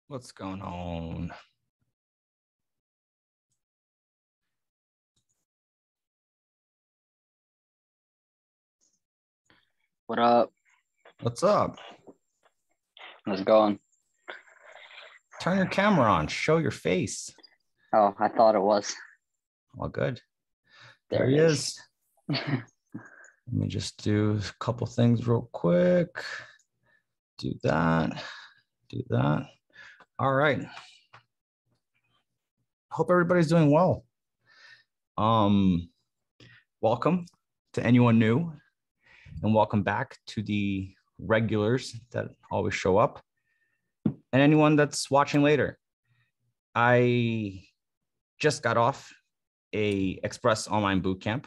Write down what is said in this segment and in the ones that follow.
What's going on? What up? What's up? How's it going? Turn your camera on. Show your face. Oh, I thought it was. All good. There There he it is. Let me just do a couple things real quick. Do that. Do that. All right. Hope everybody's doing well. Welcome to anyone new, and welcome back to the regulars that always show up, and anyone that's watching later. I just got off a Express online boot camp.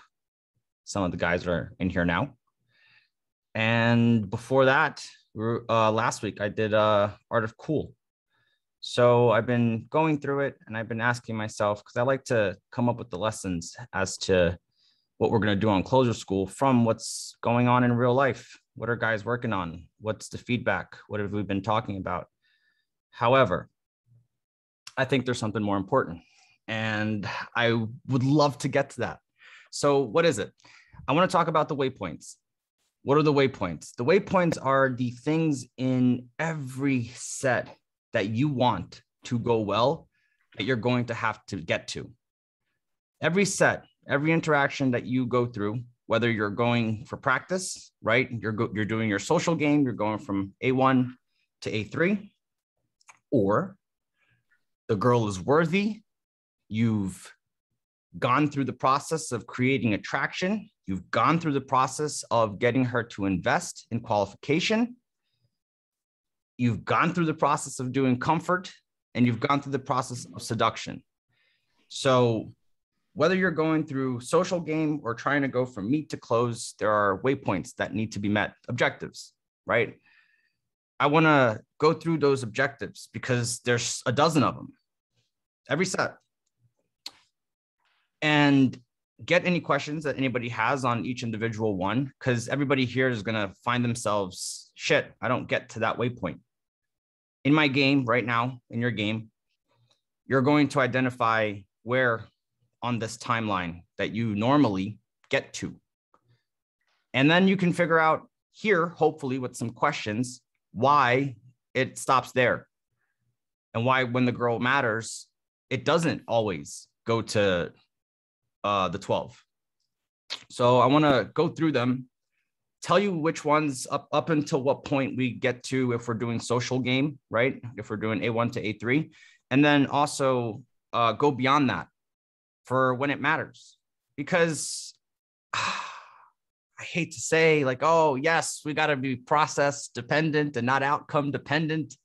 Some of the guys are in here now. And before that, last week, I did Art of Cool. So I've been going through it and I've been asking myself, because I like to come up with the lessons as to what we're going to do on CloseHerSchool from what's going on in real life. What are guys working on? What's the feedback? What have we been talking about? However, I think there's something more important, and I would love to get to that. So what is it? I want to talk about the waypoints. What are the waypoints? The waypoints are the things in every set that you want to go well that you're going to have to get to. Every set, every interaction that you go through, whether you're going for practice, right? You're doing your social game, you're going from A1 to A3, or the girl is worthy. You've gone through the process of creating attraction. You've gone through the process of getting her to invest in qualification. You've gone through the process of doing comfort, and you've gone through the process of seduction. So whether you're going through social game or trying to go from meet to close, there are waypoints that need to be met, objectives, right? I want to go through those objectives because there's a dozen of them every set. And get any questions that anybody has on each individual one, because everybody here is going to find themselves, shit, I don't get to that waypoint. In my game right now, in your game, you're going to identify where on this timeline that you normally get to. And then you can figure out here, hopefully with some questions, why it stops there. And why when the girl matters, it doesn't always go to the 12. So I want to go through them, tell you which ones up until what point we get to if we're doing social game, right? If we're doing A1 to A3, and then also go beyond that for when it matters. Because I hate to say like, oh, yes, we got to be process dependent and not outcome dependent.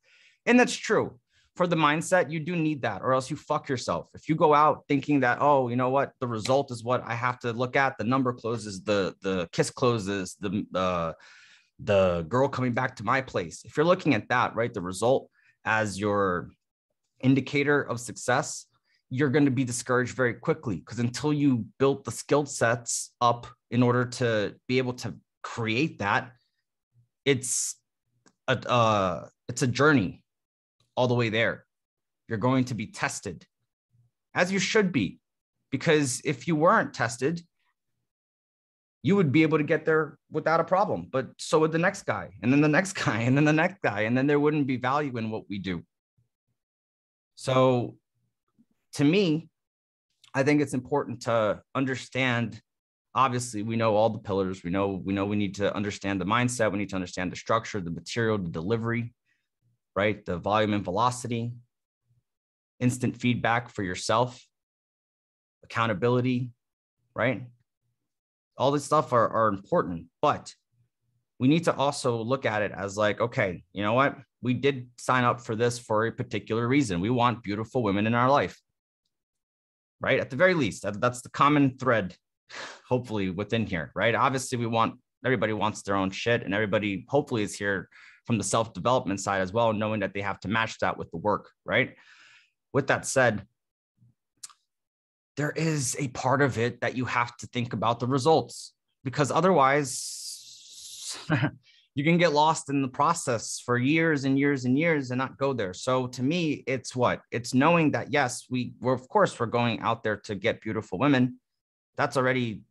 And that's true. For the mindset, you do need that, or else you fuck yourself. If you go out thinking that, oh, you know what, the result is what I have to look at, the number closes, the kiss closes, the girl coming back to my place. If you're looking at that, right, the result as your indicator of success, you're going to be discouraged very quickly, because until you build the skill sets up in order to be able to create that, it's a journey all the way there. You're going to be tested, as you should be, because if you weren't tested, you would be able to get there without a problem. But so would the next guy, and then the next guy, and then the next guy, and then there wouldn't be value in what we do. So to me, I think it's important to understand. Obviously, we know all the pillars. We know we need to understand the mindset. We need to understand the structure, the material, the delivery, right? The volume and velocity, instant feedback for yourself, accountability, right? All this stuff are important, but we need to also look at it as like, okay, you know what? We did sign up for this for a particular reason. We want beautiful women in our life, right? At the very least, that's the common thread, hopefully within here, right? Obviously, everybody wants their own shit, and everybody hopefully is here from the self-development side as well, knowing that they have to match that with the work, right? With that said, there is a part of it that you have to think about the results, because otherwise you can get lost in the process for years and years and years and not go there. So to me, it's what? It's knowing that, yes, we're of course, we're going out there to get beautiful women. That's already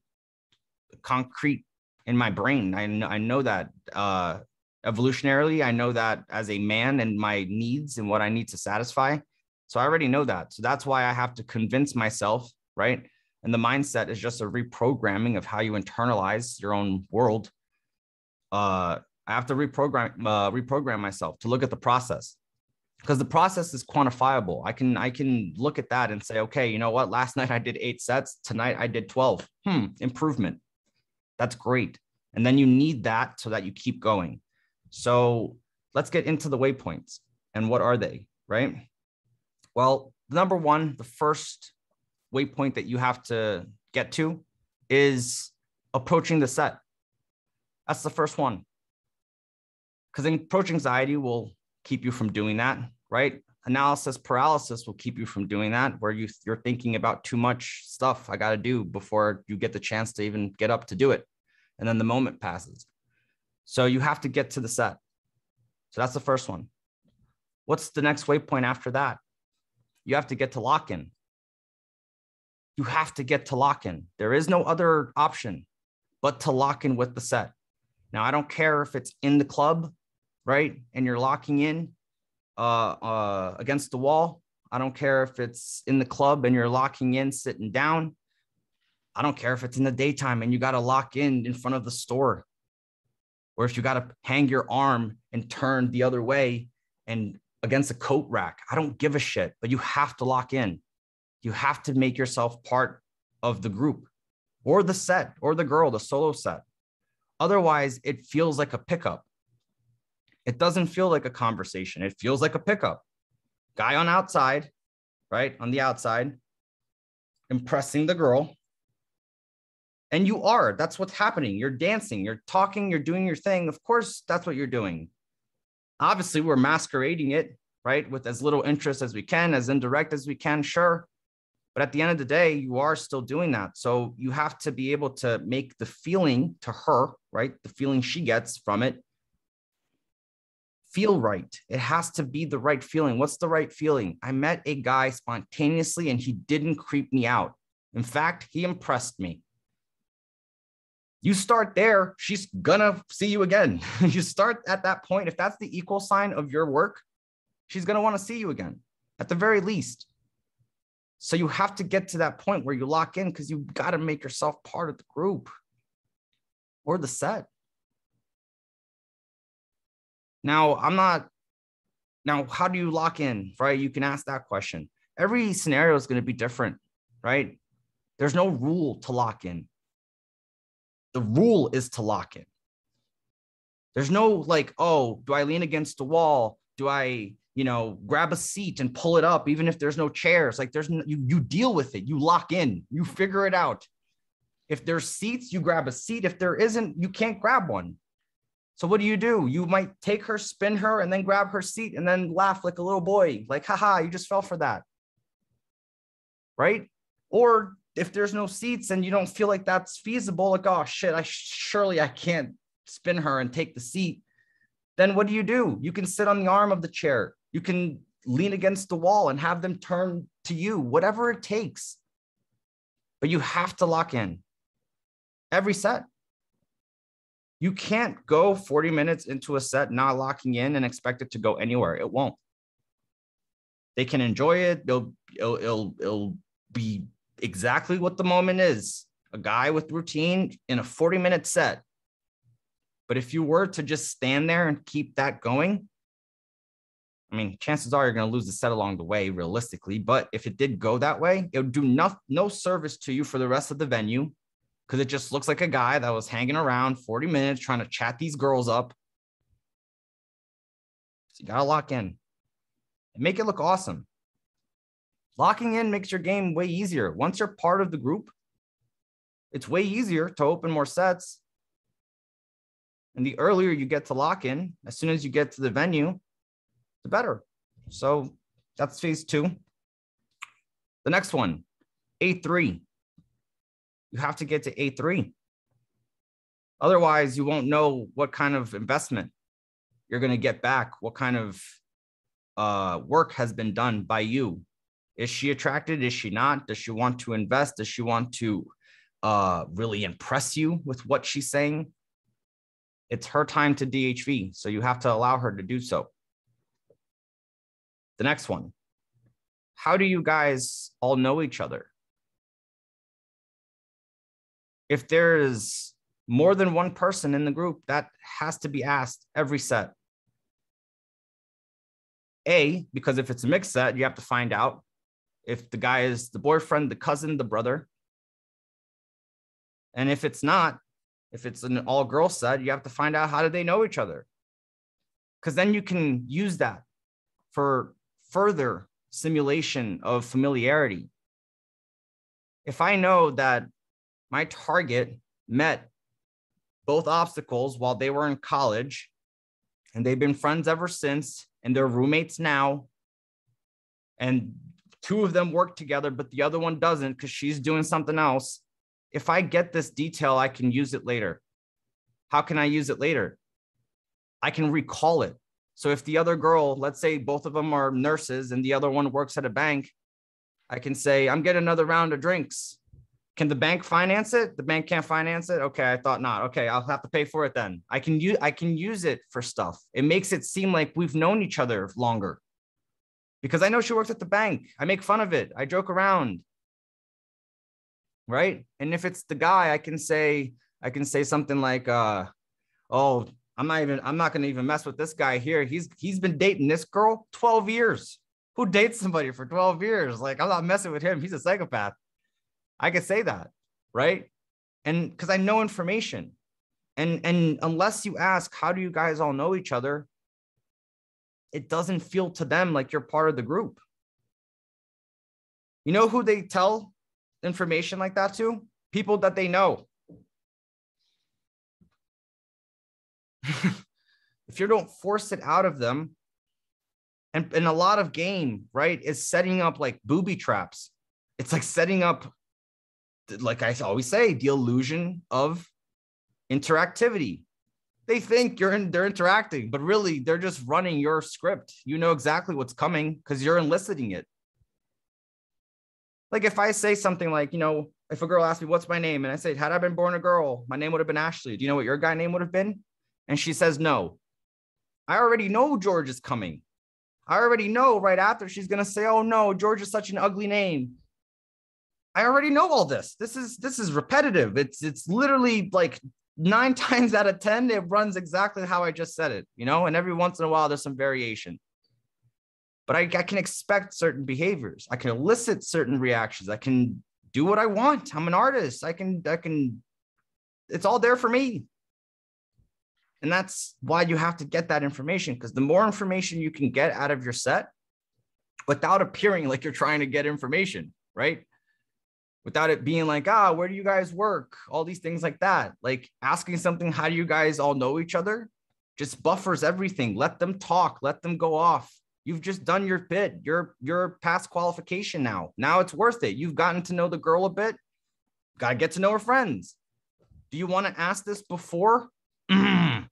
concrete in my brain. I know that evolutionarily, I know that as a man and my needs and what I need to satisfy. So I already know that. So that's why I have to convince myself, right? And the mindset is just a reprogramming of how you internalize your own world. I have to reprogram myself to look at the process, because the process is quantifiable. I can look at that and say, okay, you know what? Last night I did 8 sets. Tonight I did 12. Improvement. That's great. And then you need that so that you keep going. So let's get into the waypoints. And what are they, right? Well, number one, the first waypoint that you have to get to is approaching the set. That's the first one. Because approach anxiety will keep you from doing that, right? Analysis paralysis will keep you from doing that, where you're thinking about too much stuff I got to do before you get the chance to even get up to do it. And then the moment passes. So you have to get to the set. So that's the first one. What's the next waypoint after that? You have to get to lock-in. You have to get to lock-in. There is no other option but to lock in with the set. Now, I don't care if it's in the club, right? And you're locking in against the wall. I don't care if it's in the club and you're locking in sitting down. I don't care if it's in the daytime and you got to lock in front of the store, or if you got to hang your arm and turn the other way and against a coat rack. I don't give a shit, but you have to lock in. You have to make yourself part of the group or the set or the girl, the solo set. Otherwise, it feels like a pickup. It doesn't feel like a conversation. It feels like a pickup. Guy on outside, right? On the outside, impressing the girl. And you are. That's what's happening. You're dancing, you're talking, you're doing your thing. Of course, that's what you're doing. Obviously, we're masquerading it, right? With as little interest as we can, as indirect as we can, sure. But at the end of the day, you are still doing that. So you have to be able to make the feeling to her, right? The feeling she gets from it, feel right. It has to be the right feeling. What's the right feeling? I met a guy spontaneously and he didn't creep me out. In fact, he impressed me. You start there, she's gonna see you again. You start at that point. If that's the equal sign of your work, she's gonna want to see you again, at the very least. So you have to get to that point where you lock in, because you got to make yourself part of the group or the set. Now, how do you lock in, right? You can ask that question. Every scenario is going to be different, right? There's no rule to lock in. The rule is to lock in. There's no like, oh, do I lean against the wall? Do I, grab a seat and pull it up, even if there's no chairs? Like you deal with it. You lock in, you figure it out. If there's seats, you grab a seat. If there isn't, you can't grab one. So what do? You might take her, spin her, and then grab her seat and then laugh like a little boy. Like, haha, you just fell for that. Right? Or if there's no seats and you don't feel like that's feasible, like, oh shit, surely I can't spin her and take the seat. Then what do? You can sit on the arm of the chair. You can lean against the wall and have them turn to you, whatever it takes. But you have to lock in every set. You can't go 40 minutes into a set not locking in and expect it to go anywhere. It won't. They can enjoy it. It'll be exactly what the moment is. A guy with routine in a 40-minute set. But if you were to just stand there and keep that going, I mean, chances are you're going to lose the set along the way, realistically. But if it did go that way, it would do no service to you for the rest of the venue, because it just looks like a guy that was hanging around 40 minutes trying to chat these girls up. So you got to lock in and make it look awesome. Locking in makes your game way easier. Once you're part of the group, it's way easier to open more sets. And the earlier you get to lock in, as soon as you get to the venue, the better. So that's phase 2. The next one, A3. You have to get to A3. Otherwise, you won't know what kind of investment you're going to get back, what kind of work has been done by you. Is she attracted? Is she not? Does she want to invest? Does she want to really impress you with what she's saying? It's her time to DHV, so you have to allow her to do so. The next one. How do you guys all know each other? If there is more than one person in the group, that has to be asked every set. Because if it's a mixed set, you have to find out if the guy is the boyfriend, the cousin, the brother. And if it's not, if it's an all-girl set, you have to find out how do they know each other. Because then you can use that for further simulation of familiarity. If I know that my target met both obstacles while they were in college, and they've been friends ever since, and they're roommates now, and two of them work together, but the other one doesn't because she's doing something else. If I get this detail, I can use it later. How can I use it later? I can recall it. So if the other girl, let's say both of them are nurses and the other one works at a bank, I can say, I'm getting another round of drinks. Can the bank finance it? The bank can't finance it? Okay, I thought not. Okay, I'll have to pay for it then. I can use it for stuff. It makes it seem like we've known each other longer. Because I know she works at the bank. I make fun of it. I joke around. Right? And if it's the guy, I can say something like, oh, I'm not gonna even mess with this guy here. He's been dating this girl 12 years. Who dates somebody for 12 years? Like, I'm not messing with him. He's a psychopath. I could say that, right? And because I know information. And unless you ask, how do you guys all know each other? It doesn't feel to them like you're part of the group. You know who they tell information like that to? People that they know. If you don't force it out of them, and a lot of game, right, is setting up like booby traps. It's like setting up, like I always say, the illusion of interactivity. They think they're interacting, but really they're just running your script. You know exactly what's coming because you're eliciting it. Like if I say something like, if a girl asks me, what's my name? And I say, had I been born a girl, my name would have been Ashley. Do you know what your guy name would have been? And she says, no. I already know George is coming. I already know right after she's going to say, oh no, George is such an ugly name. I already know all this. This is repetitive. It's literally like 9 times out of 10, it runs exactly how I just said it, and every once in a while there's some variation. But I can expect certain behaviors. I can elicit certain reactions. I can do what I want. I'm an artist. I can, it's all there for me. And that's why you have to get that information, because the more information you can get out of your set without appearing like you're trying to get information, right? Without it being like, where do you guys work? All these things like that. Like asking something, how do you guys all know each other? Just buffers everything. Let them talk. Let them go off. You've just done your bit. You're past qualification now. Now it's worth it. You've gotten to know the girl a bit. Got to get to know her friends. Do you want to ask this before? You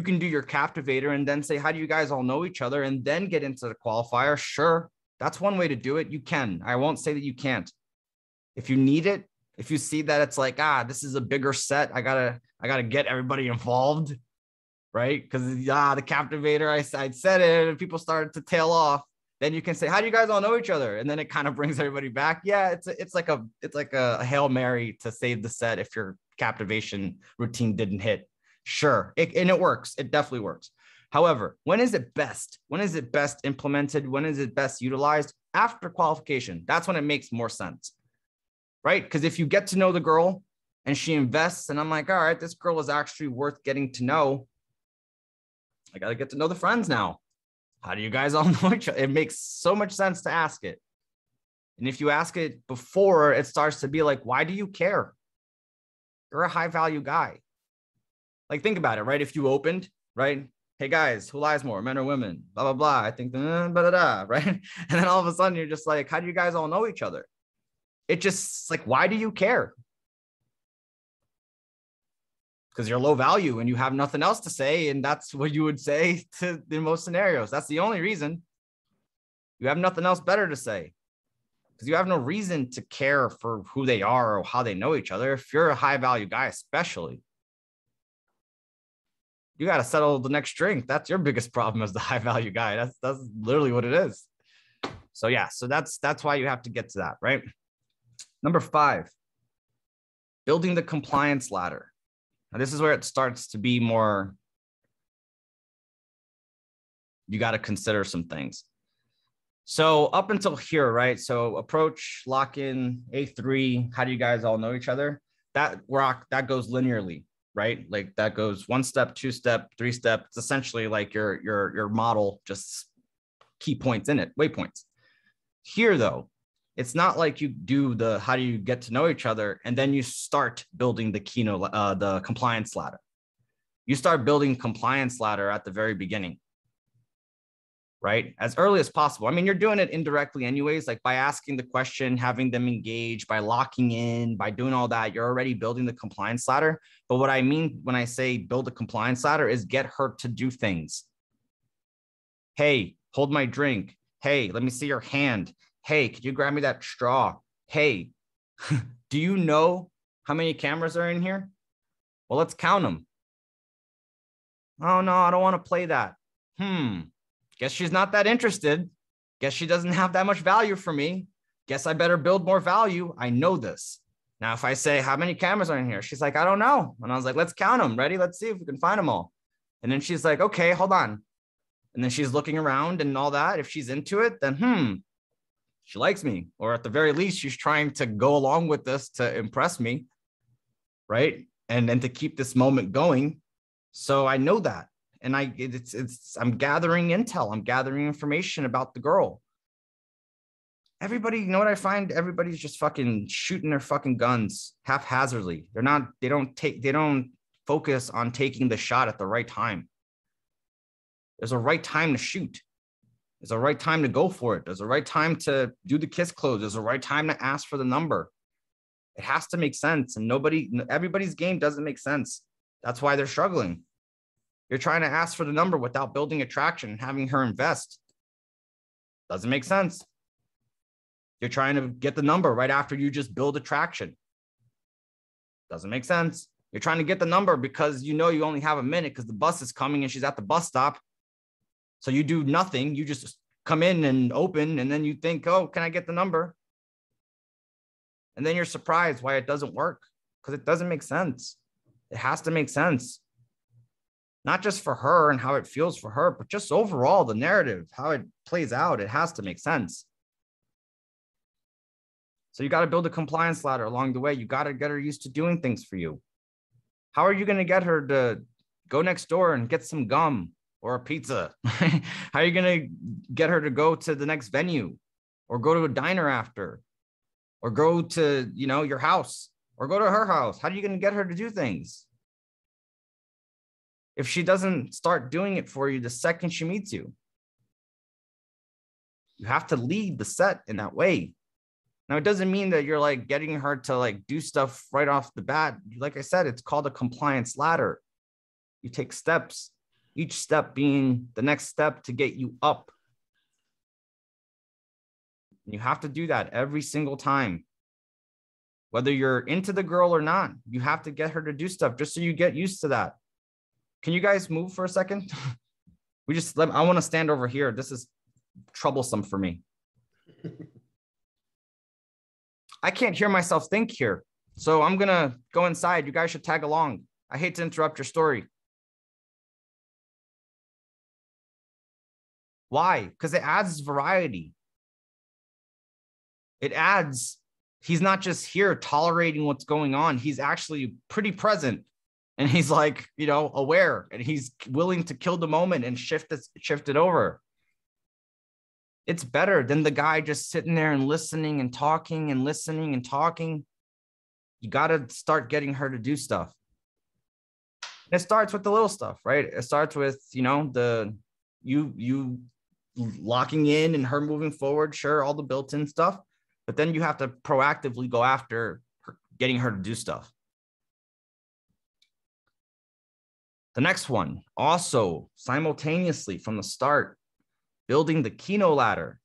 can do your captivator and then say, how do you guys all know each other? And then get into the qualifier. Sure. That's one way to do it. You can. I won't say that you can't. If you need it, if you see that it's like, this is a bigger set, I gotta get everybody involved, right? Because the captivator, I said it, and people started to tail off. Then you can say, how do you guys all know each other? And then it kind of brings everybody back. Yeah, it's like a Hail Mary to save the set if your captivation routine didn't hit. Sure, and it works. It definitely works. However, when is it best? When is it best implemented? When is it best utilized? After qualification. That's when it makes more sense, right? Because if you get to know the girl and she invests and I'm like, all right, this girl is actually worth getting to know. I got to get to know the friends now. How do you guys all know each other? It makes so much sense to ask it. And if you ask it before, it starts to be like, why do you care? You're a high value guy. Like, think about it, right? If you opened, right? Hey guys, who lies more, men or women? Blah, blah, blah. I think, blah, blah, blah, right? And then all of a sudden you're just like, how do you guys all know each other? It just like, why do you care? because you're low value and you have nothing else to say. And that's what you would say to in most scenarios. That's the only reason. You have nothing else better to say because you have no reason to care for who they are or how they know each other. If you're a high value guy, especially, you got to settle the next drink. That's your biggest problem as the high value guy. That's literally what it is. So yeah, so that's why you have to get to that, right? Number 5, building the compliance ladder. Now this is where it starts to be more, you got to consider some things. So up until here, right? So approach, lock in, A3, how do you guys all know each other? That goes linearly, right? Like that goes 1 step, 2 step, 3 step. It's essentially like your model, just key points in it, waypoints. Here though, it's not like you do the how do you get to know each other and then you start building the compliance ladder. You start building compliance ladder at the very beginning, right? As early as possible. I mean, you're doing it indirectly anyways, like by asking the question, having them engage, by locking in, by doing all that, you're already building the compliance ladder. But what I mean when I say build a compliance ladder is get her to do things. Hey, hold my drink. Hey, let me see your hand. Hey, could you grab me that straw? Hey, do you know how many cameras are in here? Well, let's count them. Oh, no, I don't want to play that. Guess she's not that interested. Guess she doesn't have that much value for me. Guess I better build more value. I know this. Now, if I say, how many cameras are in here? She's like, I don't know. And I was like, let's count them. Ready? Let's see if we can find them all. And then she's like, okay, hold on. And then she's looking around and all that. If she's into it, then she likes me. Or at the very least, she's trying to go along with this to impress me, right? And then to keep this moment going. So I know that. And I'm gathering intel. I'm gathering information about the girl. Everybody, you know what I find? Everybody's just fucking shooting their fucking guns haphazardly. They don't focus on taking the shot at the right time. There's a right time to shoot. There's a right time to go for it. There's a right time to do the kiss close. There's a right time to ask for the number. It has to make sense. And everybody's game doesn't make sense. That's why they're struggling. You're trying to ask for the number without building attraction and having her invest. Doesn't make sense. You're trying to get the number right after you just build attraction. Doesn't make sense. You're trying to get the number because you know you only have a minute because the bus is coming and she's at the bus stop. So you do nothing. You just come in and open and then you think, oh, can I get the number? And then you're surprised why it doesn't work because it doesn't make sense. It has to make sense. Not just for her and how it feels for her, but just overall the narrative, how it plays out, it has to make sense. So you got to build a compliance ladder along the way. You got to get her used to doing things for you. How are you going to get her to go next door and get some gum or a pizza? How are you going to get her to go to the next venue or go to a diner after or go to, your house or go to her house? How are you going to get her to do things? If she doesn't start doing it for you the second she meets you, you have to lead the set in that way. Now, it doesn't mean that you're like getting her to like do stuff right off the bat. Like I said, it's called a compliance ladder. You take steps, each step being the next step to get you up. And you have to do that every single time. Whether you're into the girl or not, you have to get her to do stuff just so you get used to that. Can you guys move for a second? I want to stand over here. This is troublesome for me. I can't hear myself think here. So I'm going to go inside. You guys should tag along. I hate to interrupt your story. Why? Because it adds variety. It adds, he's not just here tolerating what's going on. He's actually pretty present. And he's like, aware, and he's willing to kill the moment and shift it over. It's better than the guy just sitting there and listening and talking and listening and talking. You got to start getting her to do stuff. And it starts with the little stuff, right? It starts with, you locking in and her moving forward. Sure, all the built-in stuff, but then you have to proactively go after her, getting her to do stuff. The next one, also simultaneously from the start, building the Kino ladder.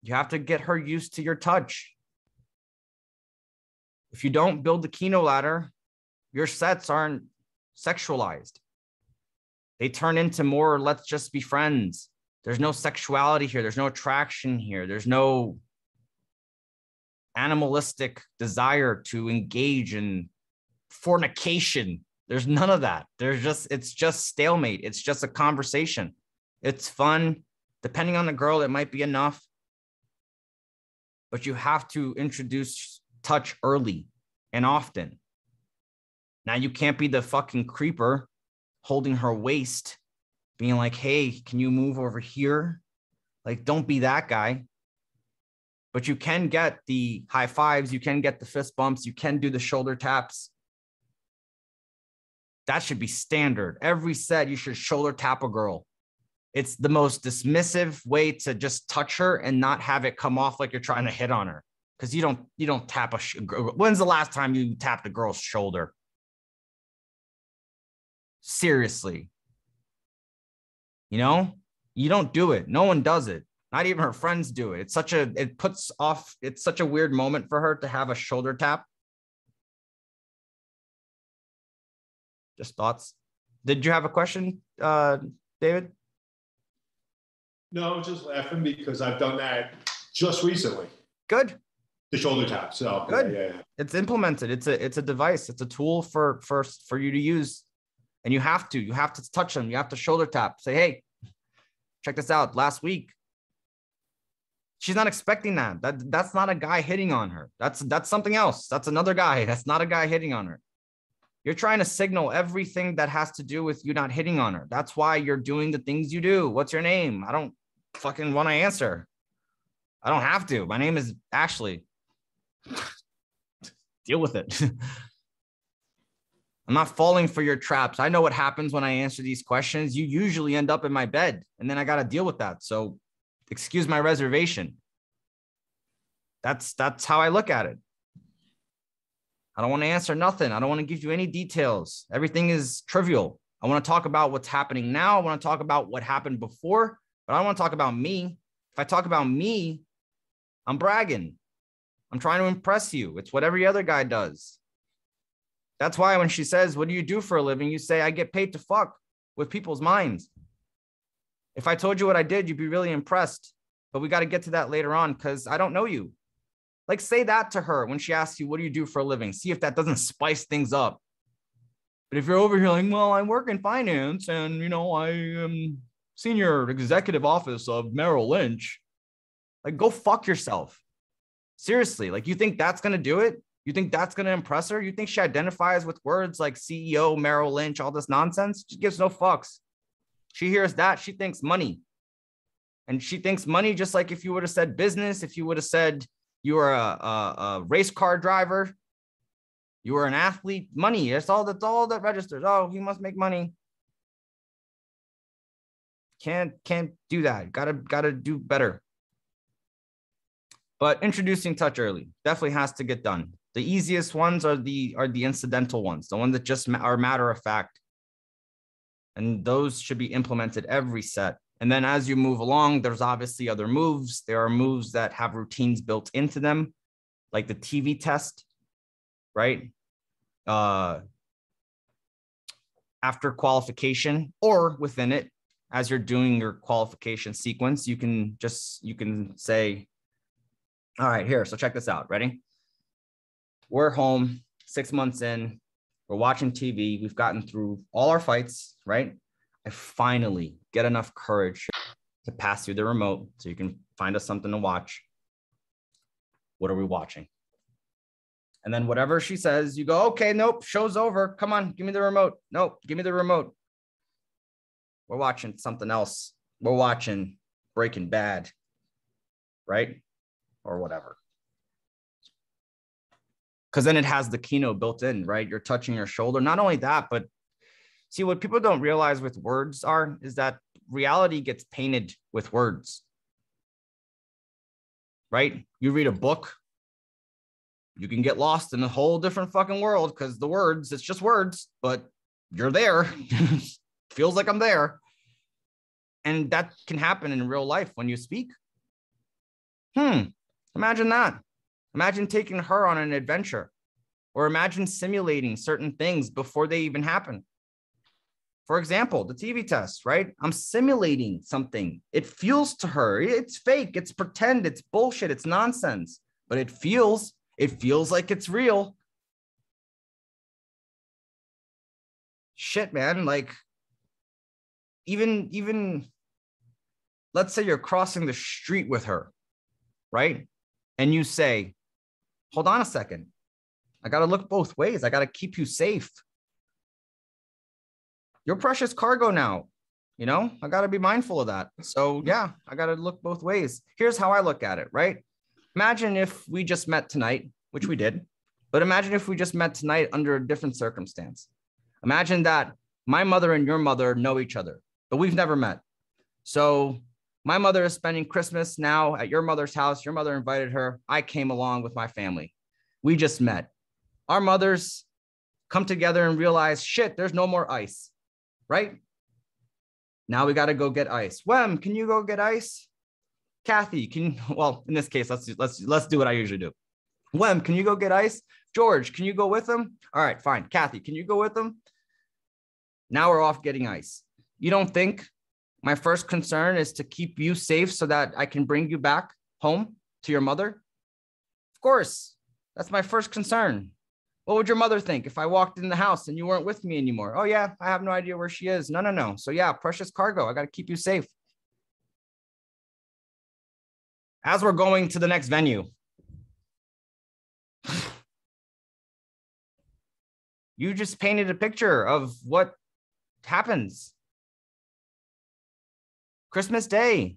You have to get her used to your touch. If you don't build the Kino ladder, your sets aren't sexualized. They turn into more, let's just be friends. There's no sexuality here. There's no attraction here. There's no animalistic desire to engage in fornication. There's none of that. It's just stalemate. It's just a conversation. It's fun. Depending on the girl, it might be enough. But you have to introduce touch early and often. Now you can't be the fucking creeper holding her waist, being like, hey, can you move over here? Like, don't be that guy. But you can get the high fives. You can get the fist bumps. You can do the shoulder taps. That should be standard. Every set, you should shoulder tap a girl. It's the most dismissive way to just touch her and not have it come off like you're trying to hit on her. Because you don't tap when's the last time you tapped a girl's shoulder? Seriously. You know, you don't do it. No one does it. Not even her friends do it. It's such a weird moment for her to have a shoulder tap. Just thoughts. Did you have a question, David? No, I was just laughing because I've done that just recently. Good. The shoulder tap. So good. Yeah. It's implemented. It's a device. It's a tool for you to use. And you have to touch them. You have to shoulder tap. Say, hey, check this out. Last week, she's not expecting that. That's not a guy hitting on her. That's something else. That's another guy. That's not a guy hitting on her. You're trying to signal everything that has to do with you not hitting on her. That's why you're doing the things you do. What's your name? I don't fucking want to answer. I don't have to. My name is Ashley. Deal with it. I'm not falling for your traps. I know what happens when I answer these questions. You usually end up in my bed, and then I got to deal with that. So excuse my reservation. That's how I look at it. I don't want to answer nothing. I don't want to give you any details. Everything is trivial. I want to talk about what's happening now. I want to talk about what happened before, but I don't want to talk about me. If I talk about me, I'm bragging. I'm trying to impress you. It's what every other guy does. That's why when she says, what do you do for a living? You say, I get paid to fuck with people's minds. If I told you what I did, you'd be really impressed. But we got to get to that later on because I don't know you. Like, say that to her when she asks you, what do you do for a living? See if that doesn't spice things up. But if you're over here like, well, I work in finance and, I am senior executive office of Merrill Lynch. Like, go fuck yourself. Seriously. Like, you think that's going to do it? You think that's going to impress her? You think she identifies with words like CEO, Merrill Lynch, all this nonsense? She gives no fucks. She hears that. She thinks money. And she thinks money just like if you would have said business, if you would have said you were a race car driver, you were an athlete, money. That's all that registers. Oh, he must make money. Can't do that. Gotta do better. But introducing touch early definitely has to get done. The easiest ones are the incidental ones, the ones that just are matter of fact. And those should be implemented every set. And then as you move along, there's obviously other moves. There are moves that have routines built into them, like the TV test, right? After qualification or within it, as you're doing your qualification sequence, you can say, all right, here, so check this out. Ready? We're home 6 months in. We're watching TV. We've gotten through all our fights, right? I finally get enough courage to pass through the remote so you can find us something to watch. What are we watching? And then whatever she says, you go, okay, nope, show's over. Come on, give me the remote. Nope, give me the remote. We're watching something else. We're watching Breaking Bad, right? Or whatever. Because then it has the Kino built in, right? You're touching your shoulder. Not only that, but see, what people don't realize with words is that reality gets painted with words, right? You read a book, you can get lost in a whole different fucking world because the words, it's just words, but you're there. Feels like I'm there. And that can happen in real life when you speak. Imagine that. Imagine taking her on an adventure, or imagine simulating certain things before they even happen. For example, the TV test, right? I'm simulating something. It feels to her, it's fake, it's pretend, it's bullshit, it's nonsense, but it feels like it's real. Shit, man. Like, even let's say you're crossing the street with her, right? And you say, hold on a second. I got to look both ways. I got to keep you safe. You're precious cargo now. I got to be mindful of that. So yeah, I got to look both ways. Here's how I look at it, right? Imagine if we just met tonight, which we did, but imagine if we just met tonight under a different circumstance. Imagine that my mother and your mother know each other, but we've never met. So my mother is spending Christmas now at your mother's house. Your mother invited her. I came along with my family. We just met. Our mothers come together and realize, shit, there's no more ice, right? Now we got to go get ice. Wem, can you go get ice? Kathy, well, in this case, let's do what I usually do. Wem, can you go get ice? George, can you go with them? All right, fine. Kathy, can you go with them? Now we're off getting ice. You don't think my first concern is to keep you safe so that I can bring you back home to your mother? Of course, that's my first concern. What would your mother think if I walked in the house and you weren't with me anymore? Oh yeah, I have no idea where she is. No. So yeah, precious cargo. I got to keep you safe. As we're going to the next venue, you just painted a picture of what happens. Christmas Day.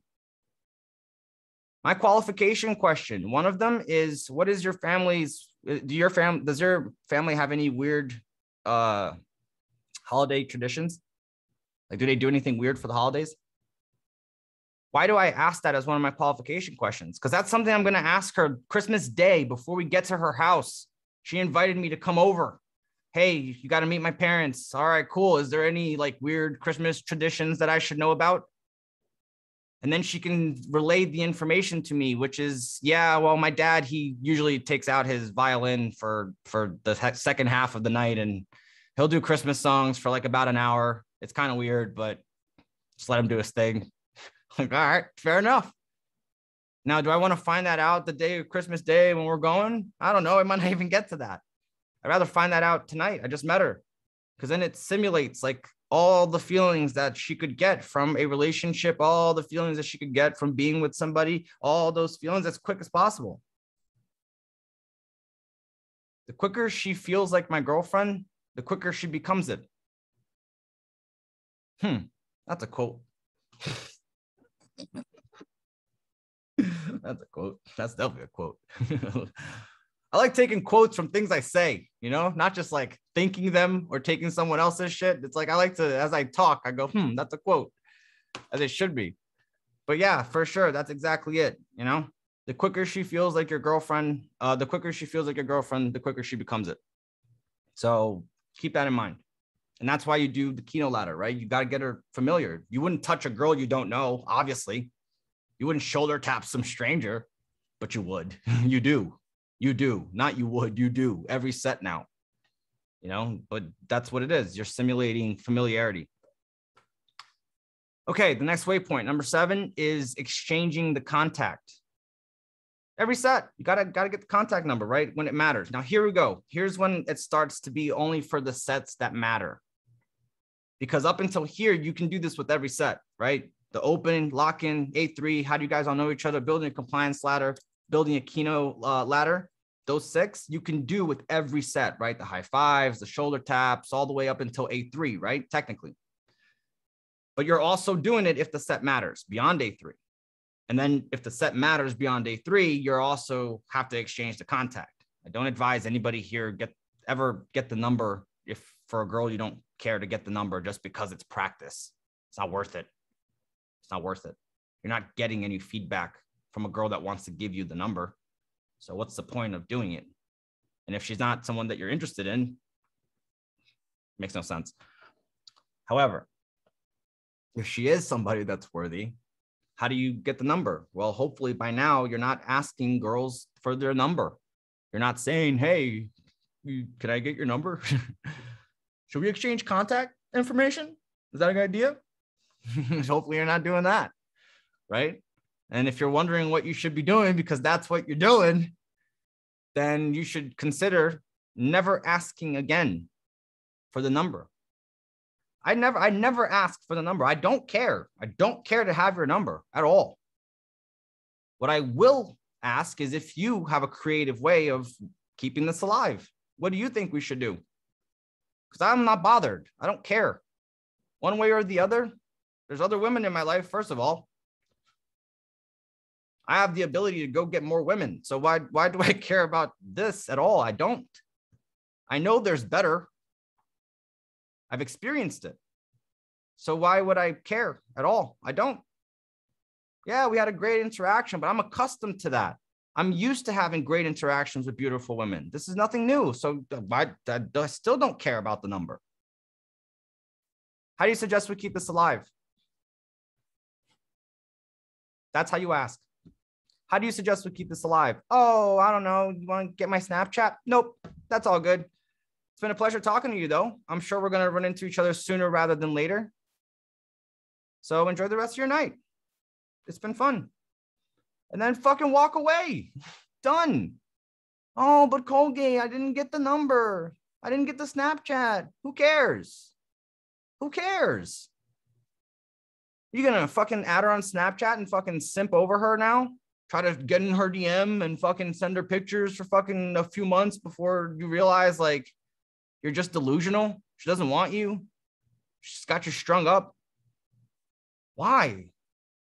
My qualification question, one of them is, what is your family's, does your family have any weird holiday traditions? Like, do they do anything weird for the holidays? Why do I ask that as one of my qualification questions? Because that's something I'm going to ask her Christmas Day before we get to her house. She invited me to come over. Hey, you got to meet my parents. All right, cool. Is there any like weird Christmas traditions that I should know about? And then she can relay the information to me, which is, yeah, well, my dad, he usually takes out his violin for the second half of the night, and he'll do Christmas songs for like about an hour. It's kind of weird, but just let him do his thing. Like, all right, fair enough. Now, do I want to find that out the day of Christmas Day when we're going? I don't know. I might not even get to that. I'd rather find that out tonight. I just met her, because then it simulates like all the feelings that she could get from a relationship, all the feelings that she could get from being with somebody, all those feelings as quick as possible. The quicker she feels like my girlfriend, the quicker she becomes it. That's a quote. That's a quote. That's definitely a quote. I like taking quotes from things I say, not just like thinking them or taking someone else's shit. It's like, I like to, as I talk, I go, that's a quote, as it should be. But yeah, for sure. That's exactly it. The quicker she feels like your girlfriend, the quicker she becomes it. So keep that in mind. And that's why you do the Kino ladder, right? You got to get her familiar. You wouldn't touch a girl you don't know, obviously. You wouldn't shoulder tap some stranger, but you would. You do. You do. Not you would. You do. Every set now. But that's what it is. You're simulating familiarity. Okay, the next waypoint, number 7, is exchanging the contact. Every set, you gotta get the contact number, right? When it matters. Now, here we go. Here's when it starts to be only for the sets that matter. Because up until here, you can do this with every set, right? The open, lock-in, A3, how do you guys all know each other? Building a compliance ladder, building a Kino ladder. Those 6 you can do with every set, right? The high fives, the shoulder taps, all the way up until A3, right? Technically. But you're also doing it if the set matters beyond A3. And then if the set matters beyond A3, you're also have to exchange the contact. I don't advise anybody here ever get the number if for a girl you don't care to get the number just because it's practice. It's not worth it. It's not worth it. You're not getting any feedback from a girl that wants to give you the number. So what's the point of doing it? And if she's not someone that you're interested in, makes no sense. However, if she is somebody that's worthy, how do you get the number? Well, hopefully by now you're not asking girls for their number. You're not saying, hey, can I get your number? Should we exchange contact information? Is that a good idea? Hopefully you're not doing that, right? And if you're wondering what you should be doing because that's what you're doing, then you should consider never asking again for the number. I never ask for the number. I don't care. I don't care to have your number at all. What I will ask is if you have a creative way of keeping this alive. What do you think we should do? Because I'm not bothered. I don't care. One way or the other, there's other women in my life, first of all. I have the ability to go get more women. So why do I care about this at all? I don't. I know there's better. I've experienced it. So why would I care at all? I don't. Yeah, we had a great interaction, but I'm accustomed to that. I'm used to having great interactions with beautiful women. This is nothing new. So I still don't care about the number. How do you suggest we keep this alive? That's how you ask. How do you suggest we keep this alive? Oh, I don't know. You want to get my Snapchat? Nope. That's all good. It's been a pleasure talking to you, though. I'm sure we're going to run into each other sooner rather than later. So enjoy the rest of your night. It's been fun. And then fucking walk away. Done. Oh, but Colgate, I didn't get the number. I didn't get the Snapchat. Who cares? Who cares? You gonna fucking add her on Snapchat and fucking simp over her now? Try to get in her DM and fucking send her pictures for fucking a few months before you realize like you're just delusional. She doesn't want you. She's got you strung up. Why?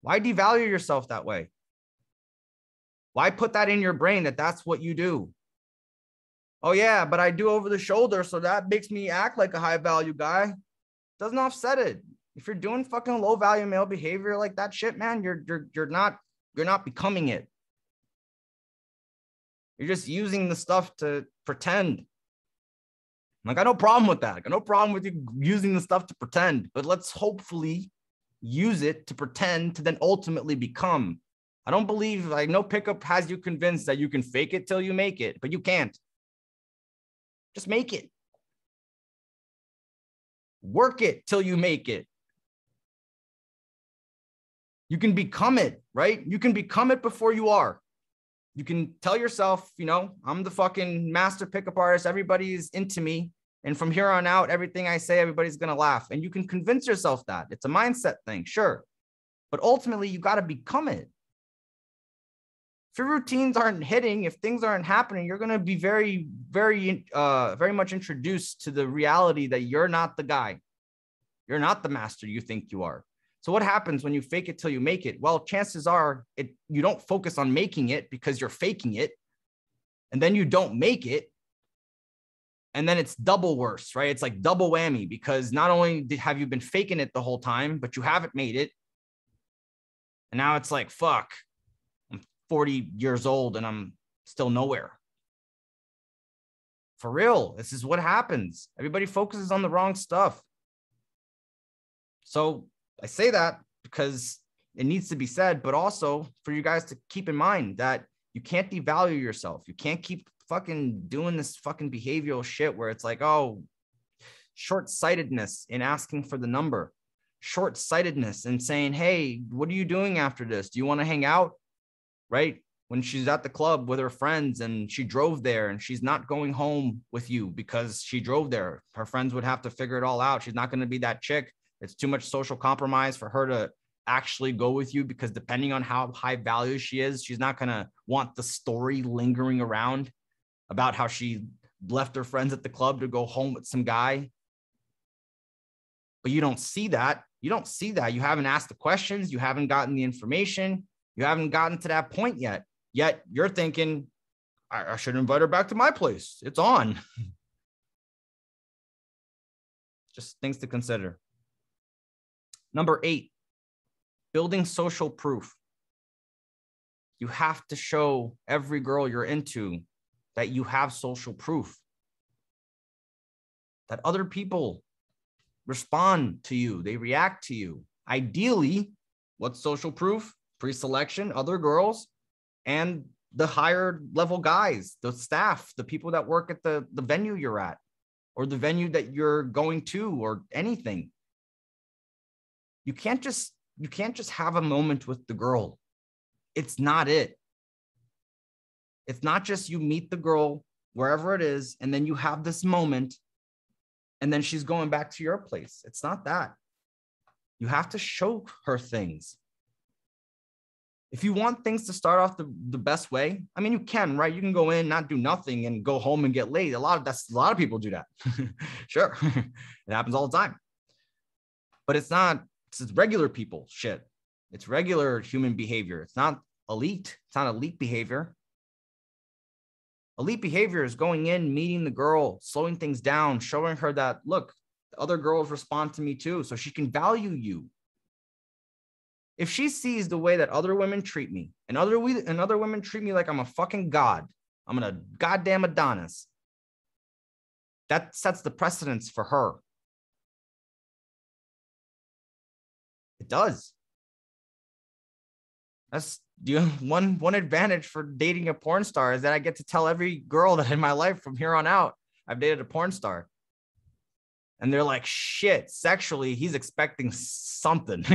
Why devalue yourself that way? Why put that in your brain that that's what you do? Oh yeah, but I do over the shoulder, so that makes me act like a high value guy. Doesn't offset it. If you're doing fucking low value male behavior like that shit, man, you're not becoming it. You're just using the stuff to pretend. Like, I got no problem with that. I got no problem with you using the stuff to pretend, but let's hopefully use it to pretend to then ultimately become. I don't believe, like, no pickup has you convinced that you can fake it till you make it, but you can't. Just make it. Work it till you make it. You can become it, right? You can become it before you are. You can tell yourself, you know, I'm the fucking master pickup artist. Everybody's into me. And from here on out, everything I say, everybody's going to laugh. And you can convince yourself that. It's a mindset thing, sure. But ultimately, you got to become it. If your routines aren't hitting, if things aren't happening, you're going to be very much introduced to the reality that you're not the guy. You're not the master you think you are. So what happens when you fake it till you make it? Well, chances are you don't focus on making it because you're faking it. And then you don't make it. And then it's double worse, right? It's like double whammy because not only have you been faking it the whole time, but you haven't made it. And now it's like, fuck, I'm 40 years old and I'm still nowhere. For real, this is what happens. Everybody focuses on the wrong stuff. So I say that because it needs to be said, but also for you guys to keep in mind that you can't devalue yourself. You can't keep fucking doing this fucking behavioral shit where it's like, oh, short-sightedness in asking for the number, short-sightedness in saying, hey, what are you doing after this? Do you want to hang out? Right? When she's at the club with her friends and she drove there and she's not going home with you because she drove there. Her friends would have to figure it all out. She's not going to be that chick. It's too much social compromise for her to actually go with you because depending on how high value she is, she's not going to want the story lingering around about how she left her friends at the club to go home with some guy. But you don't see that. You don't see that. You haven't asked the questions. You haven't gotten the information. You haven't gotten to that point yet. Yet you're thinking, I should invite her back to my place. It's on. Just things to consider. Number 8, building social proof. You have to show every girl you're into that you have social proof. That other people respond to you. They react to you. Ideally, what's social proof? Pre-selection, other girls, and the higher level guys, the staff, the people that work at the venue you're at, or the venue that you're going to, or anything. You can't just have a moment with the girl. It's not it. It's not just you meet the girl wherever it is, and then you have this moment, and then she's going back to your place. It's not that. You have to show her things. If you want things to start off the best way, I mean, you can, right? You can go in, not do nothing, and go home and get laid. A lot of people do that. Sure. It happens all the time. But it's regular people shit. It's regular human behavior. It's not elite. It's not elite behavior. Elite behavior is going in, meeting the girl, slowing things down, showing her that, look, other girls respond to me too, so she can value you. If she sees the way that other women treat me, and other women treat me like I'm a fucking god, I'm a goddamn Adonis, that sets the precedence for her. It does. That's one advantage for dating a porn star, is that I get to tell every girl that in my life from here on out, I've dated a porn star. And they're like, shit, sexually, he's expecting something.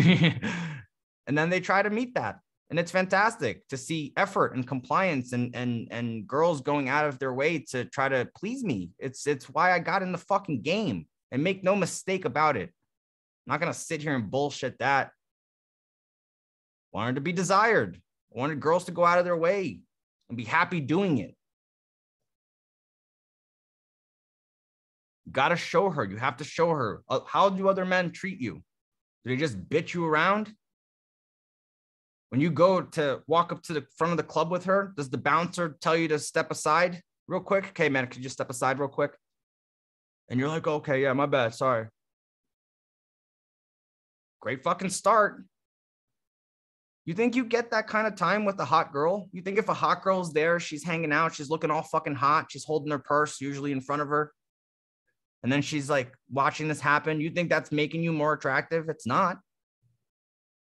And then they try to meet that. And it's fantastic to see effort and compliance and girls going out of their way to try to please me. It's why I got in the fucking game, and make no mistake about it. I'm not going to sit here and bullshit that. Wanted to be desired. Wanted girls to go out of their way and be happy doing it. Got to show her. You have to show her. How do other men treat you? Do they just bitch you around? When you go to walk up to the front of the club with her, does the bouncer tell you to step aside real quick? Okay, man, could you step aside real quick? And you're like, okay, yeah, my bad, sorry. Great fucking start. You think you get that kind of time with a hot girl? You think if a hot girl's there, she's hanging out, she's looking all fucking hot, she's holding her purse, usually in front of her, and then she's like watching this happen, you think that's making you more attractive? It's not.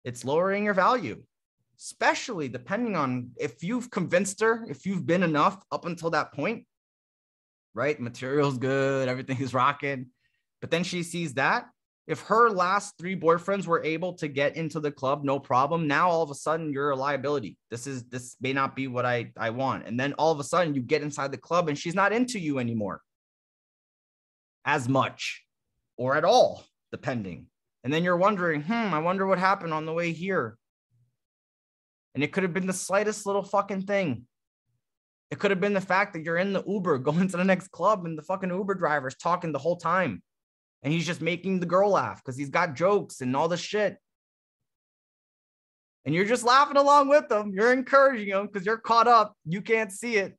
It's lowering your value, especially depending on if you've convinced her, if you've been enough up until that point, right? Material's good, everything is rocking. But then she sees that. If her last 3 boyfriends were able to get into the club, no problem. Now, all of a sudden, you're a liability. This may not be what I want. And then all of a sudden, you get inside the club and she's not into you anymore as much or at all, depending. And then you're wondering, I wonder what happened on the way here. And it could have been the slightest little fucking thing. It could have been the fact that you're in the Uber going to the next club and the fucking Uber driver's talking the whole time. And he's just making the girl laugh because he's got jokes and all this shit. And you're just laughing along with them. You're encouraging them because you're caught up. You can't see it.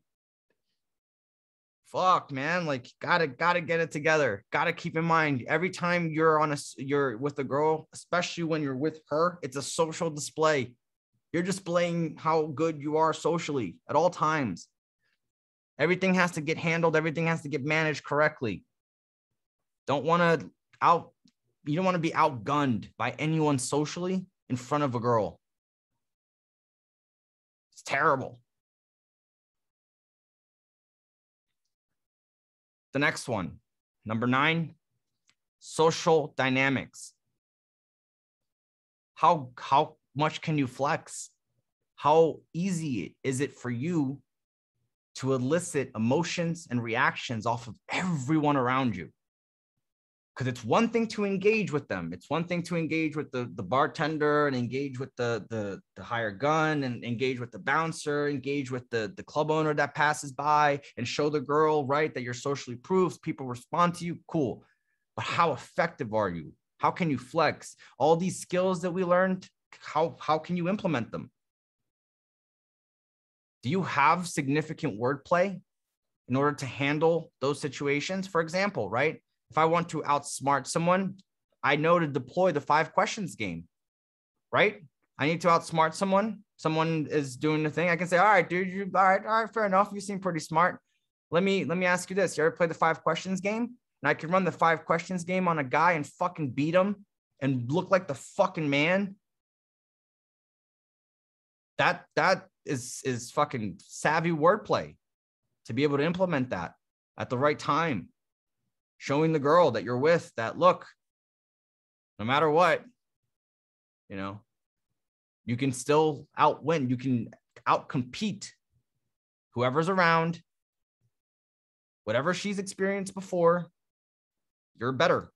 Fuck, man. Like, gotta get it together. Gotta keep in mind, every time you're with a girl, especially when you're with her, it's a social display. You're displaying how good you are socially at all times. Everything has to get handled. Everything has to get managed correctly. You don't want to be outgunned by anyone socially in front of a girl. It's terrible. The next one, number 9, social dynamics. How much can you flex? How easy is it for you to elicit emotions and reactions off of everyone around you? Because it's one thing to engage with them. It's one thing to engage with the bartender and engage with the hired gun and engage with the bouncer, engage with the club owner that passes by and show the girl, right, that you're socially proof. People respond to you. Cool. But how effective are you? How can you flex? All these skills that we learned, how can you implement them? Do you have significant wordplay in order to handle those situations? For example, right? If I want to outsmart someone, I know to deploy the 5 questions game, right? I need to outsmart someone. Someone is doing the thing. I can say, all right, dude, all right, fair enough. You seem pretty smart. Let me ask you this. You ever play the 5 questions game? and I could run the 5 questions game on a guy and fucking beat him and look like the fucking man, that is fucking savvy wordplay to be able to implement that at the right time, showing the girl that you're with that, look, no matter what, you know, you can still outwin, you can outcompete whoever's around, whatever she's experienced before, you're better.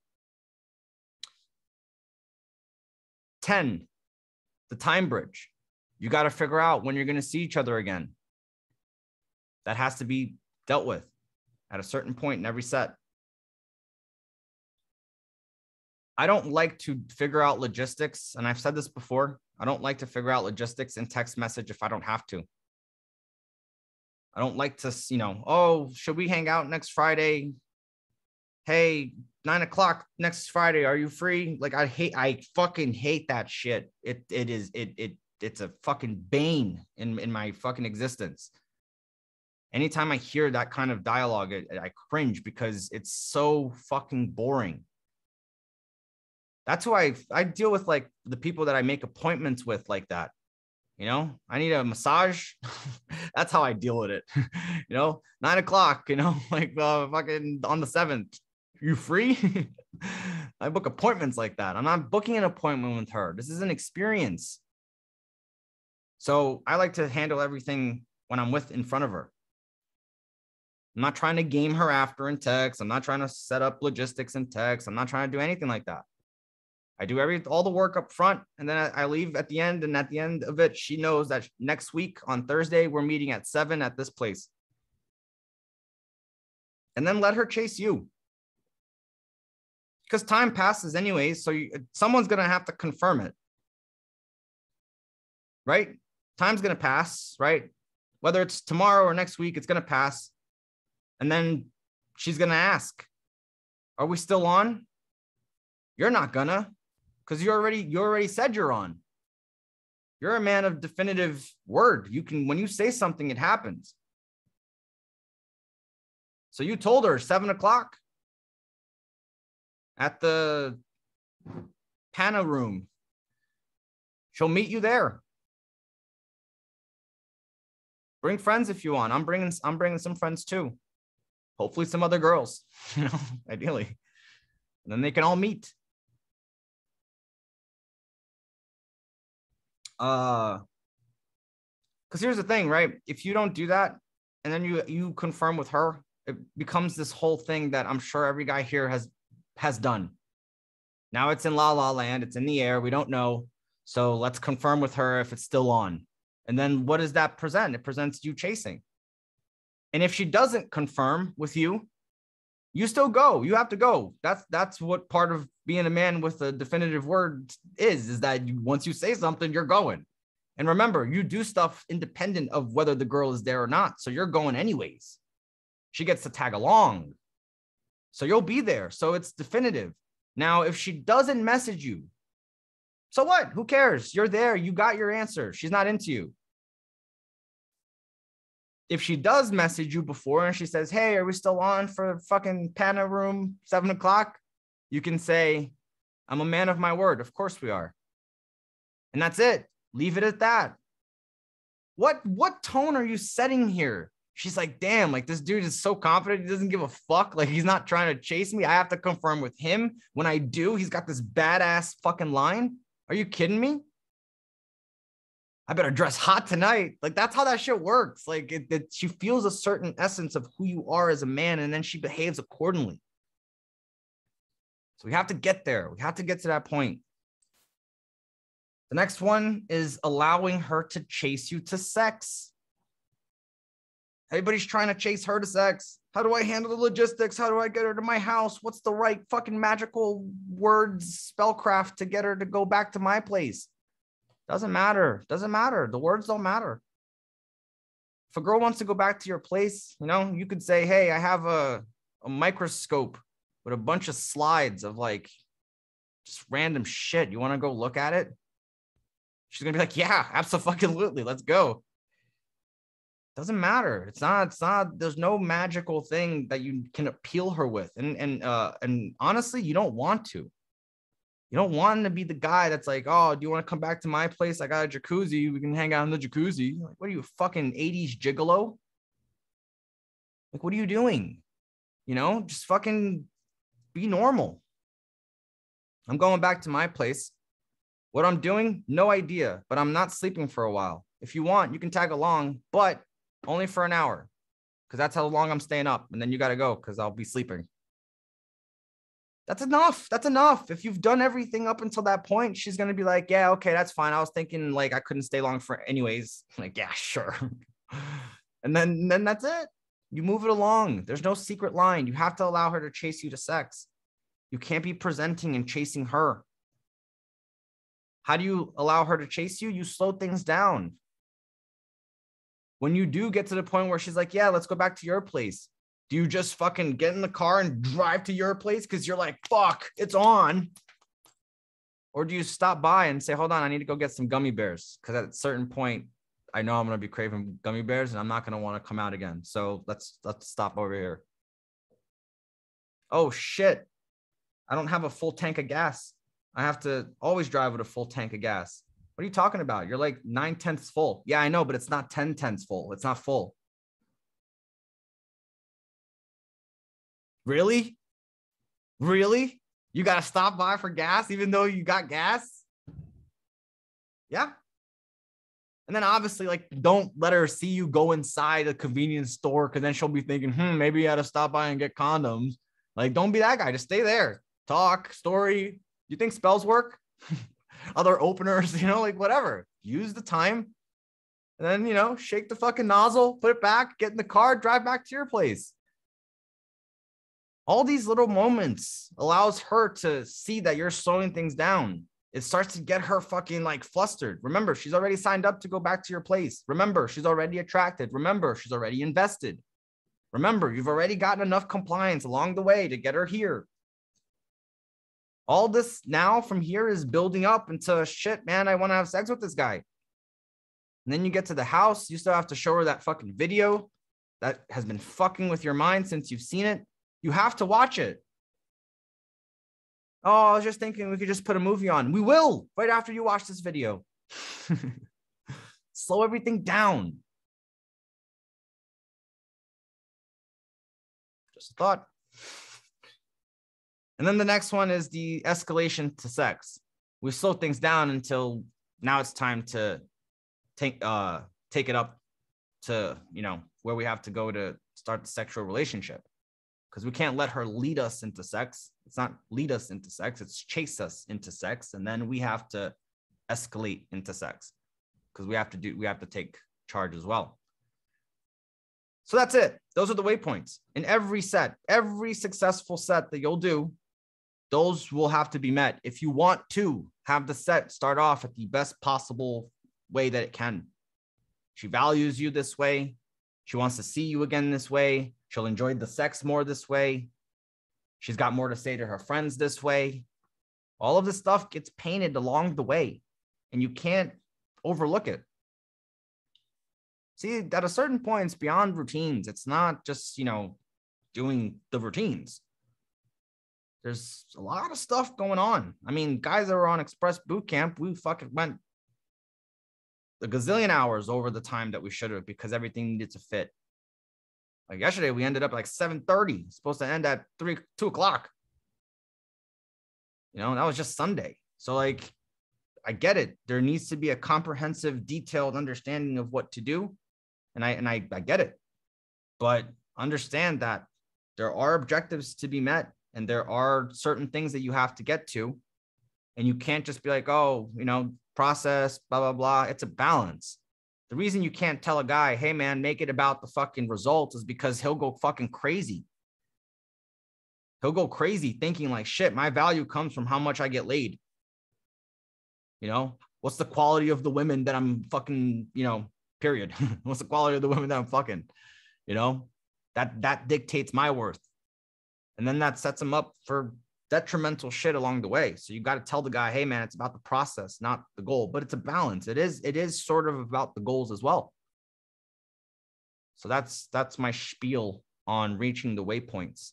10, the time bridge. You got to figure out when you're going to see each other again. That has to be dealt with at a certain point in every set. I don't like to figure out logistics, and I've said this before. I don't like to figure out logistics in text message if I don't have to. I don't like to, you know, oh, should we hang out next Friday? Hey, 9 o'clock next Friday, are you free? Like, I fucking hate that shit. It's a fucking bane in my fucking existence. Anytime I hear that kind of dialogue, I cringe because it's so fucking boring. That's who I deal with, like the people that I make appointments with like that. You know, I need a massage. That's how I deal with it. You know, 9 o'clock, you know, like fucking on the 7th. You free? I book appointments like that. I'm not booking an appointment with her. This is an experience. So I like to handle everything when I'm in front of her. I'm not trying to game her after in text. I'm not trying to set up logistics in text. I'm not trying to do anything like that. I do all the work up front, and then I leave at the end. And at the end of it, she knows that next week on Thursday, we're meeting at 7 at this place. And then let her chase you. Because time passes anyways, so someone's going to have to confirm it. Right? Time's going to pass, right? Whether it's tomorrow or next week, it's going to pass. And then she's going to ask, are we still on? You're not gonna, because you already said you're on. You're a man of definitive word. When you say something, it happens. So you told her 7 o'clock at the Pana room. She'll meet you there. Bring friends if you want. I'm bringing some friends too. Hopefully some other girls, you know, ideally. And then they can all meet. Because here's the thing, right? If you don't do that, and then you confirm with her, it becomes this whole thing that I'm sure every guy here has done. Now it's in la la land. It's in the air. We don't know. So let's confirm with her if it's still on. And then what does that present? It presents you chasing. And if she doesn't confirm with you, you still go. You have to go. That's what part of being a man with a definitive word is that once you say something, you're going. And remember, you do stuff independent of whether the girl is there or not. So you're going anyways. She gets to tag along. So you'll be there. So it's definitive. Now, if she doesn't message you, so what? Who cares? You're there. You got your answer. She's not into you. If she does message you before and she says, hey, are we still on for fucking Pana room 7 o'clock? You can say, I'm a man of my word. Of course we are. And that's it. Leave it at that. What tone are you setting here? She's like, damn, like this dude is so confident. He doesn't give a fuck. Like he's not trying to chase me. I have to confirm with him. When I do, he's got this badass fucking line. Are you kidding me? I better dress hot tonight. Like that's how that shit works. Like she feels a certain essence of who you are as a man, and then she behaves accordingly. So we have to get there. We have to get to that point. The next one is allowing her to chase you to sex. Everybody's trying to chase her to sex. How do I handle the logistics? How do I get her to my house? What's the right fucking magical words, spellcraft to get her to go back to my place? Doesn't matter. Doesn't matter. The words don't matter. If a girl wants to go back to your place, you know, you could say, hey, I have a microscope with a bunch of slides of like just random shit. You want to go look at it? She's going to be like, yeah, absolutely. Let's go. Doesn't matter. It's not, there's no magical thing that you can appeal her with. And honestly, you don't want to. You don't want to be the guy that's like, oh, do you want to come back to my place? I got a jacuzzi. We can hang out in the jacuzzi. Like, what are you, fucking 80s gigolo? Like, what are you doing? Just fucking be normal. I'm going back to my place. What I'm doing, no idea, but I'm not sleeping for a while. If you want, you can tag along, but only for an hour, because that's how long I'm staying up. And then you got to go because I'll be sleeping. That's enough. That's enough. If you've done everything up until that point, she's going to be like, yeah, okay, that's fine. I was thinking like I couldn't stay long for anyways. Like, yeah, sure. And then that's it. You move it along. There's no secret line. You have to allow her to chase you to sex. You can't be presenting and chasing her. How do you allow her to chase you? You slow things down. When you do get to the point where she's like, yeah, let's go back to your place. Do you just fucking get in the car and drive to your place because you're like, fuck, it's on? Or do you stop by and say, hold on, I need to go get some gummy bears? Because at a certain point, I know I'm going to be craving gummy bears and I'm not going to want to come out again. So let's stop over here. Oh, shit. I don't have a full tank of gas. I have to always drive with a full tank of gas. What are you talking about? You're like 9/10 full. Yeah, I know, but it's not 10/10 full. It's not full. Really? Really? You got to stop by for gas even though you got gas? Yeah. And then obviously, like, don't let her see you go inside a convenience store because then she'll be thinking, maybe you had to stop by and get condoms. Like, don't be that guy. Just stay there. Talk, story. You think spells work? Other openers, like whatever. Use the time. And then, shake the fucking nozzle, put it back, get in the car, drive back to your place. All these little moments allows her to see that you're slowing things down. It starts to get her fucking like flustered. Remember, she's already signed up to go back to your place. Remember, she's already attracted. Remember, she's already invested. Remember, you've already gotten enough compliance along the way to get her here. All this now from here is building up into shit, man, I want to have sex with this guy. And then you get to the house, you still have to show her that fucking video that has been fucking with your mind since you've seen it. You have to watch it. Oh, I was just thinking we could just put a movie on. We will, right after you watch this video. Slow everything down. Just a thought. And then the next one is the escalation to sex. We slow things down until now it's time to take it up to, where we have to go to start the sexual relationship. Because we can't let her lead us into sex. It's not lead us into sex. It's chase us into sex. And then we have to escalate into sex because we have to take charge as well. So that's it. Those are the waypoints in every set, every successful set that you'll do. Those will have to be met if you want to have the set start off at the best possible way that it can. She values you this way. She wants to see you again this way. She'll enjoy the sex more this way. She's got more to say to her friends this way. All of this stuff gets painted along the way, and you can't overlook it. See, at a certain point, it's beyond routines. It's not just, doing the routines. There's a lot of stuff going on. I mean, guys that were on Express Boot Camp, we fucking went a gazillion hours over the time that we should have because everything needed to fit. Like yesterday, we ended up like 7:30, supposed to end at 2 o'clock. That was just Sunday. So like, I get it. There needs to be a comprehensive, detailed understanding of what to do. And I get it. But understand that there are objectives to be met and there are certain things that you have to get to. And you can't just be like, oh, process, blah, blah, blah. It's a balance. The reason you can't tell a guy, hey, man, make it about the fucking results is because he'll go fucking crazy. He'll go crazy thinking like, shit, my value comes from how much I get laid. What's the quality of the women that I'm fucking, period. What's the quality of the women that I'm fucking, that dictates my worth. And then that sets him up for detrimental shit along the way. So you got to tell the guy, hey man, it's about the process, not the goal, but it's a balance. It is sort of about the goals as well. So that's my spiel on reaching the waypoints.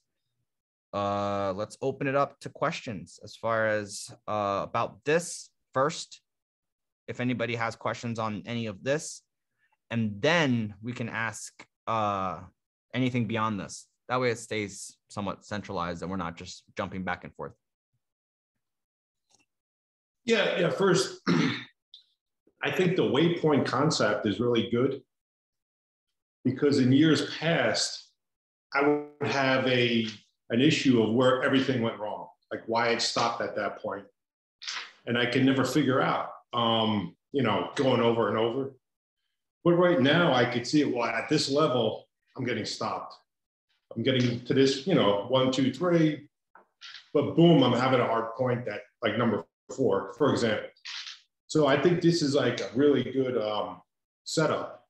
Let's open it up to questions as far as about this first. If anybody has questions on any of this, and then we can ask anything beyond this. That way it stays somewhat centralized and we're not just jumping back and forth. Yeah. First, I think the waypoint concept is really good because in years past, I would have an issue of where everything went wrong, like why it stopped at that point. And I could never figure out, going over and over. But right now I could see it, well, at this level, I'm getting stopped. I'm getting to this, 1, 2, 3, but boom, I'm having a hard point at like number 4, for example. So I think this is like a really good setup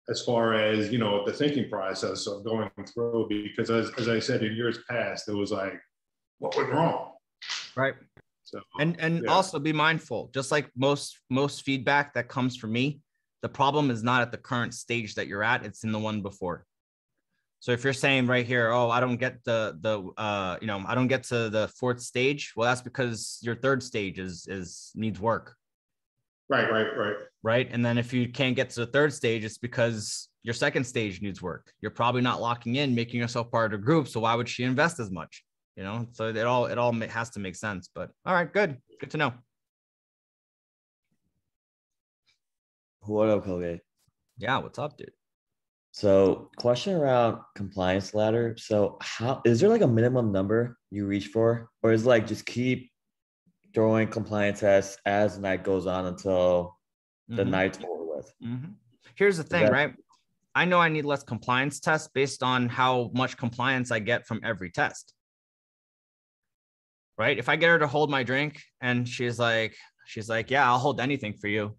as far as, the thinking process of going through, because as I said, in years past, it was like, what went wrong? Right. So, and also be mindful, just like most feedback that comes from me, the problem is not at the current stage that you're at, it's in the one before. So if you're saying right here, oh, I don't get I don't get to the 4th stage. Well, that's because your 3rd stage needs work. Right. And then if you can't get to the 3rd stage, it's because your 2nd stage needs work. You're probably not locking in, making yourself part of the group. So why would she invest as much? So it all has to make sense. But all right, good to know. What up, Kobe? Yeah, what's up, dude? So, question around compliance ladder. So, how is there like a minimum number you reach for, or is it like just keep throwing compliance tests as the night goes on until the night's over with? Here's the thing, right? I know I need less compliance tests based on how much compliance I get from every test. Right? If I get her to hold my drink and she's like, yeah, I'll hold anything for you.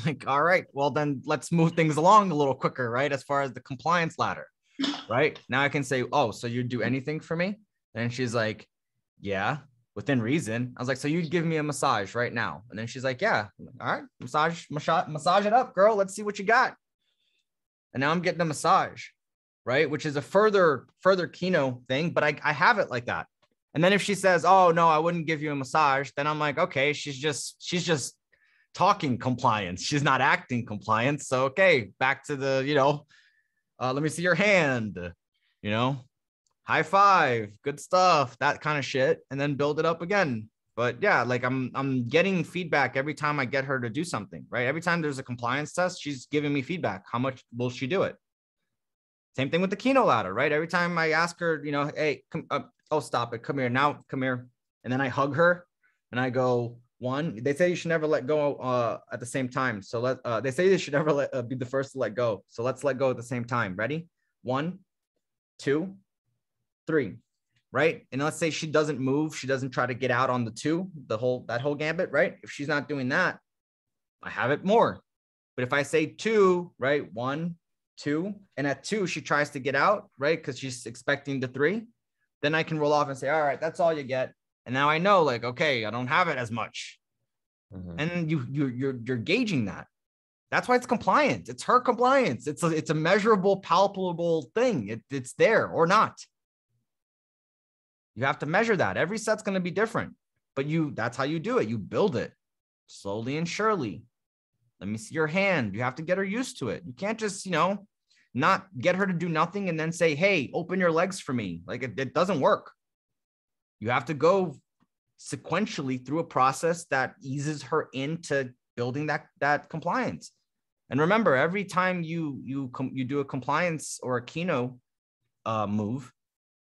Like, all right, well, then let's move things along a little quicker, right? As far as the compliance ladder, right? Now I can say, oh, so you'd do anything for me? And she's like, yeah, within reason. I was like, so you'd give me a massage right now? And then she's like, yeah. All right, massage it up, girl. Let's see what you got. And now I'm getting a massage, right? Which is a further keynote thing, but I have it like that. And then if she says, oh, no, I wouldn't give you a massage, then I'm like, okay, she's just talking compliance. She's not acting compliance. So, okay, back to the, let me see your hand, high five, good stuff, that kind of shit, and then build it up again. But yeah, like I'm getting feedback every time I get her to do something, right? Every time there's a compliance test, she's giving me feedback. How much will she do it? Same thing with the keynote ladder, right? Every time I ask her, hey, oh, stop it. Come here now. Come here. And then I hug her and I go, 1, they say you should never let go at the same time. So they say you should never be the first to let go. So let's let go at the same time. Ready? 1, 2, 3, right? And let's say she doesn't move. She doesn't try to get out on the 2, that whole gambit, right? If she's not doing that, I have it more. But if I say 2, right? 1, 2, and at 2, she tries to get out, right? Because she's expecting the 3, then I can roll off and say, all right, that's all you get. And now I know, like, okay, I don't have it as much. And you're gauging that. That's why it's compliance. It's her compliance. It's a measurable, palpable thing. It's there or not. You have to measure that. Every set's going to be different, but that's how you do it. You build it slowly and surely. Let me see your hand. You have to get her used to it. You can't just, not get her to do nothing and then say, hey, open your legs for me. Like it doesn't work. You have to go sequentially through a process that eases her into building that compliance. And remember, every time you do a compliance or a keynote move,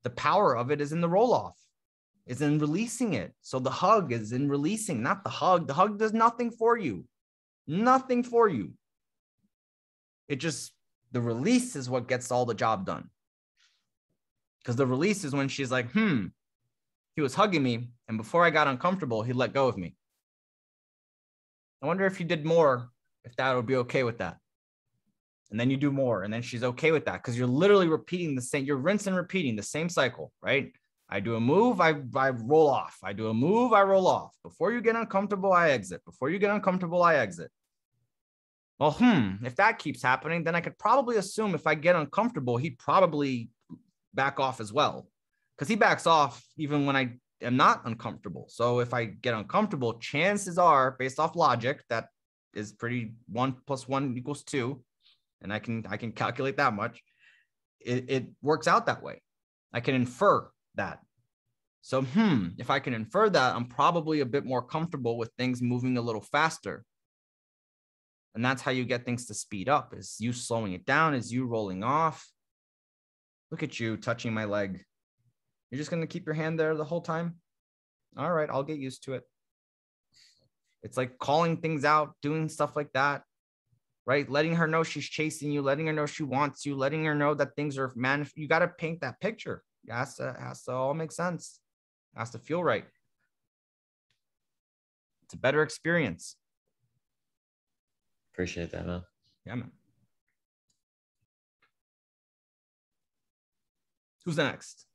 the power of it is in the roll-off, is in releasing it. So the hug is in releasing, not the hug. The hug does nothing for you. Nothing for you. The release is what gets all the job done. Because the release is when she's like, he was hugging me, and before I got uncomfortable, he let go of me. I wonder if you did more, if that would be okay with that. And then you do more, and then she's okay with that, because you're literally repeating the same, you're rinse and repeating the same cycle, right? I do a move, I roll off. I do a move, I roll off. Before you get uncomfortable, I exit. Before you get uncomfortable, I exit. Well, if that keeps happening, then I could probably assume if I get uncomfortable, he'd probably back off as well. Because he backs off even when I am not uncomfortable. So if I get uncomfortable, chances are, based off logic, that is pretty 1 + 1 = 2. And I can calculate that much. It works out that way. I can infer that. So, if I can infer that, I'm probably a bit more comfortable with things moving a little faster. And that's how you get things to speed up, is you slowing it down, is you rolling off. Look at you touching my leg. You're just going to keep your hand there the whole time? All right, I'll get used to it. It's like calling things out, doing stuff like that, right? Letting her know she's chasing you, letting her know she wants you, letting her know that things are, you got to paint that picture. It has to all make sense. It has to feel right. It's a better experience. Appreciate that, man. Yeah, man. Who's next?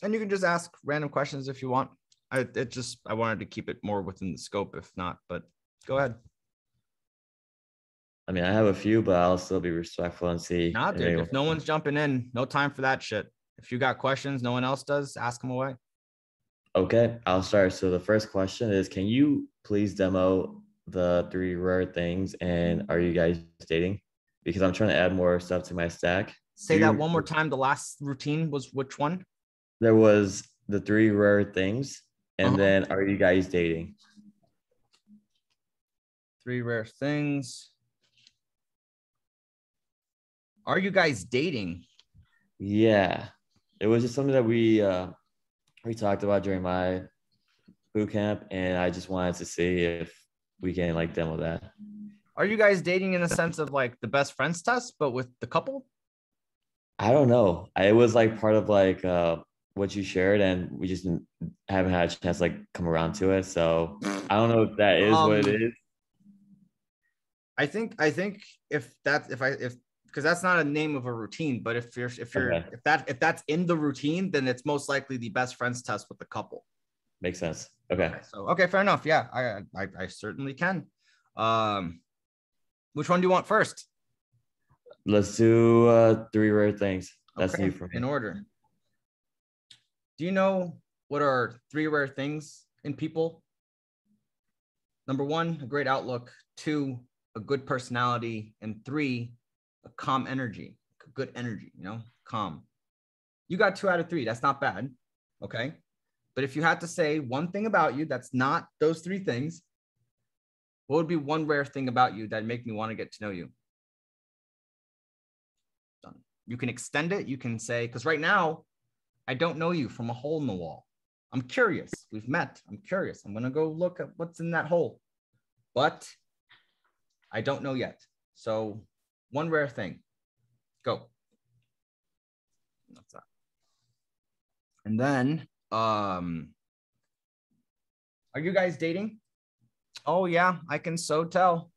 And you can just ask random questions if you want. I wanted to keep it more within the scope, if not, but go ahead. I mean, I have a few, but I'll still be respectful and see. Nah, dude, if no one's jumping in, no time for that shit. If you got questions, no one else does, ask them away. Okay, I'll start. So the first question is, can you please demo the 3 rare things, and are you guys dating? Because I'm trying to add more stuff to my stack. Say that one more time. The last routine was which one? There was the 3 rare things, and then are you guys dating? 3 rare things. Are you guys dating? Yeah, it was just something that we talked about during my boot camp, and I just wanted to see if we can like demo that. Are you guys dating in the sense of like the best friends test, but with the couple? I don't know. It was like part of like what you shared, and we just haven't had a chance to like come around to it. So I don't know if that is what it is. I think if because that's not a name of a routine, but if that's in the routine, then it's most likely the best friends test with the couple. Makes sense. Okay. So fair enough. Yeah, I certainly can. Which one do you want first? Let's do 3 rare things. That's new for me. In order. Do you know what are 3 rare things in people? Number 1, a great outlook. 2, a good personality. And 3, a calm energy, a good energy, calm. You got 2 out of 3. That's not bad. Okay. But if you had to say one thing about you that's not those 3 things, what would be one rare thing about you that'd make me want to get to know you? Done. You can extend it. You can say, because right now, I don't know you from a hole in the wall. I'm curious. We've met. I'm curious. I'm going to go look at what's in that hole. But I don't know yet. So one rare thing. Go. That's that. And then, are you guys dating? Oh, yeah, I can so tell.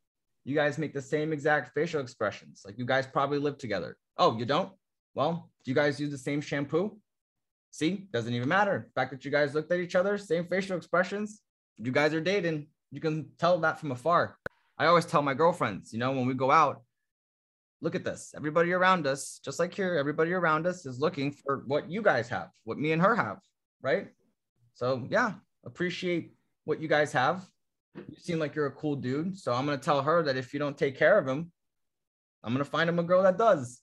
You guys make the same exact facial expressions. Like you guys probably live together. Oh, you don't? Well, do you guys use the same shampoo? See, doesn't even matter. The fact that you guys looked at each other, same facial expressions, you guys are dating. You can tell that from afar. I always tell my girlfriends, when we go out, look at this. Everybody around us, just like here, everybody around us is looking for what you guys have, what me and her have, right? So yeah, appreciate what you guys have. You seem like you're a cool dude. So I'm going to tell her that if you don't take care of him, I'm going to find him a girl that does.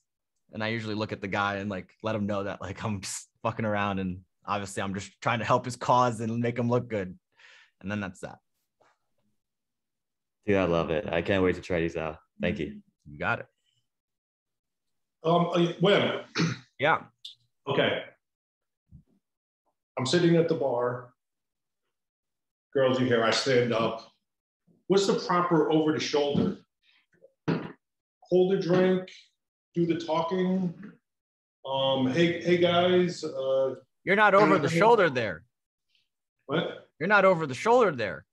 And I usually look at the guy and like, let him know that like I'm just fucking around. And obviously I'm just trying to help his cause and make him look good. And then that's that. Dude, I love it. I can't wait to try these out. Thank you. You got it. Wim. Yeah. Okay. I'm sitting at the bar. Girls, you hear I stand up. What's the proper over the shoulder? Hold a drink, do the talking. Hey guys. You're not over the shoulder there. What? You're not over the shoulder there.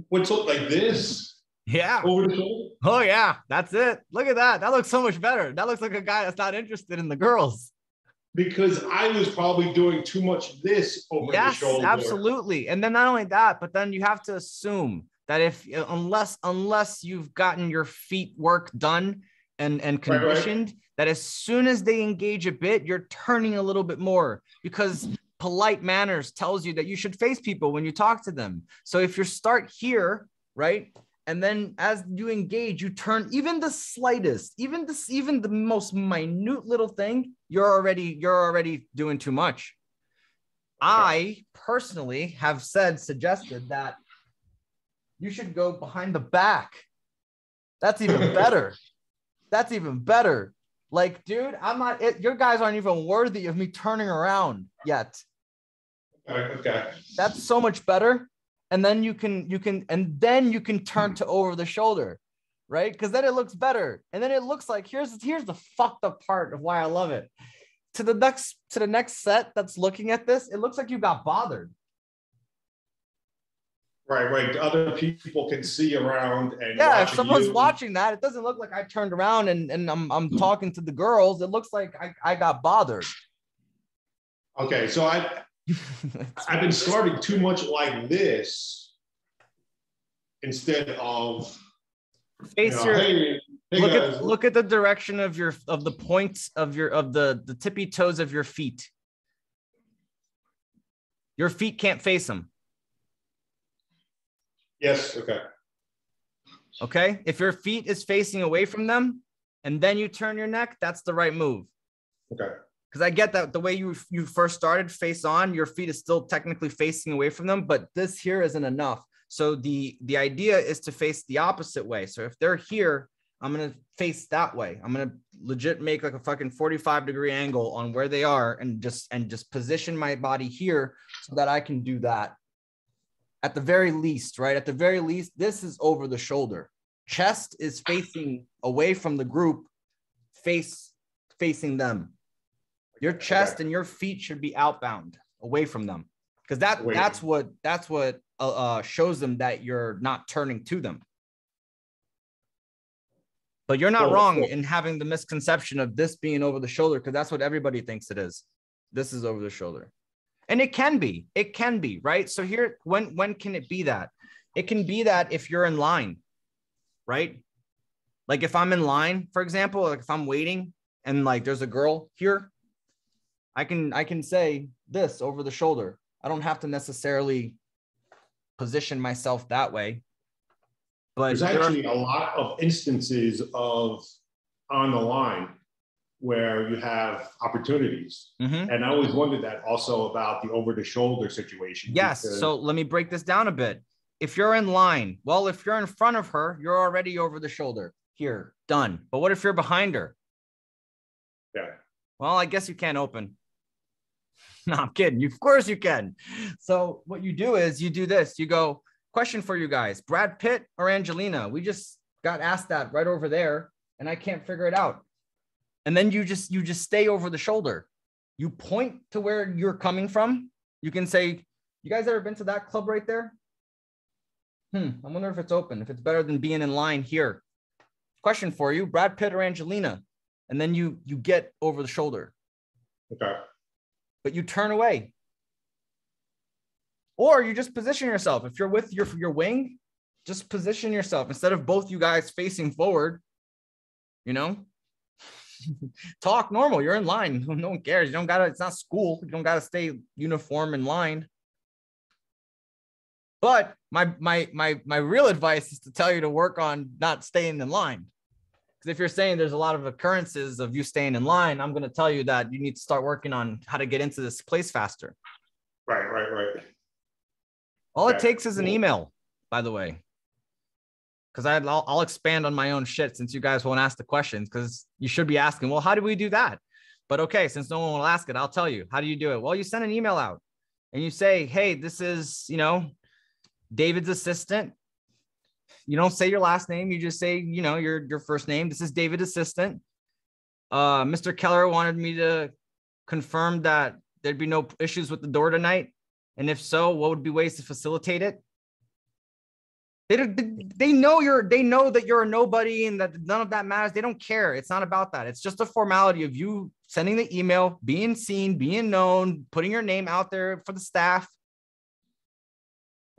What's up like this? Yeah. Over the shoulder? Oh yeah, that's it. Look at that. That looks so much better. That looks like a guy that's not interested in the girls. Because I was probably doing too much this over the shoulder. Absolutely. And then not only that, but then you have to assume that unless you've gotten your feet work done and conditioned, right. That as soon as they engage a bit, you're turning a little bit more, because polite manners tells you that you should face people when you talk to them. So if you start here, right, and then as you engage, you turn even the slightest, even the most minute little thing, you're already doing too much. I personally have suggested that you should go behind the back. That's even better. That's even better. Like, dude, your guys aren't even worthy of me turning around yet. Okay. That's so much better. And then you can turn to over the shoulder, right? Because then it looks better. And then it looks like, here's the fucked up part of why I love it. To the next set that's looking at this, it looks like you got bothered. Right. Other people can see around and if someone's watching that, it doesn't look like I turned around and I'm talking to the girls. It looks like I got bothered. Okay, so I've been starting too much like this instead of face your. Hey look at the direction of the points of the tippy toes of your feet. Your feet can't face them. Yes. Okay. Okay. If your feet is facing away from them and then you turn your neck, that's the right move. Okay. Because I get that the way you first started face on, your feet is still technically facing away from them, but this here isn't enough. So the idea is to face the opposite way. So if they're here, I'm going to face that way. I'm going to legit make like a fucking 45-degree angle on where they are and just position my body here so that I can do that. At the very least, right? At the very least, this is over the shoulder. Chest is facing away from the group, facing them. Your chest and your feet should be outbound, away from them, because that's what shows them that you're not turning to them. But you're not wrong in having the misconception of this being over the shoulder, because that's what everybody thinks it is. This is over the shoulder. And it can be, right? So here, when can it be that? It can be that if you're in line, right? Like if I'm in line, for example, like if I'm waiting and like there's a girl here, I can say this over the shoulder. I don't have to necessarily position myself that way. But there's actually a lot of instances of on the line where you have opportunities. Mm-hmm. And I always wondered that also about the over the shoulder situation. Yes. So let me break this down a bit. If you're in line, well, if you're in front of her, you're already over the shoulder here, done. But what if you're behind her? Yeah. Well, I guess you can't open. No, I'm kidding. Of course you can. So what you do is you do this. You go, question for you guys, Brad Pitt or Angelina? We just got asked that right over there and I can't figure it out. And then you just stay over the shoulder. You point to where you're coming from. You can say, you guys ever been to that club right there? I wonder if it's open, if it's better than being in line here. Question for you, Brad Pitt or Angelina? And then you get over the shoulder. Okay. But you turn away. Or you just position yourself. If you're with your wing, just position yourself instead of both you guys facing forward, talk normal. You're in line. No one cares. You don't gotta, it's not school. You don't gotta stay uniform in line. But my real advice is to tell you to work on not staying in line. Because if you're saying there's a lot of occurrences of you staying in line, I'm going to tell you that you need to start working on how to get into this place faster. Right. All it takes is an email, by the way. Because I'll expand on my own shit since you guys won't ask the questions, because you should be asking, well, how do we do that? But okay, since no one will ask it, I'll tell you. How do you do it? Well, you send an email out and you say, hey, this is, David's assistant. You don't say your last name. You just say, your first name. This is David's assistant. Mr. Keller wanted me to confirm that there'd be no issues with the door tonight. And if so, what would be ways to facilitate it? They know that you're a nobody and that none of that matters. They don't care. It's not about that. It's just a formality of you sending the email, being seen, being known, putting your name out there for the staff.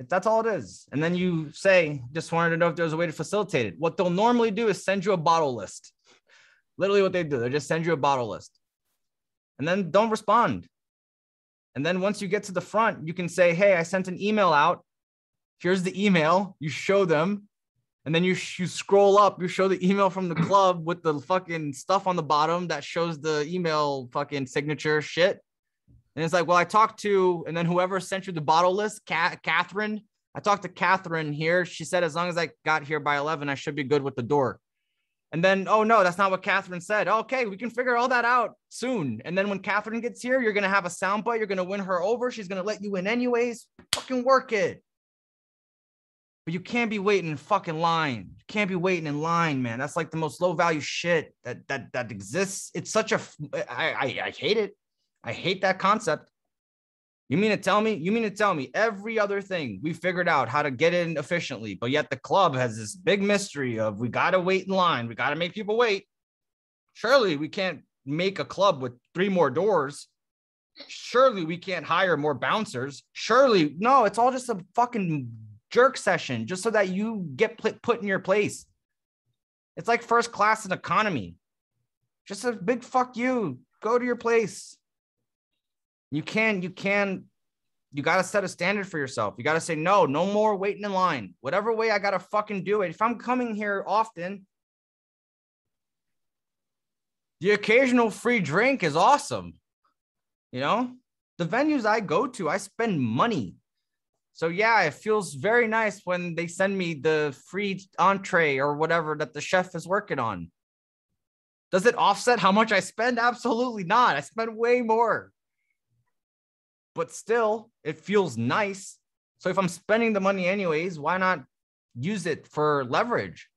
That's all it is. And then you say, just wanted to know if there's a way to facilitate it. What they'll normally do is send you a bottle list. Literally what they do. They just send you a bottle list and then don't respond. And then once you get to the front, you can say, hey, I sent an email out. Here's the email. You show them. And then you scroll up, you show the email from the club with the fucking stuff on the bottom that shows the email fucking signature shit. And it's like, well, I talked to, and then whoever sent you the bottle list, Catherine, I talked to Catherine here. She said, as long as I got here by 11, I should be good with the door. And then, oh no, that's not what Catherine said. Okay, we can figure all that out soon. And then when Catherine gets here, you're going to have a soundbite. You're going to win her over. She's going to let you in anyways. Fucking work it. But you can't be waiting in fucking line. You can't be waiting in line, man. That's like the most low value shit that exists. It's such a, I hate it. I hate that concept. You mean to tell me every other thing we figured out how to get in efficiently, but yet the club has this big mystery of we got to wait in line. We got to make people wait. Surely we can't make a club with 3 more doors. Surely we can't hire more bouncers. Surely, no, it's all just a fucking jerk session just so that you get put in your place. It's like first class in economy. Just a big fuck you. Go to your place. You got to set a standard for yourself. You got to say, no more waiting in line. Whatever way I got to fucking do it. If I'm coming here often, the occasional free drink is awesome. You know, the venues I go to, I spend money. So yeah, it feels very nice when they send me the free entree or whatever that the chef is working on. Does it offset how much I spend? Absolutely not. I spend way more. But still, it feels nice. So if I'm spending the money anyways, why not use it for leverage?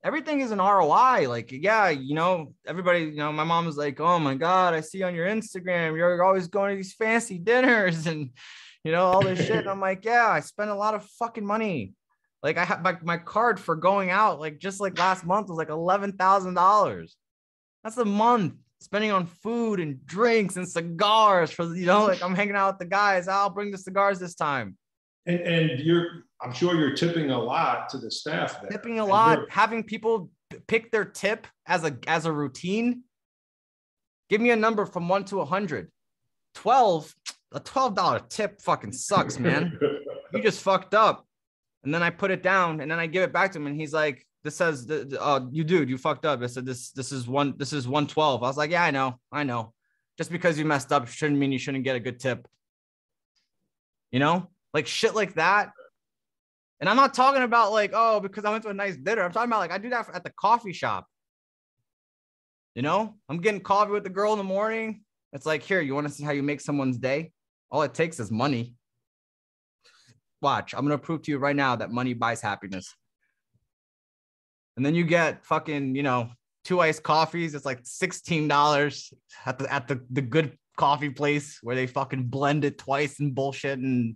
Everything is an ROI. Like, yeah, you know, everybody, you know, my mom was like, oh my God, I see on your Instagram, you're always going to these fancy dinners and, you know, all this shit. And I'm like, yeah, I spend a lot of fucking money. Like I have my card for going out, like just like last month was like $11,000. That's a month. Spending on food and drinks and cigars for, you know, like I'm hanging out with the guys. I'll bring the cigars this time. And I'm sure you're tipping a lot to the staff there. Tipping a lot, having people pick their tip as a routine. Give me a number from 1 to 100. 12, a $12 tip fucking sucks, man. You just fucked up. And then I put it down and then I give it back to him and he's like, this says, you fucked up. I said, this is 112. I was like, yeah, I know. Just because you messed up shouldn't mean you shouldn't get a good tip. You know, like shit like that. And I'm not talking about like, oh, because I went to a nice dinner. I'm talking about like, I do that at the coffee shop. You know, I'm getting coffee with the girl in the morning. It's like, here, you want to see how you make someone's day? All it takes is money. Watch, I'm going to prove to you right now that money buys happiness. And then you get fucking, you know, 2 iced coffees. It's like $16 at the good coffee place where they fucking blend it twice and bullshit and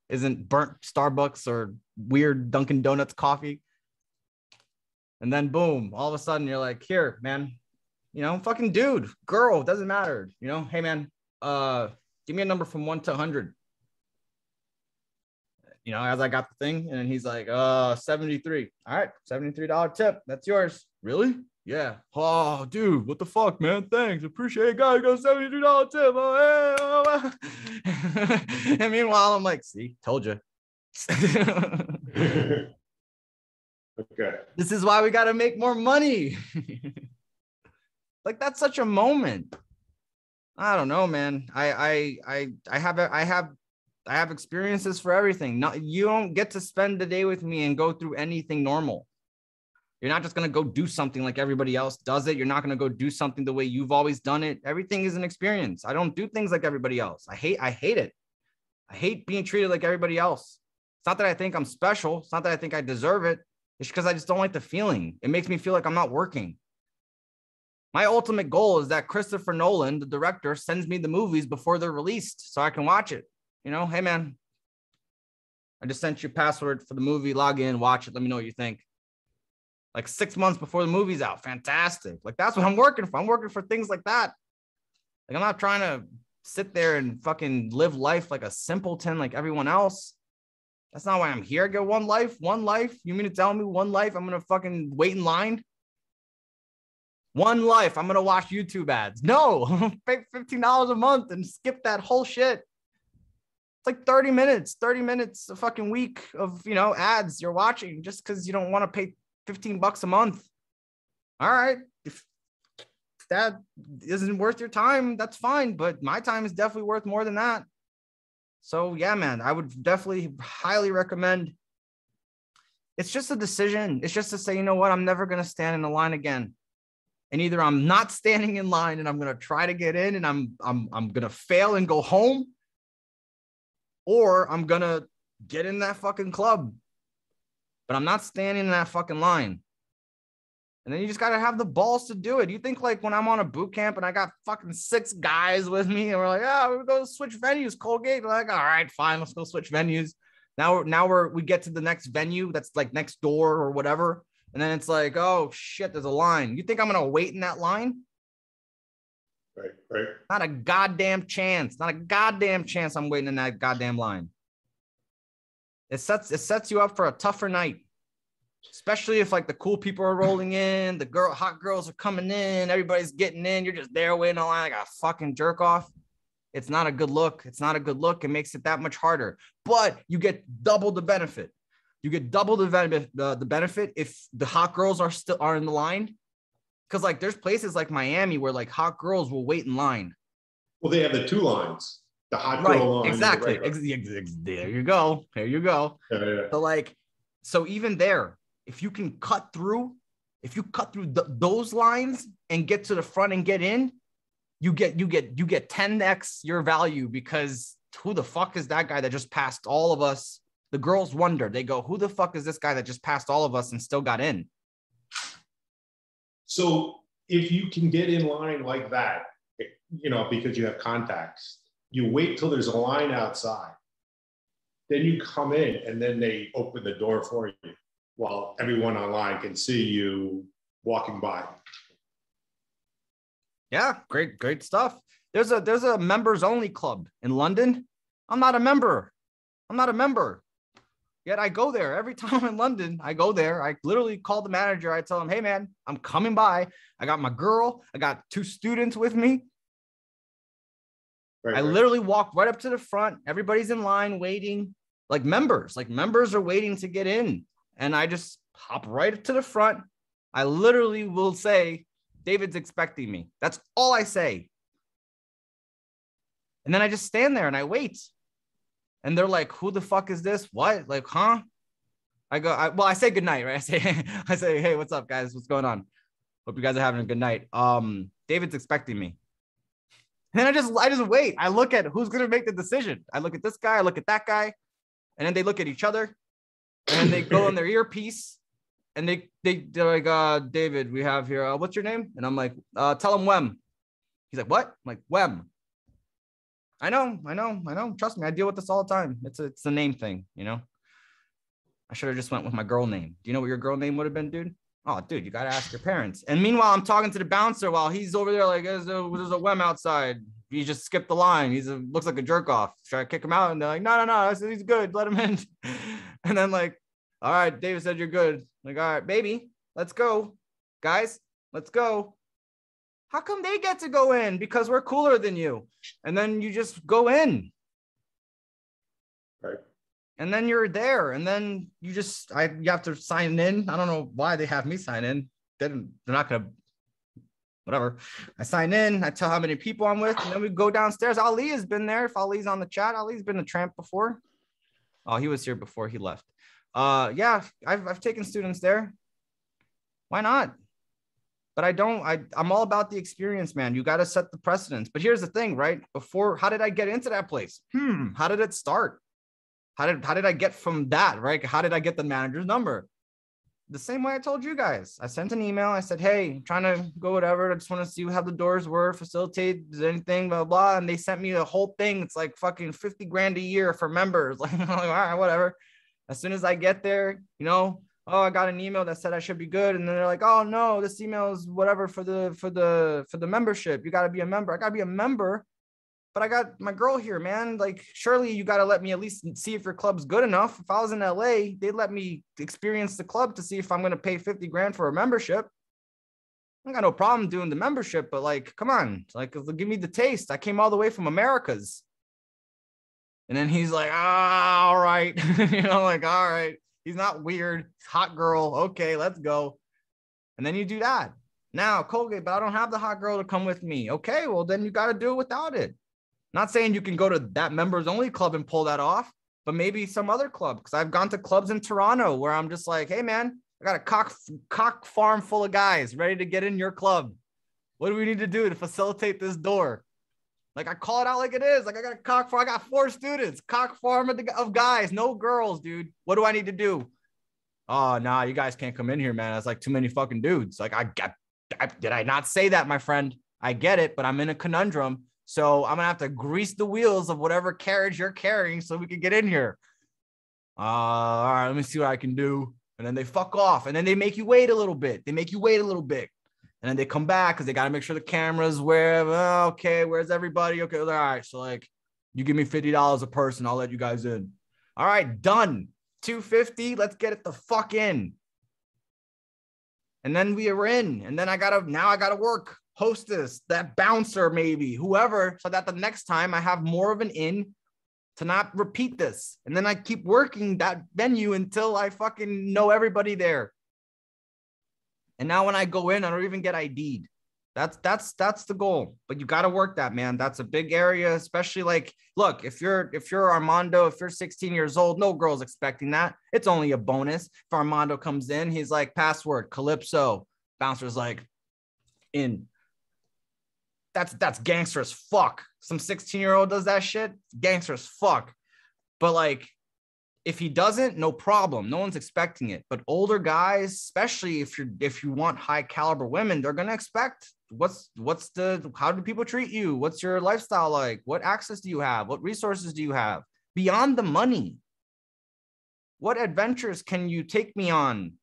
isn't burnt Starbucks or weird Dunkin' Donuts coffee. And then boom, all of a sudden you're like, here, man, you know, fucking dude, girl, doesn't matter. You know, hey man, give me a number from 1 to 100. You know, as I got the thing, and then he's like, 73. All right, $73 tip. That's yours. Really? Yeah. Oh, dude, what the fuck, man? Thanks. Appreciate it. Guys, got a $73 tip. Oh, hey. And meanwhile, I'm like, see, told you. Okay. This is why we got to make more money. Like, that's such a moment. I don't know, man. I have experiences for everything. You don't get to spend the day with me and go through anything normal. You're not just going to go do something like everybody else does it. You're not going to go do something the way you've always done it. Everything is an experience. I don't do things like everybody else. I hate it. I hate being treated like everybody else. It's not that I think I'm special. It's not that I think I deserve it. It's because I just don't like the feeling. It makes me feel like I'm not working. My ultimate goal is that Christopher Nolan, the director, sends me the movies before they're released so I can watch it. You know, hey man, I just sent you a password for the movie. Log in, watch it. Let me know what you think. Like 6 months before the movie's out. Fantastic. Like that's what I'm working for. I'm working for things like that. Like I'm not trying to sit there and fucking live life like a simpleton like everyone else. That's not why I'm here. I get one life. You mean to tell me one life I'm going to fucking wait in line? One life. I'm going to watch YouTube ads. No, pay $15 a month and skip that whole shit. It's like 30 minutes a fucking week of, ads you're watching just because you don't want to pay $15 a month. All right. If that isn't worth your time, that's fine. But my time is definitely worth more than that. So yeah, man, I would definitely highly recommend. It's just a decision. It's just to say, you know what? I'm never going to stand in the line again. And either I'm not standing in line and I'm going to try to get in and I'm going to fail and go home, or I'm going to get in that fucking club, but I'm not standing in that fucking line. And then you just got to have the balls to do it. You think like when I'm on a boot camp and I got fucking 6 guys with me and we're like, we're going to switch venues, Colgate. We're like, all right, fine, let's go switch venues. Now we get to the next venue that's like next door or whatever. And then it's like, oh shit, there's a line. You think I'm going to wait in that line? Right. Not a goddamn chance. Not a goddamn chance I'm waiting in that goddamn line. It sets you up for a tougher night. Especially if like the cool people are rolling in, hot girls are coming in, everybody's getting in, you're just there waiting on line like a fucking jerk off. It's not a good look. It makes it that much harder. But you get double the benefit. You get double the benefit if the hot girls are in the line. Because like there's places like Miami where like hot girls will wait in line. Well, they have the 2 lines, the hot girl line. Exactly. There you go. Yeah. So even there, if you can cut through those lines and get to the front and get in, you get 10x your value, because who the fuck is that guy that just passed all of us? The girls wonder. They go, who the fuck is this guy that just passed all of us and still got in? So if you can get in line like that, because you have contacts, you wait till there's a line outside. Then you come in and then they open the door for you while everyone online can see you walking by. Yeah, great stuff. There's a members only club in London. I'm not a member. Yet I go there every time I'm in London. I go there. I literally call the manager. I tell him, hey man, I'm coming by. I got my girl. I got 2 students with me. I literally walk right up to the front. Everybody's in line waiting, like members are waiting to get in. And I just hop right up to the front. I literally will say, David's expecting me. That's all I say. And then I just stand there and I wait. And they're like, who the fuck is this? What? Like, huh? I say goodnight, right? I say, hey, what's up, guys? What's going on? Hope you guys are having a good night. David's expecting me. And I just wait. I look at who's going to make the decision. I look at this guy. I look at that guy. And then they look at each other. And they go on their earpiece. And they're like, David, we have here, what's your name? And I'm like, tell him Wem. He's like, what? I'm like, Wem. I know. Trust me, I deal with this all the time. It's a name thing, I should have just went with my girl name. Do you know what your girl name would have been, dude? Oh, dude, you got to ask your parents. And meanwhile, I'm talking to the bouncer while he's over there like, there's a Wem outside. He just skipped the line. Looks like a jerk off. Try to kick him out. And they're like, no. I said, he's good. Let him in. And then like, all right, David said you're good. Like, all right, baby, let's go. Guys, let's go. How come they get to go in? Because we're cooler than you. And then you just go in. Right. And then you're there. And then you have to sign in. I don't know why they have me sign in. They're not going to, whatever. I sign in. I tell how many people I'm with. And then we go downstairs. Ali has been there. If Ali's on the chat, Ali's been a tramp before. Oh, he was here before he left. Yeah, I've taken students there. Why not? But I'm all about the experience, man. You got to set the precedence. But here's the thing, right? How did I get into that place? How did it start? How did I get from that, right? How did I get the manager's number? The same way I told you guys. I sent an email. I said, hey, I'm trying to go whatever. I just want to see how the doors were, facilitate, is there anything, blah, blah. And they sent me the whole thing. It's like fucking $50,000 a year for members. Like, all right, whatever. As soon as I get there, you know, oh, I got an email that said I should be good. And then they're like, oh no, this email is whatever for the membership. You got to be a member. I got to be a member, but I got my girl here, man. Like, surely you got to let me at least see if your club's good enough. If I was in LA, they'd let me experience the club to see if I'm going to pay 50 grand for a membership. I got no problem doing the membership, but like, come on, like, give me the taste. I came all the way from Americas. And then he's like, ah, all right. You know, like, all right. He's not weird. Hot girl. Okay, let's go. And then you do that. Now, Colgate, but I don't have the hot girl to come with me. Okay, well, then you got to do it without it. Not saying you can go to that members only club and pull that off, but maybe some other club. Because I've gone to clubs in Toronto where I'm just like, hey, man, I got a cock farm full of guys ready to get in your club. What do we need to do to facilitate this door? Like, I call it out like it is. Like, I got a cock farm. I got 4 students, cock farm of guys, no girls, dude. What do I need to do? Oh, nah, you guys can't come in here, man. That's like too many fucking dudes. Like, did I not say that, my friend? I get it, but I'm in a conundrum. So I'm going to have to grease the wheels of whatever carriage you're carrying so we can get in here. All right, let me see what I can do. And then they fuck off. And then they make you wait a little bit. And then they come back because they got to make sure the camera's where, okay, where's everybody? Okay, all right. So like, you give me $50 a person, I'll let you guys in. All right, done. $250. Let's get it the fuck in. And then we are in. And then I gotta work. Hostess, that bouncer, maybe, whoever, so that the next time I have more of an in to not repeat this. And then I keep working that venue until I fucking know everybody there. And now when I go in, I don't even get ID'd. That's the goal. But you got to work that, man. That's a big area, especially like, look, if you're Armando, if you're 16 years old, no girl's expecting that. It's only a bonus. If Armando comes in, he's like, password, Calypso. Bouncer's like, in. That's gangster as fuck. Some 16-year-old does that shit, gangster as fuck. But like, if he doesn't, no problem. No one's expecting it. But older guys, especially if you want high caliber women, they're gonna expect how do people treat you? What's your lifestyle like? What access do you have? What resources do you have beyond the money? What adventures can you take me on?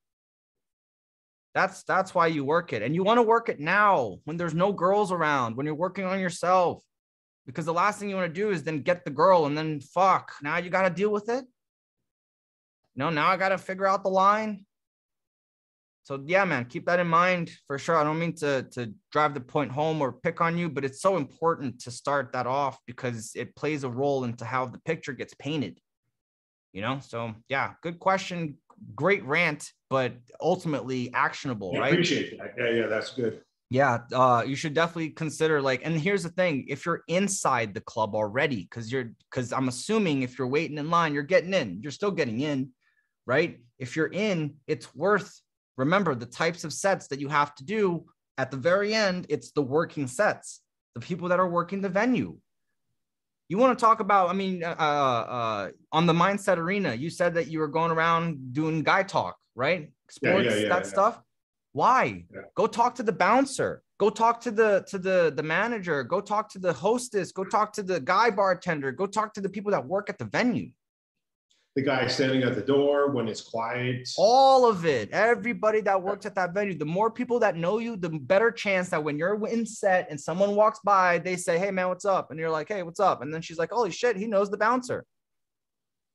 That's why you work it. And you want to work it now when there's no girls around, when you're working on yourself, because the last thing you want to do is then get the girl and then fuck, now you got to deal with it. No, now I got to figure out the line. So yeah, man, keep that in mind for sure. I don't mean to drive the point home or pick on you, but it's so important to start that off because it plays a role into how the picture gets painted, you know? So yeah, good question. Great rant, but ultimately actionable, right? I appreciate that. Yeah, that's good. Yeah, you should definitely consider like, and here's the thing, if you're inside the club already, because I'm assuming if you're waiting in line, you're getting in, you're still getting in, right? If you're in, it's worth, remember the types of sets that you have to do at the very end, it's the working sets, the people that are working the venue. You want to talk about, I mean, on the Mindset Arena, you said that you were going around doing guy talk, right? Sports, stuff. Why? Yeah. Go talk to the bouncer. Go talk to the manager. Go talk to the hostess. Go talk to the guy bartender. Go talk to the people that work at the venue. The guy standing at the door when it's quiet. All of it. Everybody that works at that venue. The more people that know you, the better chance that when you're in set and someone walks by, they say, hey, man, what's up? And you're like, hey, what's up? And then she's like, holy shit, he knows the bouncer.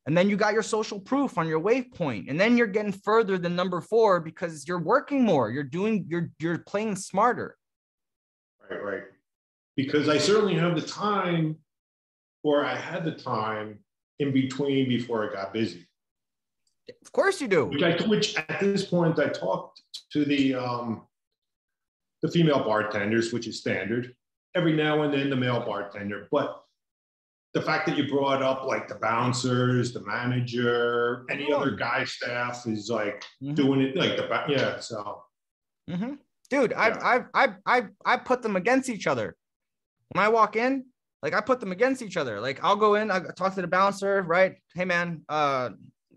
And then you got your social proof on your waypoint. And then you're getting further than number 4 because you're working more. You're playing smarter. Right. Because I certainly have the time, or I had the time in between before I got busy. Of course you do. Which at this point I talked to the female bartenders, which is standard. Every now and then the male bartender, but the fact that you brought up like the bouncers, the manager, any other guy staff is like doing it like so. Mm-hmm. Dude, yeah. I put them against each other. When I walk in, like I put them against each other. Like I'll go in, I talk to the bouncer, right? Hey man,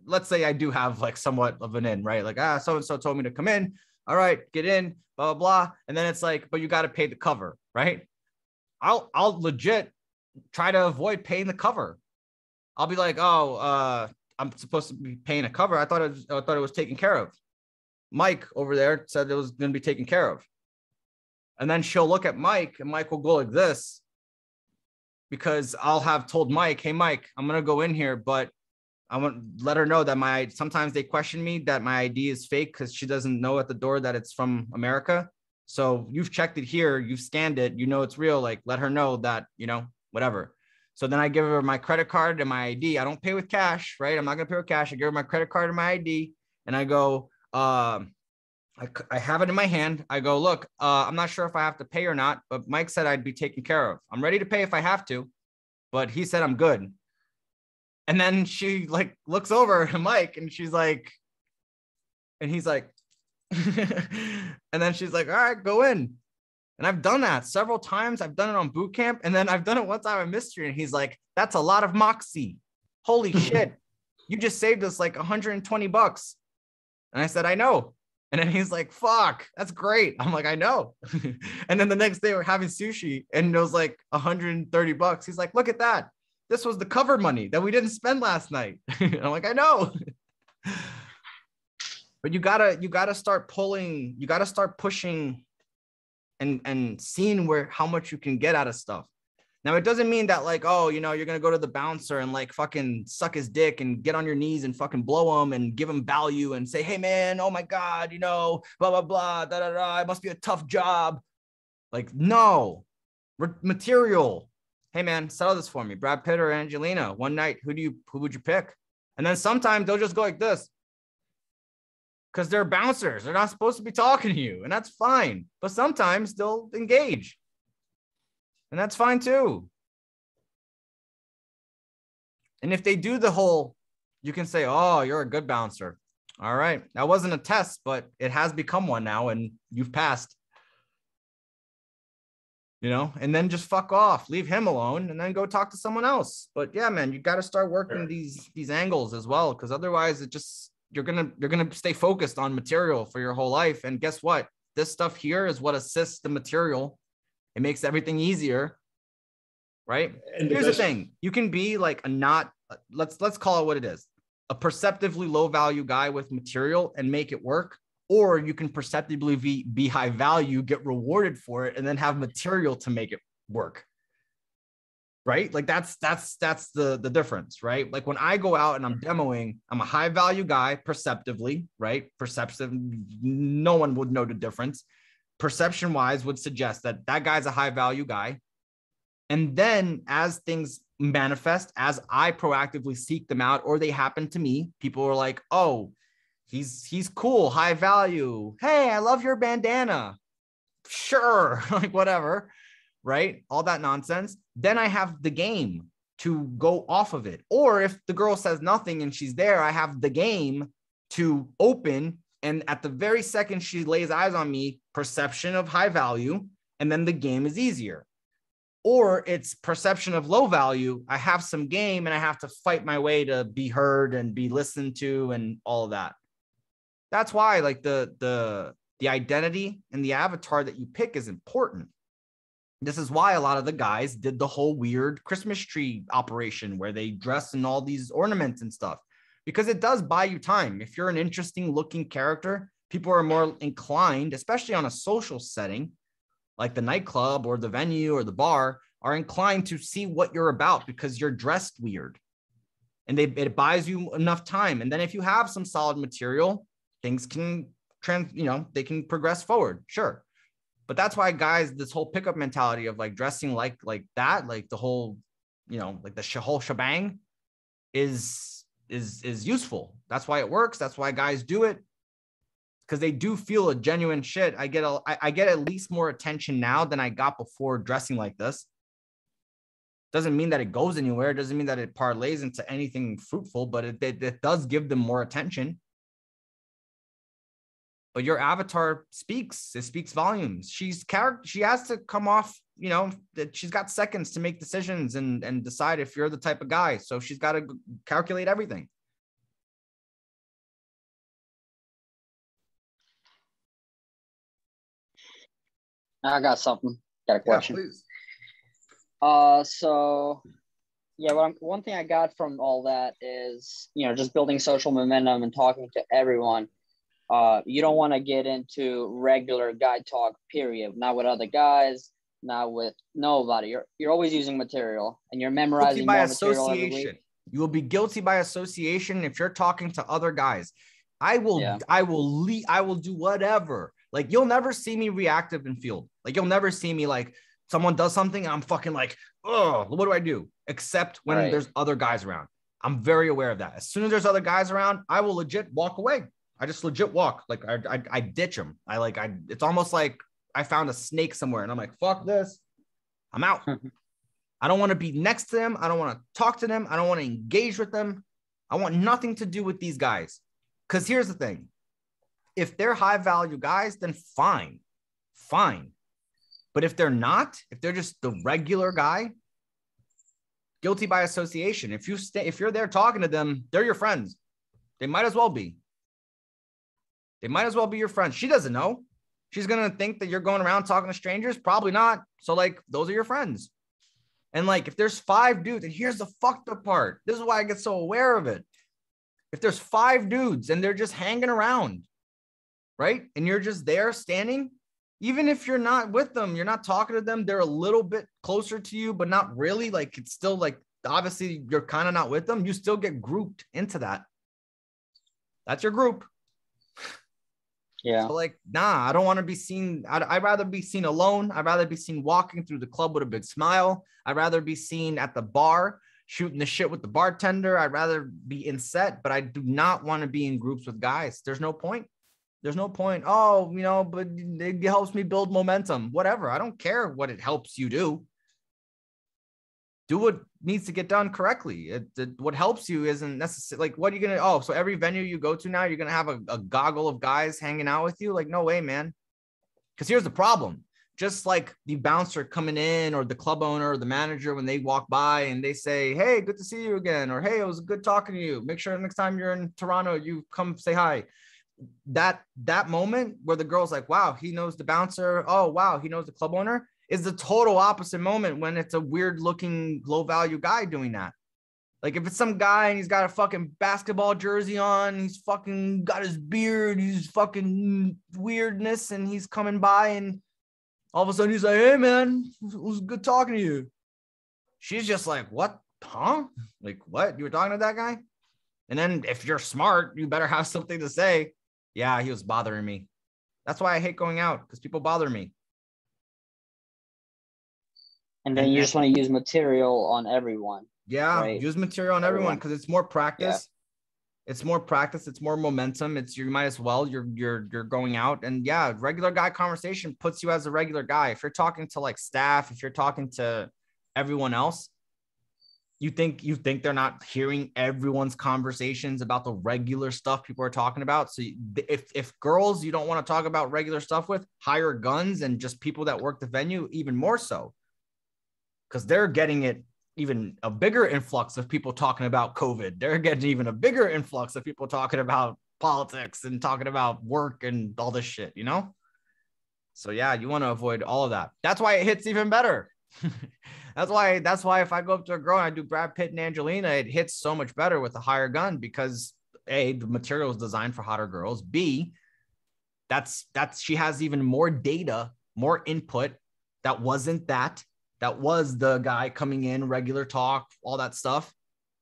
let's say I do have like somewhat of an in, right? Like, so-and-so told me to come in. All right, get in, blah, blah, blah. And then it's like, but you got to pay the cover, right? I'll legit try to avoid paying the cover. I'll be like, I'm supposed to be paying a cover. I thought it was taken care of. Mike over there said it was going to be taken care of. And then she'll look at Mike and Mike will go like this, because I'll have told Mike, hey, Mike, I'm going to go in here, but I want to let her know that sometimes they question me that my ID is fake because she doesn't know at the door that it's from America. So you've checked it here, you've scanned it, you know it's real. Like, let her know that, whatever. So then I give her my credit card and my ID. I don't pay with cash, right? I'm not going to pay with cash. I give her my credit card and my ID, and I go, I have it in my hand. I go, look, I'm not sure if I have to pay or not, but Mike said I'd be taken care of. I'm ready to pay if I have to, but he said I'm good. And then she like looks over at Mike and she's like, and he's like, and then she's like, all right, go in. And I've done that several times. I've done it on boot camp. And then I've done it one time at Mystery. And he's like, that's a lot of moxie. Holy shit. You just saved us like $120. And I said, I know. And then he's like, fuck, that's great. I'm like, I know. And then the next day we're having sushi and it was like $130. He's like, look at that. This was the cover money that we didn't spend last night. And I'm like, I know. But you gotta start pulling, you gotta start pushing and seeing how much you can get out of stuff. Now, it doesn't mean that like, oh, you're going to go to the bouncer and like fucking suck his dick and get on your knees and fucking blow him and give him value and say, hey man, oh my God, blah, blah, blah, da, da, da. It must be a tough job. Like, no, material. Hey man, settle this for me. Brad Pitt or Angelina, one night, who would you pick? And then sometimes they'll just go like this, because they're bouncers. They're not supposed to be talking to you, and that's fine. But sometimes they'll engage, and that's fine too. And if they do the whole, you can say, oh, you're a good bouncer. All right. That wasn't a test, but it has become one now, and you've passed. And then just fuck off, leave him alone, and then go talk to someone else. But yeah, man, you got to start working these angles as well, because otherwise you're gonna stay focused on material for your whole life. And guess what? This stuff here is what assists the material. It makes everything easier, right? And here's the thing: you can be like let's call it what it is, a perceptively low value guy with material and make it work. Or you can perceptibly be high value, get rewarded for it, and then have material to make it work. Right? Like that's the difference, right? Like when I go out and I'm demoing, I'm a high value guy, perceptively, right? Perceptive, no one would know the difference. Perception wise would suggest that guy's a high value guy. And then as things manifest, as I proactively seek them out, or they happen to me, people are like, oh, he's cool, high value. Hey, I love your bandana. Sure, like whatever, right? All that nonsense. Then I have the game to go off of it. Or if the girl says nothing and she's there, I have the game to open. And at the very second she lays eyes on me, perception of high value, and then the game is easier. Or it's perception of low value. I have some game and I have to fight my way to be heard and be listened to and all of that. That's why like the identity and the avatar that you pick is important. This is why a lot of the guys did the whole weird Christmas tree operation where they dress in all these ornaments and stuff, because it does buy you time. If you're an interesting looking character, people are more inclined, especially on a social setting, like the nightclub or the venue or the bar, are inclined to see what you're about because you're dressed weird. And it buys you enough time. And then if you have some solid material, things can they can progress forward. Sure. But that's why guys, this whole pickup mentality of like dressing like that, like the whole, like the whole shebang is useful. That's why it works. That's why guys do it. Because they do feel a genuine shit. I get at least more attention now than I got before dressing like this. Doesn't mean that it goes anywhere. It doesn't mean that it parlays into anything fruitful, but it does give them more attention. But your avatar speaks. It speaks volumes. She has to come off, that she's got seconds to make decisions and decide if you're the type of guy. So she's got to calculate everything. I got something. Got a question. Yeah, please. So Yeah, one thing I got from all that is, just building social momentum and talking to everyone. You don't want to get into regular guy talk, period. Not with other guys, not with nobody. You're always using material, and you're memorizing more material every week. You will be guilty by association if you're talking to other guys. I will do whatever. Like, you'll never see me reactive in field. Like, you'll never see me like someone does something and I'm fucking like, oh, what do I do? Except when there's other guys around. I'm very aware of that. As soon as there's other guys around, I will legit walk away. I just legit walk. Like, I ditch them. It's almost like I found a snake somewhere and I'm like, fuck this. I'm out. I don't want to be next to them. I don't want to talk to them. I don't want to engage with them. I want nothing to do with these guys. Because here's the thing. If they're high value guys, then fine. But if they're not, if they're just the regular guy, guilty by association. If you're there talking to them, they're your friends. They might as well be. They might as well be your friends. She doesn't know. She's going to think that you're going around talking to strangers. Probably not. So like, those are your friends. And like, if there's 5 dudes, and here's the fucked up part. This is why I get so aware of it. If there's 5 dudes and they're just hanging around, right? And you're just there standing, even if you're not with them, you're not talking to them, they're a little bit closer to you, but not really. Like, it's still like, obviously you're kind of not with them. You still get grouped into that. That's your group. Yeah. So like, nah, I don't want to be seen. I'd rather be seen alone. I'd rather be seen walking through the club with a big smile. I'd rather be seen at the bar shooting the shit with the bartender. I'd rather be in set, but I do not want to be in groups with guys. There's no point. There's no point. Oh, but it helps me build momentum. Whatever. I don't care what it helps you do. Do what needs to get done correctly. What helps you isn't necessarily like, what are you going to, so every venue you go to now, you're going to have a goggle of guys hanging out with you. Like, no way, man. Because here's the problem. Just like the bouncer coming in or the club owner or the manager, when they walk by and they say, hey, good to see you again. Or, hey, it was good talking to you. Make sure next time you're in Toronto, you come say hi. That moment where the girl's like, wow, he knows the bouncer. Oh, wow, he knows the club owner, is the total opposite moment when it's a weird looking low value guy doing that. Like, if it's some guy and he's got a fucking basketball jersey on, he's fucking got his beard, he's fucking weirdness, and he's coming by and all of a sudden he's like, hey man, it was good talking to you. She's just like, what? Huh? Like, what? You were talking to that guy? And then if you're smart, you better have something to say. Yeah, he was bothering me. That's why I hate going out, because people bother me. And then you just want to use material on everyone. Yeah, right? Use material on everyone because it's more practice. Yeah. It's more practice. It's more momentum. You might as well. You're going out, and yeah, regular guy conversation puts you as a regular guy. If you're talking to like staff, if you're talking to everyone else, you think they're not hearing everyone's conversations about the regular stuff people are talking about. So if girls you don't want to talk about regular stuff with, hire guns and just people that work the venue, even more so. Because they're getting it even a bigger influx of people talking about COVID. They're getting even a bigger influx of people talking about politics and talking about work and all this shit, So yeah, you want to avoid all of that. That's why it hits even better. That's why if I go up to a girl and I do Brad Pitt and Angelina, it hits so much better with a higher gun, because A, the material is designed for hotter girls. B, that's she has even more data, more input. That was the guy coming in, regular talk, all that stuff.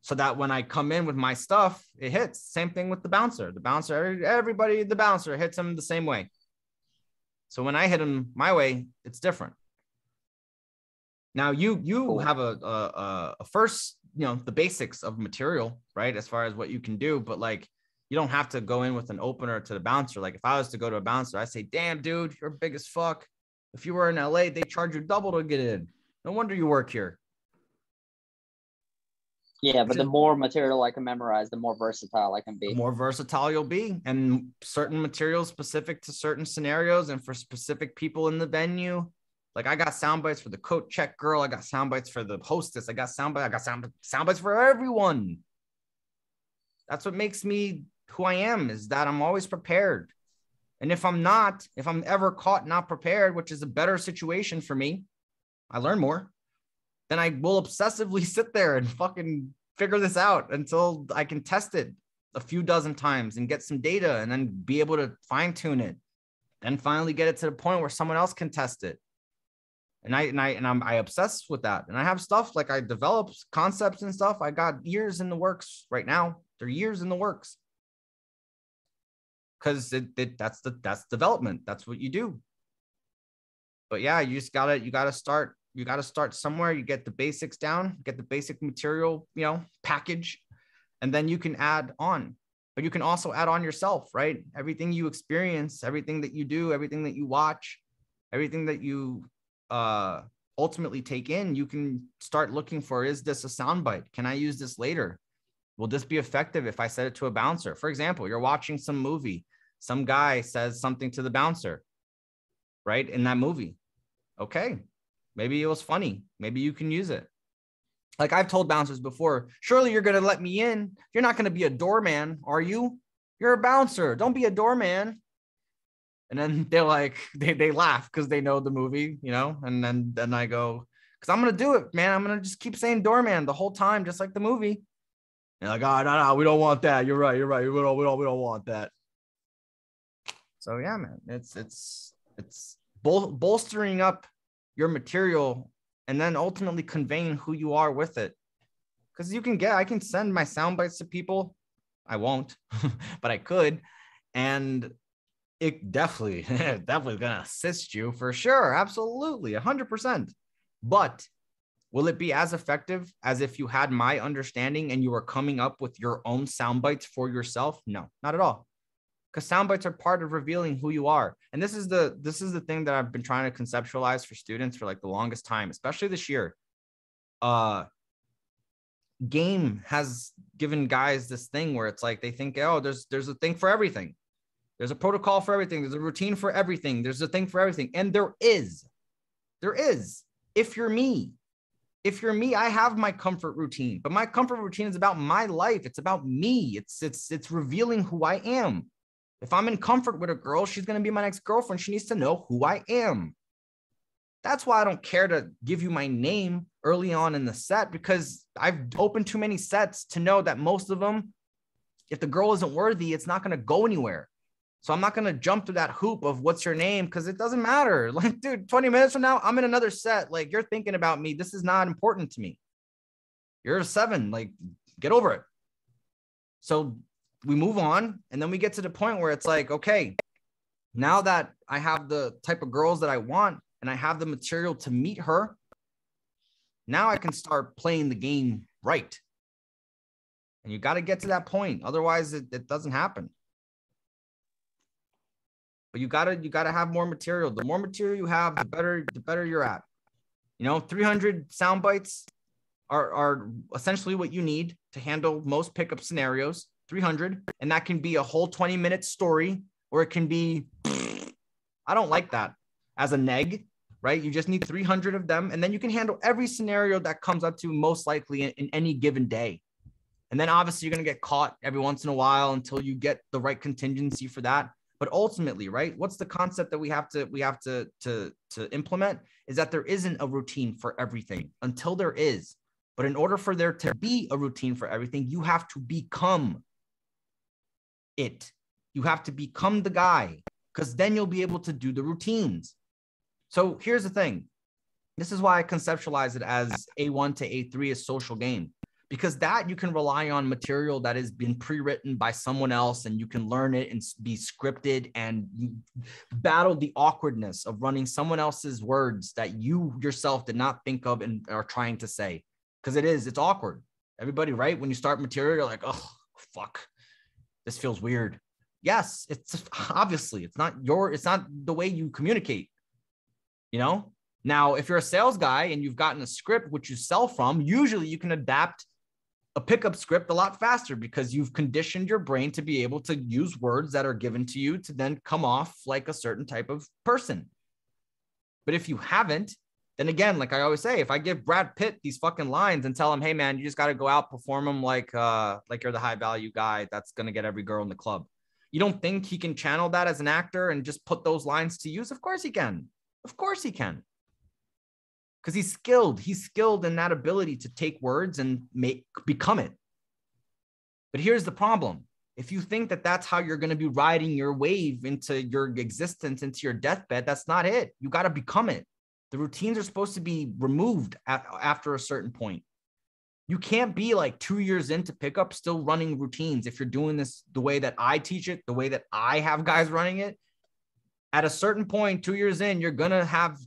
So that when I come in with my stuff, it hits. Same thing with the bouncer. The bouncer hits him the same way. So when I hit him my way, it's different. Now you have a first, the basics of material, right? As far as what you can do, but like, you don't have to go in with an opener to the bouncer. Like, if I was to go to a bouncer, I say, damn, dude, you're big as fuck. If you were in LA, they charge you double to get in. No wonder you work here. Yeah, but the more material I can memorize, the more versatile I can be. The more versatile you'll be. And certain materials specific to certain scenarios and for specific people in the venue. Like, I got sound bites for the coat check girl. I got sound bites for the hostess. I got sound bites for everyone. That's what makes me who I am, is that I'm always prepared. And if I'm ever caught not prepared, which is a better situation for me, I learn more. then I will obsessively sit there and fucking figure this out until I can test it a few dozen times and get some data and then be able to fine tune it. Then finally get it to the point where someone else can test it. And I obsess with that. And I have stuff like I developed concepts and stuff. I got years in the works right now. They're years in the works. Because that's development. That's what you do. But yeah, you gotta start somewhere. You get the basics down, get the basic material, package, and then you can add on. But you can also add on yourself, right? Everything you experience, everything that you do, everything that you watch, everything that you ultimately take in, you can start looking for, is this a soundbite? Can I use this later? Will this be effective if I set it to a bouncer? For example, you're watching some movie. Some guy says something to the bouncer, right? In that movie. Okay. Maybe it was funny. Maybe you can use it. Like I've told bouncers before, surely you're going to let me in. You're not going to be a doorman, are you? You're a bouncer. Don't be a doorman. And then they're like, they laugh because they know the movie, and then I go, because I'm going to do it, man. I'm going to just keep saying doorman the whole time, just like the movie. And like, oh, no, we don't want that. You're right. We don't want that. So yeah, man, it's bolstering up your material and then ultimately conveying who you are with it. Because I can send my sound bites to people. I won't, but I could. And it definitely gonna assist you for sure. Absolutely. 100%. But will it be as effective as if you had my understanding and you were coming up with your own sound bites for yourself? No, not at all. Because sound bites are part of revealing who you are. And this is the thing that I've been trying to conceptualize for students for like the longest time, especially this year. Game has given guys this thing where it's like they think, oh, there's a thing for everything. There's a protocol for everything. There's a routine for everything. There's a thing for everything. And there is. If you're me, I have my comfort routine, but my comfort routine is about my life. It's about me. It's revealing who I am. If I'm in comfort with a girl, she's going to be my next girlfriend. She needs to know who I am. That's why I don't care to give you my name early on in the set, because I've opened too many sets to know that most of them, if the girl isn't worthy, it's not going to go anywhere. So I'm not going to jump through that hoop of what's your name, because it doesn't matter. Like, dude, 20 minutes from now, I'm in another set. Like, you're thinking about me. This is not important to me. You're a 7. Like, get over it. So we move on. And then we get to the point where it's like, okay, now that I have the type of girls that I want and I have the material to meet her, now I can start playing the game right. And you got to get to that point. Otherwise, it doesn't happen. But you gotta have more material. The more material you have, the better you're at. 300 sound bites are essentially what you need to handle most pickup scenarios. 300, and that can be a whole 20-minute story, or it can be, I don't like that as a neg, right? You just need 300 of them, and then you can handle every scenario that comes up to most likely in any given day. And then obviously you're gonna get caught every once in a while until you get the right contingency for that. But ultimately, right, what's the concept that we have to implement is that there isn't a routine for everything until there is. But in order for there to be a routine for everything, you have to become it. You have to become the guy, because then you'll be able to do the routines. So here's the thing. This is why I conceptualize it as A1 to A3 is social game. Because that you can rely on material that has been pre-written by someone else, and you can learn it and be scripted, and you battle the awkwardness of running someone else's words that you yourself did not think of and are trying to say. Because it's awkward. Everybody, right? When you start material, you're like, oh, fuck, this feels weird. Yes, it's obviously, it's not the way you communicate, Now, if you're a sales guy and you've gotten a script which you sell from, usually you can adapt a pickup script a lot faster because you've conditioned your brain to be able to use words that are given to you to then come off like a certain type of person. But if you haven't, then again, like I always say, if I give Brad Pitt these fucking lines and tell him, hey man, you just got to go out, perform them like you're the high value guy that's going to get every girl in the club. You don't think he can channel that as an actor and just put those lines to use? Of course he can. Of course he can. because he's skilled. He's skilled in that ability to take words and become it. But here's the problem. If you think that that's how you're going to be riding your wave into your existence, into your deathbed, that's not it. You got to become it. The routines are supposed to be removed after a certain point. You can't be like 2 years into pickup still running routines. If you're doing this the way that I teach it, the way that I have guys running it, at a certain point, 2 years in, you're going to have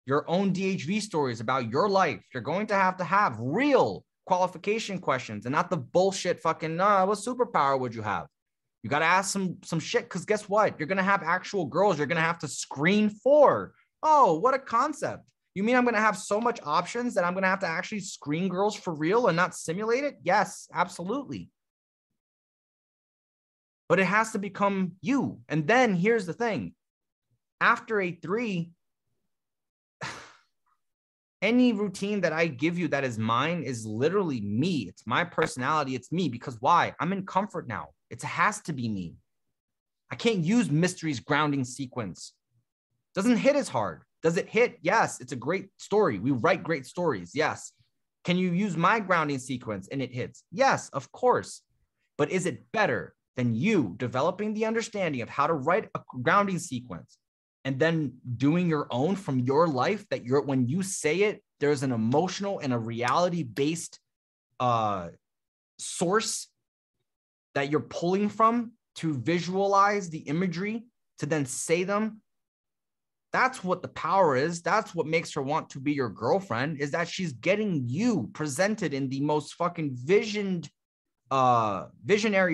your own DHV stories about your life. You're going to have real qualification questions and not the bullshit fucking, what superpower would you have? You got to ask some shit, because guess what? You're going to have actual girls you're going to have to screen for. Oh, what a concept. You mean I'm going to have so much options that I'm going to have to actually screen girls for real and not simulate it? Yes, absolutely. But it has to become you. And then here's the thing. After a 3, any routine that I give you that is mine is literally me. It's my personality. It's me. Because why? I'm in comfort now. It has to be me. I can't use Mystery's grounding sequence. Doesn't hit as hard. Does it hit? Yes. It's a great story. We write great stories. Yes. Can you use my grounding sequence and it hits? Yes, of course. But is it better than you developing the understanding of how to write a grounding sequence and then doing your own from your life, that when you say it, there's an emotional and a reality-based source that you're pulling from to visualize the imagery, to then say them? That's what the power is. That's what makes her want to be your girlfriend, is that she's getting you presented in the most fucking visionary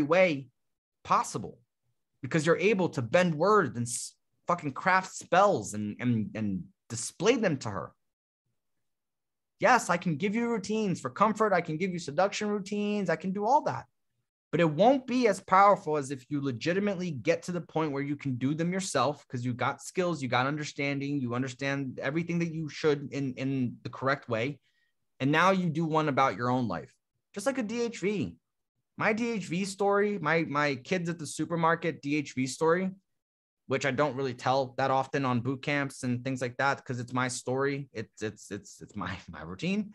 way possible, because you're able to bend words and fucking craft spells and display them to her. Yes, I can give you routines for comfort. I can give you seduction routines. I can do all that. But it won't be as powerful as if you legitimately get to the point where you can do them yourself, because you got skills, you got understanding, you understand everything that you should in the correct way. And now you do one about your own life, just like a DHV. My DHV story, my kids at the supermarket DHV story, which I don't really tell that often on boot camps and things like that, because it's my story. It's my routine.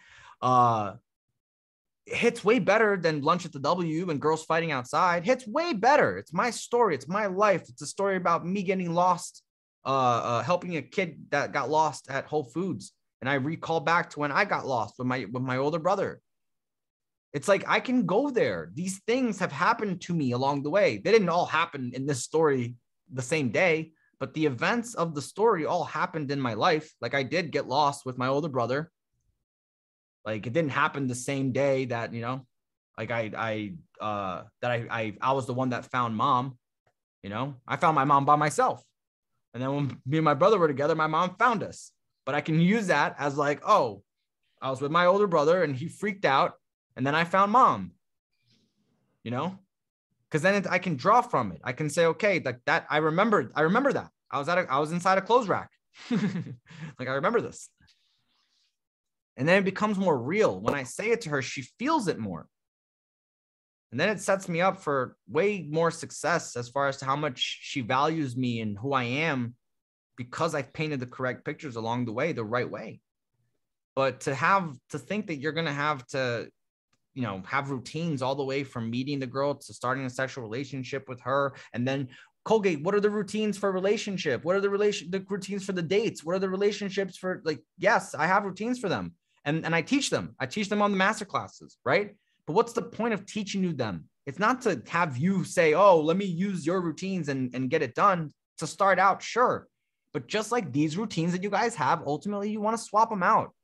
It hits way better than Lunch at the W and Girls Fighting Outside. Hits way better. It's my story. It's my life. It's a story about me getting lost, helping a kid that got lost at Whole Foods. And I recall back to when I got lost with my older brother. It's like, I can go there. These things have happened to me along the way. They didn't all happen in this story the same day, but the events of the story all happened in my life. Like, I did get lost with my older brother. Like, it didn't happen the same day that, like I was the one that found mom. I found my mom by myself. And then when me and my brother were together, my mom found us. But I can use that as like, oh, I was with my older brother and he freaked out. And then I found mom, because then I can draw from it. I can say, okay, like that. I remember that I was inside a clothes rack. Like, I remember this. And then it becomes more real. When I say it to her, she feels it more. And then it sets me up for way more success as far as to how much she values me and who I am, because I've painted the correct pictures along the way, the right way. But to think that you're going to have to, have routines all the way from meeting the girl to starting a sexual relationship with her. And then, Colgate, what are the routines for relationship? What are the routines for the dates? What are the relationships for, like, yes, I have routines for them. And I teach them. I teach them on the master classes, right? But what's the point of teaching you them? It's not to have you say, oh, let me use your routines and get it done. To start out, sure. But just like these routines that you guys have, ultimately, you want to swap them out.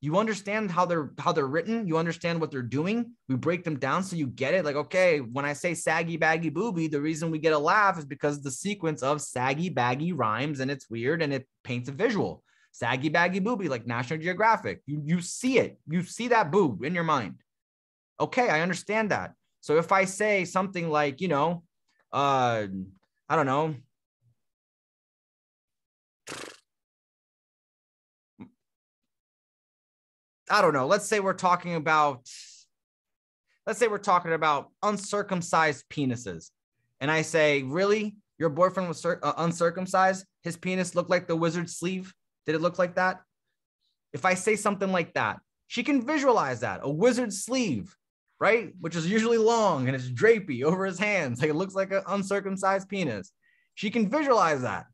You understand how they're written. You understand what they're doing. We break them down so you get it. Like, okay, when I say saggy, baggy, booby, the reason we get a laugh is because the sequence of saggy, baggy rhymes, and it's weird and it paints a visual. Saggy, baggy, booby, like National Geographic. You see it. You see that boob in your mind. Okay, I understand that. So if I say something like, I don't know, let's say we're talking about uncircumcised penises. And I say, really? Your boyfriend was uncircumcised? His penis looked like the wizard's sleeve? Did it look like that? if I say something like that, she can visualize that. A wizard's sleeve, right? Which is usually long and it's drapey over his hands. Like it looks like an uncircumcised penis. She can visualize that.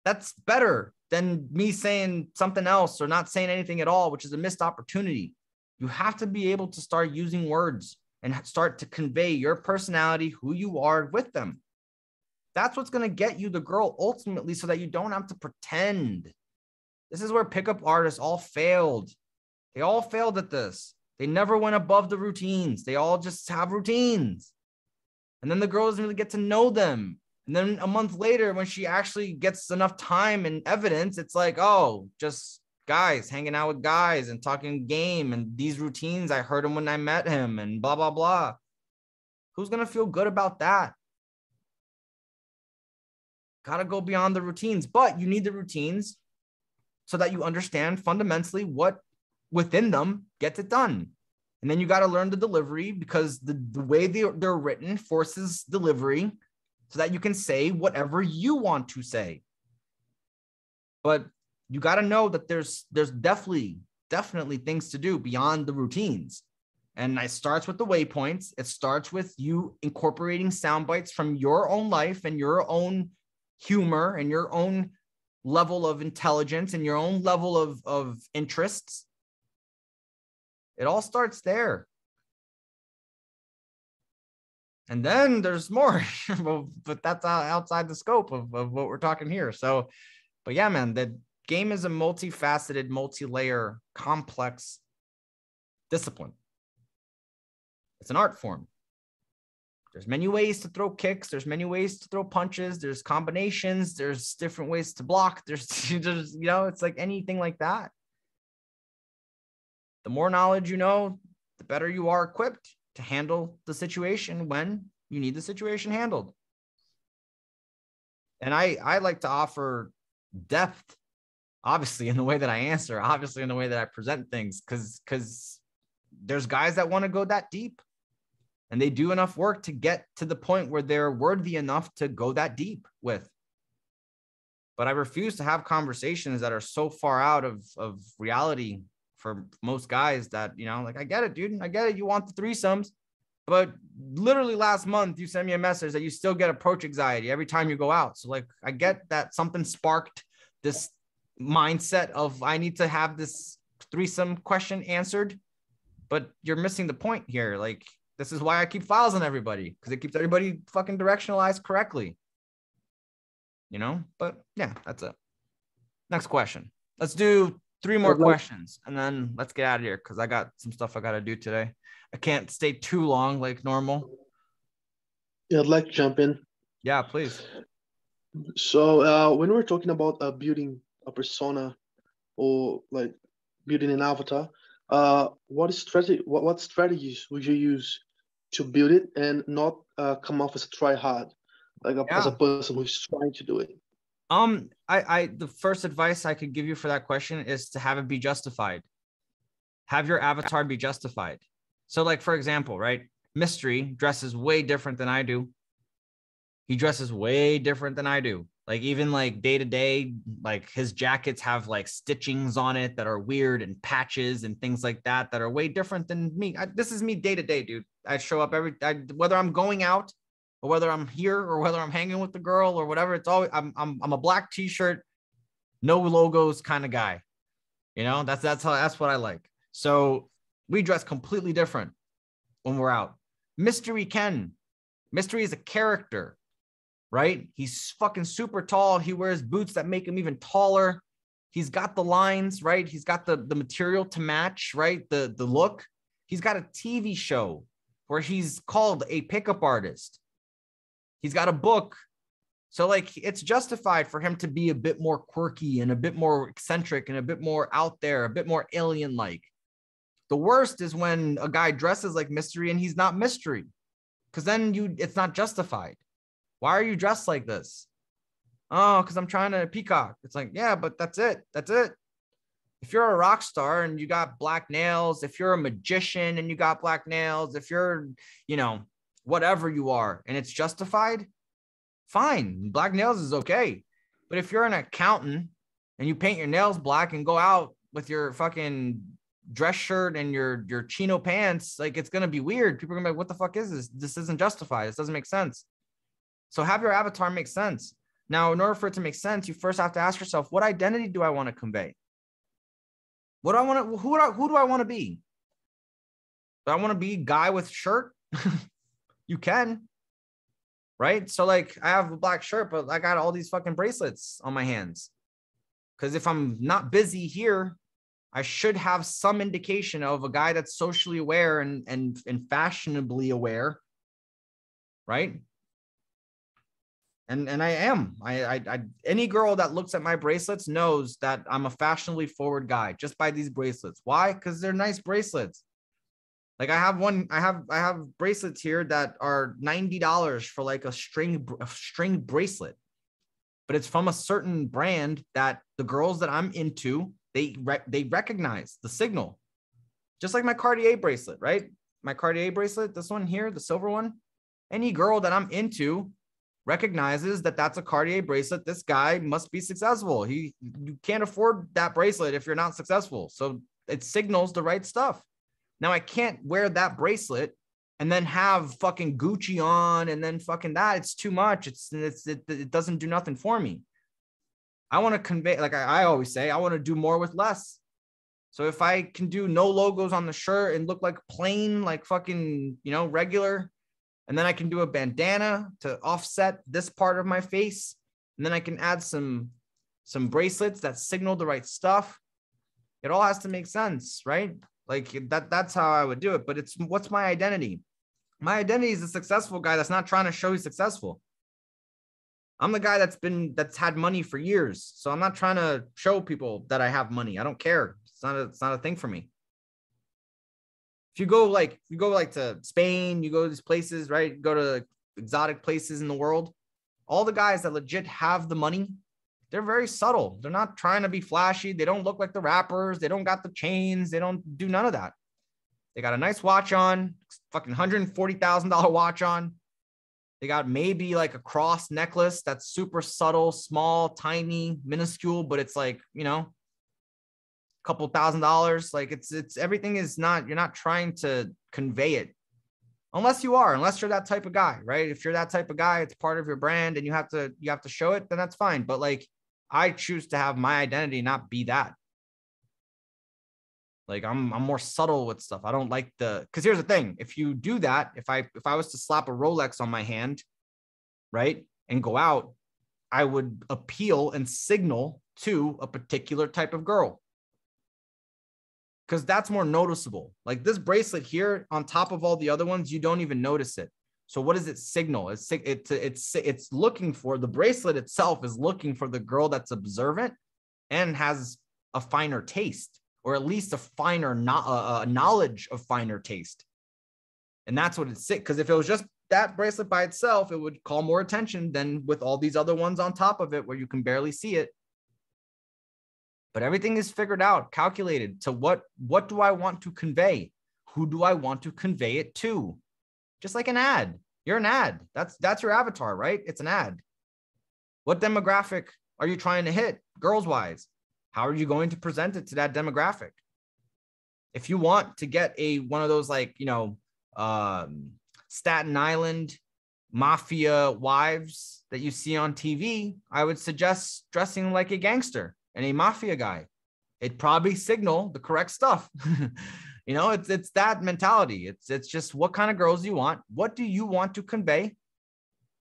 That's better than me saying something else or not saying anything at all, which is a missed opportunity. You have to be able to start using words and start to convey your personality, who you are with them. That's what's going to get you the girl ultimately, so that you don't have to pretend. This is where pickup artists all failed. They all failed at this. They never went above the routines. They all just have routines. And then the girl doesn't really get to know them. And then a month later, when she actually gets enough time and evidence, it's like, oh, just guys hanging out with guys and talking game. And these routines, I heard him when I met him and blah, blah, blah. Who's going to feel good about that? Got to go beyond the routines. But you need the routines so that you understand fundamentally what within them gets it done. And then you got to learn the delivery, because the way they're written forces delivery so that you can say whatever you want to say. But you got to know that there's definitely things to do beyond the routines. And it starts with the waypoints. It starts with you incorporating sound bites from your own life and your own humor and your own level of intelligence and your own level of interests. It all starts there. And then there's more, but that's outside the scope of what we're talking here. So, but yeah, man, the game is a multifaceted, multi-layer, complex discipline. It's an art form. There's many ways to throw kicks. There's many ways to throw punches. There's combinations. There's different ways to block. There's it's like anything like that. The more knowledge you know, the better you are equipped to handle the situation when you need the situation handled. And I like to offer depth, obviously, in the way that I answer, obviously in the way that I present things, because there's guys that want to go that deep and they do enough work to get to the point where they're worthy enough to go that deep with. But I refuse to have conversations that are so far out of reality for most guys that, like, I get it, dude. I get it. You want the threesomes, but literally last month you sent me a message that you still get approach anxiety every time you go out. So like, I get that something sparked this mindset of I need to have this threesome question answered, but you're missing the point here. Like, this is why I keep files on everybody, because it keeps everybody fucking directionalized correctly, but yeah, that's it. Next question. Let's do 3 more questions and then let's get out of here, because I got some stuff I got to do today. I can't stay too long like normal. Yeah, I'd like to jump in. Yeah, please. So when we're talking about building a persona or like building an avatar, what strategies would you use to build it and not come off as a try hard, like as a person who's trying to do it? The first advice I could give you for that question is to have it be justified. Have your avatar be justified. So like, for example, right? Mystery dresses way different than I do. He dresses way different than I do. Like even like day to day, like his jackets have like stitchings on it that are weird and patches and things like that are way different than me. This is me day to day, dude. I show up whether I'm going out or whether I'm here or whether I'm hanging with the girl or whatever. It's always I'm a black t-shirt, no logos kind of guy. That's what I like. So we dress completely different when we're out. Mystery is a character. Right? He's fucking super tall. He wears boots that make him even taller. He's got the lines, right? He's got the material to match, right? The look. He's got a TV show where he's called a pickup artist. He's got a book. So like, it's justified for him to be a bit more quirky and a bit more eccentric and a bit more out there, a bit more alien-like. The worst is when a guy dresses like Mystery and he's not Mystery, because then it's not justified. Why are you dressed like this? Oh, because I'm trying to peacock. It's like, yeah, but that's it. That's it. If you're a rock star and you got black nails, if you're a magician and you got black nails, if you're, whatever you are, and it's justified, fine. Black nails is okay. But if you're an accountant and you paint your nails black and go out with your fucking dress shirt and your chino pants, like it's gonna be weird. People are gonna be like, what the fuck is this? This isn't justified. This doesn't make sense. So have your avatar make sense. Now, in order for it to make sense, you first have to ask yourself, what identity do I want to convey? What do I want to, who do I want to be? Do I want to be guy with shirt? You can, right? So like I have a black shirt, but I got all these fucking bracelets on my hands. Because if I'm not busy here, I should have some indication of a guy that's socially aware and fashionably aware, right? And I am. I any girl that looks at my bracelets knows that I'm a fashionably forward guy just by these bracelets. Why? Because they're nice bracelets. Like I have bracelets here that are $90 for like a string bracelet, but it's from a certain brand that the girls that I'm into, they recognize the signal. Just like my Cartier bracelet, right? My Cartier bracelet, this one here, the silver one. Any girl that I'm into recognizes that that's a Cartier bracelet. This guy must be successful. You can't afford that bracelet if you're not successful. So it signals the right stuff. Now I can't wear that bracelet and then have fucking Gucci on and then fucking that. It's too much. It doesn't do nothing for me. I want to convey, like I always say, I want to do more with less. So if I can do no logos on the shirt and look like plain, like fucking, regular, and then I can do a bandana to offset this part of my face. And then I can add some bracelets that signal the right stuff. It all has to make sense, right? Like that's how I would do it. But what's my identity? My identity is a successful guy that's not trying to show he's successful. I'm the guy that's had money for years. So I'm not trying to show people that I have money. I don't care. It's not a thing for me. If you go to Spain, you go to these places, right? Go to exotic places in the world. All the guys that legit have the money, they're very subtle. They're not trying to be flashy. They don't look like the rappers. They don't got the chains. They don't do none of that. They got a nice watch on, fucking $140,000 watch on. They got maybe like a cross necklace that's super subtle, small, tiny, minuscule, but it's like, couple $1,000. Like it's everything is not, you're not trying to convey it unless you're that type of guy, right? If you're that type of guy, it's part of your brand and you have to show it, then that's fine. But like, I choose to have my identity not be that. Like I'm more subtle with stuff. I don't like because here's the thing. If you do that, if I was to slap a Rolex on my hand, right, and go out, I would appeal and signal to a particular type of girl. Because that's more noticeable. Like this bracelet here on top of all the other ones, you don't even notice it. So what does it signal? It's looking for, the bracelet itself is looking for the girl that's observant and has a finer taste, or at least a finer knowledge of finer taste. And that's what it's, because if it was just that bracelet by itself, it would call more attention than with all these other ones on top of it where you can barely see it. But everything is figured out, calculated to what do I want to convey? Who do I want to convey it to? Just like an ad. You're an ad. That's your avatar, right? It's an ad. What demographic are you trying to hit, girls-wise? How are you going to present it to that demographic? If you want to get one of those like, Staten Island mafia wives that you see on TV, I would suggest dressing like a gangster and a mafia guy. It'd probably signal the correct stuff. It's that mentality. It's just what kind of girls you want. What do you want to convey?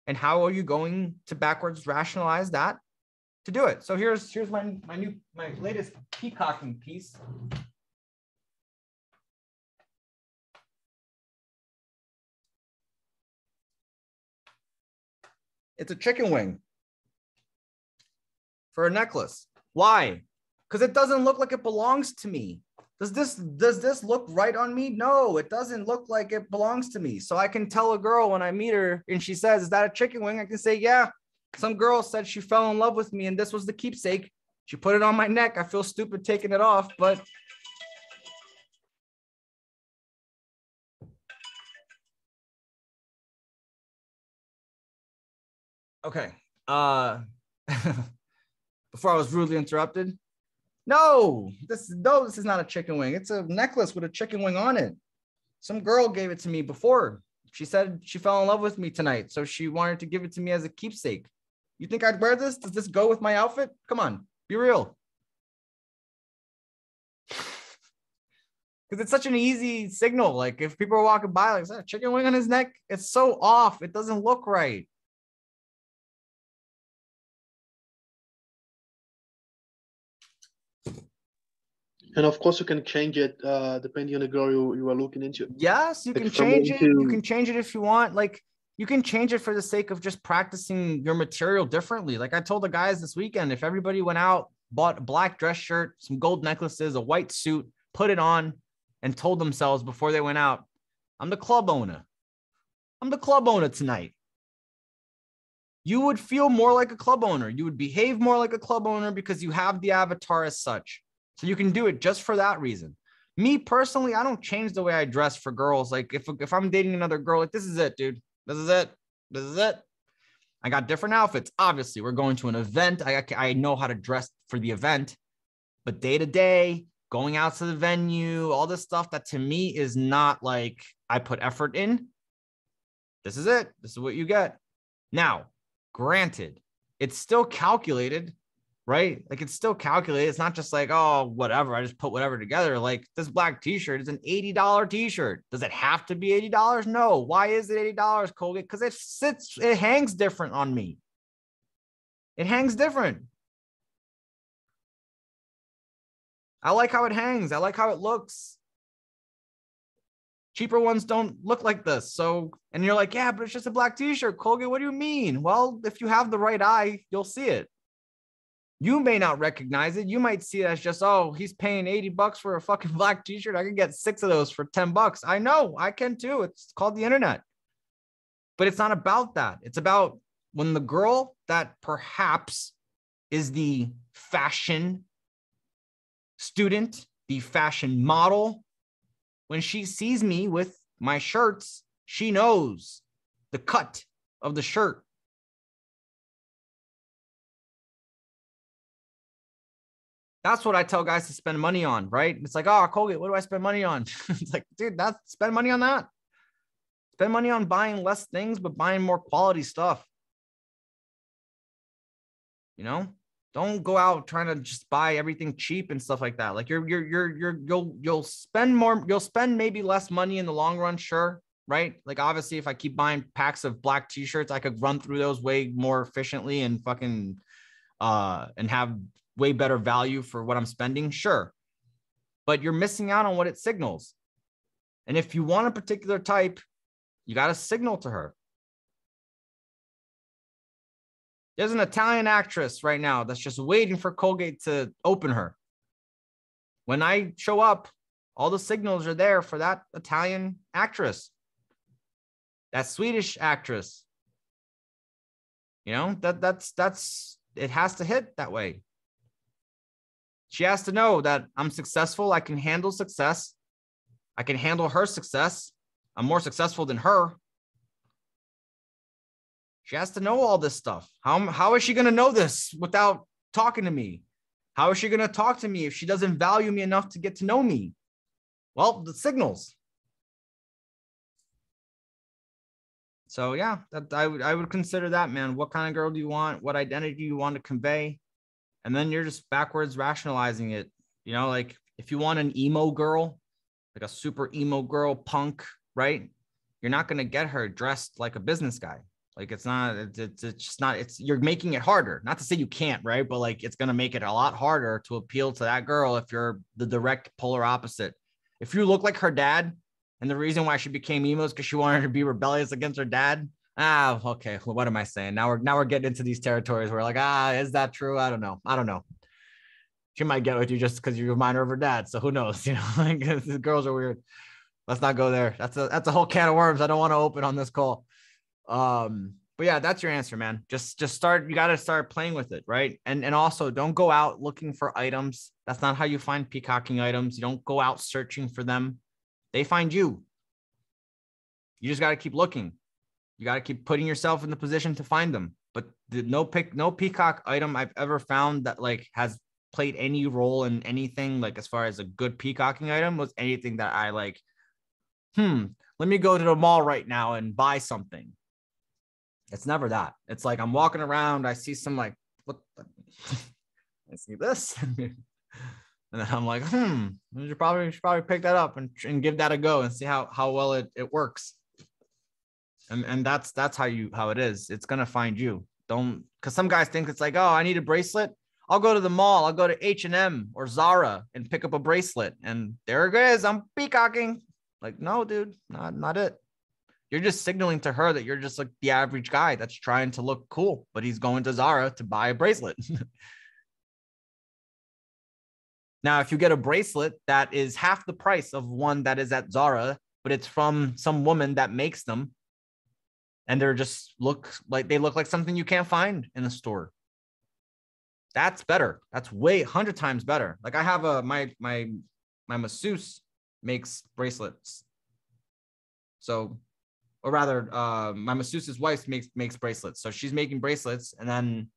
And how are you going to backwards rationalize that to do it? So here's my latest peacocking piece. It's a chicken wing for a necklace. Why? Because it doesn't look like it belongs to me. Does this look right on me? No, it doesn't look like it belongs to me. So I can tell a girl when I meet her and she says, "Is that a chicken wing?" I can say, "Yeah, some girl said she fell in love with me and this was the keepsake. She put it on my neck. I feel stupid taking it off, but..." Okay. Before I was rudely interrupted, No, this is not a chicken wing. It's a necklace with a chicken wing on it. Some girl gave it to me before. She said she fell in love with me tonight, so she wanted to give it to me as a keepsake. You think I'd wear this? Does this go with my outfit? Come on, be real. Because it's such an easy signal. Like if people are walking by, like, is that a chicken wing on his neck? It's so off. It doesn't look right. And of course, you can change it depending on the girl you are looking into. Yes, you can change it. You can change it if you want. Like you can change it for the sake of just practicing your material differently. Like I told the guys this weekend, if everybody went out, bought a black dress shirt, some gold necklaces, a white suit, put it on, and told themselves before they went out, I'm the club owner. I'm the club owner tonight. You would feel more like a club owner. You would behave more like a club owner because you have the avatar as such. So you can do it just for that reason. Me personally, I don't change the way I dress for girls. Like if I'm dating another girl, like this is it, dude. This is it. This is it. I got different outfits. Obviously, we're going to an event. I know how to dress for the event, but day to day, going out to the venue, all this stuff that to me is not like I put effort in. This is it. This is what you get. Now, granted, it's still calculated, right? Like it's still calculated. It's not just like, oh, whatever. I just put whatever together. Like this black t-shirt is an $80 t-shirt. Does it have to be $80? No. Why is it $80, Colgate? Because it hangs different on me. It hangs different. I like how it hangs. I like how it looks. Cheaper ones don't look like this. So, and you're like, yeah, but it's just a black t-shirt, Colgate. What do you mean? Well, if you have the right eye, you'll see it. You may not recognize it. You might see it as just, oh, he's paying $80 for a fucking black t-shirt. I can get 6 of those for $10. I know, I can too. It's called the internet. But it's not about that. It's about when the girl that perhaps is the fashion student, the fashion model, when she sees me with my shirts, she knows the cut of the shirt. That's what I tell guys to spend money on, right? It's like, oh, Colgate, what do I spend money on? It's like, dude, spend money on that. Spend money on buying less things, but buying more quality stuff. You know, don't go out trying to just buy everything cheap and stuff like that. Like you'll spend more, you'll spend maybe less money in the long run, sure, right? Like obviously, if I keep buying packs of black t-shirts, I could run through those way more efficiently and fucking and have way better value for what I'm spending, sure. But you're missing out on what it signals. And if you want a particular type, you got to signal to her. There's an Italian actress right now that's just waiting for Colgate to open her. When I show up, all the signals are there for that Italian actress, that Swedish actress. You know, that's it has to hit that way. She has to know that I'm successful. I can handle success. I can handle her success. I'm more successful than her. She has to know all this stuff. How is she going to know this without talking to me? How is she going to talk to me if she doesn't value me enough to get to know me? Well, the signals. So yeah, I would consider that, man. What kind of girl do you want? What identity do you want to convey? And then you're just backwards rationalizing it. You know, like if you want an emo girl, like a super emo girl, punk, right? You're not going to get her dressed like a business guy. Like it's just not, you're making it harder. Not to say you can't, right? But like, it's going to make it a lot harder to appeal to that girl if you're the direct polar opposite. If you look like her dad, and the reason why she became emo is because she wanted to be rebellious against her dad. Okay. Well, what am I saying? Now we're getting into these territories where like, is that true? I don't know. She might get with you just because you're a minor of her dad. So who knows? You know, like the girls are weird. Let's not go there. That's a whole can of worms I don't want to open on this call. But yeah, that's your answer, man. Just start. You got to start playing with it, right? And also don't go out looking for items. That's not how you find peacocking items. You don't go out searching for them. They find you. You just got to keep looking. You got to keep putting yourself in the position to find them. But no peacock item I've ever found that like has played any role in anything, like as far as a good peacocking item, was anything that I like, let me go to the mall right now and buy something. It's never that. It's like I'm walking around, I see some like, what the? I see this. And then I'm like, you should probably pick that up and give that a go and see how well it works. And that's how it is. It's gonna find you. Don't, because some guys think it's like, oh, I need a bracelet. I'll go to the mall. I'll go to H&M or Zara and pick up a bracelet. And there it is. I'm peacocking. Like, no, dude, not it. You're just signaling to her that you're just like the average guy that's trying to look cool, but he's going to Zara to buy a bracelet. Now, if you get a bracelet that is half the price of one that is at Zara, but it's from some woman that makes them, and they're just look like something you can't find in a store, that's better. That's way 100 times better. Like I have my masseuse makes bracelets. So, or rather, my masseuse's wife makes bracelets. So she's making bracelets, and then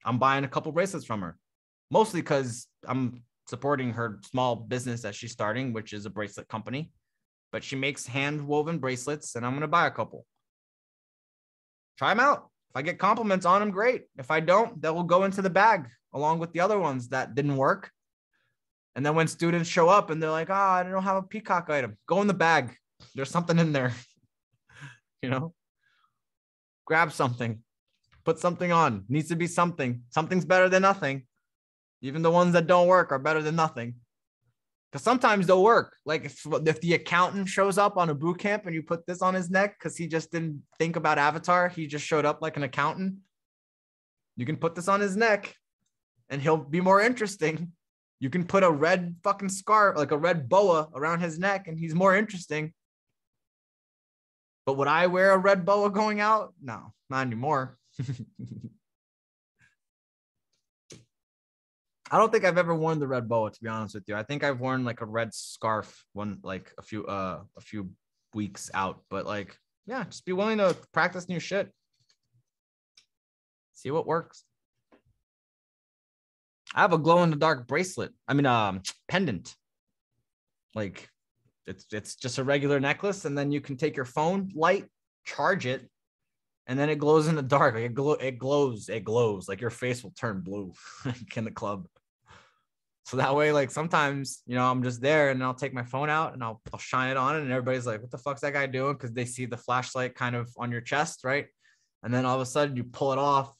I'm buying a couple bracelets from her, mostly because I'm supporting her small business that she's starting, which is a bracelet company. But she makes hand woven bracelets, and I'm gonna buy a couple. Try them out. If I get compliments on them, great. If I don't, that will go into the bag along with the other ones that didn't work. And then when students show up and they're like, I don't have a peacock item, go in the bag. There's something in there. Grab something, put something on. Needs to be something. Something's better than nothing. Even the ones that don't work are better than nothing. Because sometimes they'll work. Like if the accountant shows up on a boot camp and you put this on his neck because he just didn't think about Avatar, he just showed up like an accountant. You can put this on his neck and he'll be more interesting. You can put a red fucking scarf, like a red boa around his neck, and he's more interesting. But would I wear a red boa going out? No, not anymore. I don't think I've ever worn the red boa, to be honest with you. I think I've worn like a red scarf like a few weeks out. But like, yeah, just be willing to practice new shit. See what works. I have a glow in the dark bracelet. Pendant. Like it's just a regular necklace, and then you can take your phone light, charge it, and then it glows in the dark. Like it glows. Like your face will turn blue like in the club. So that way, like sometimes, I'm just there and I'll take my phone out and I'll shine it on it, and everybody's like, what the fuck's that guy doing? Because they see the flashlight kind of on your chest, right? And then all of a sudden you pull it off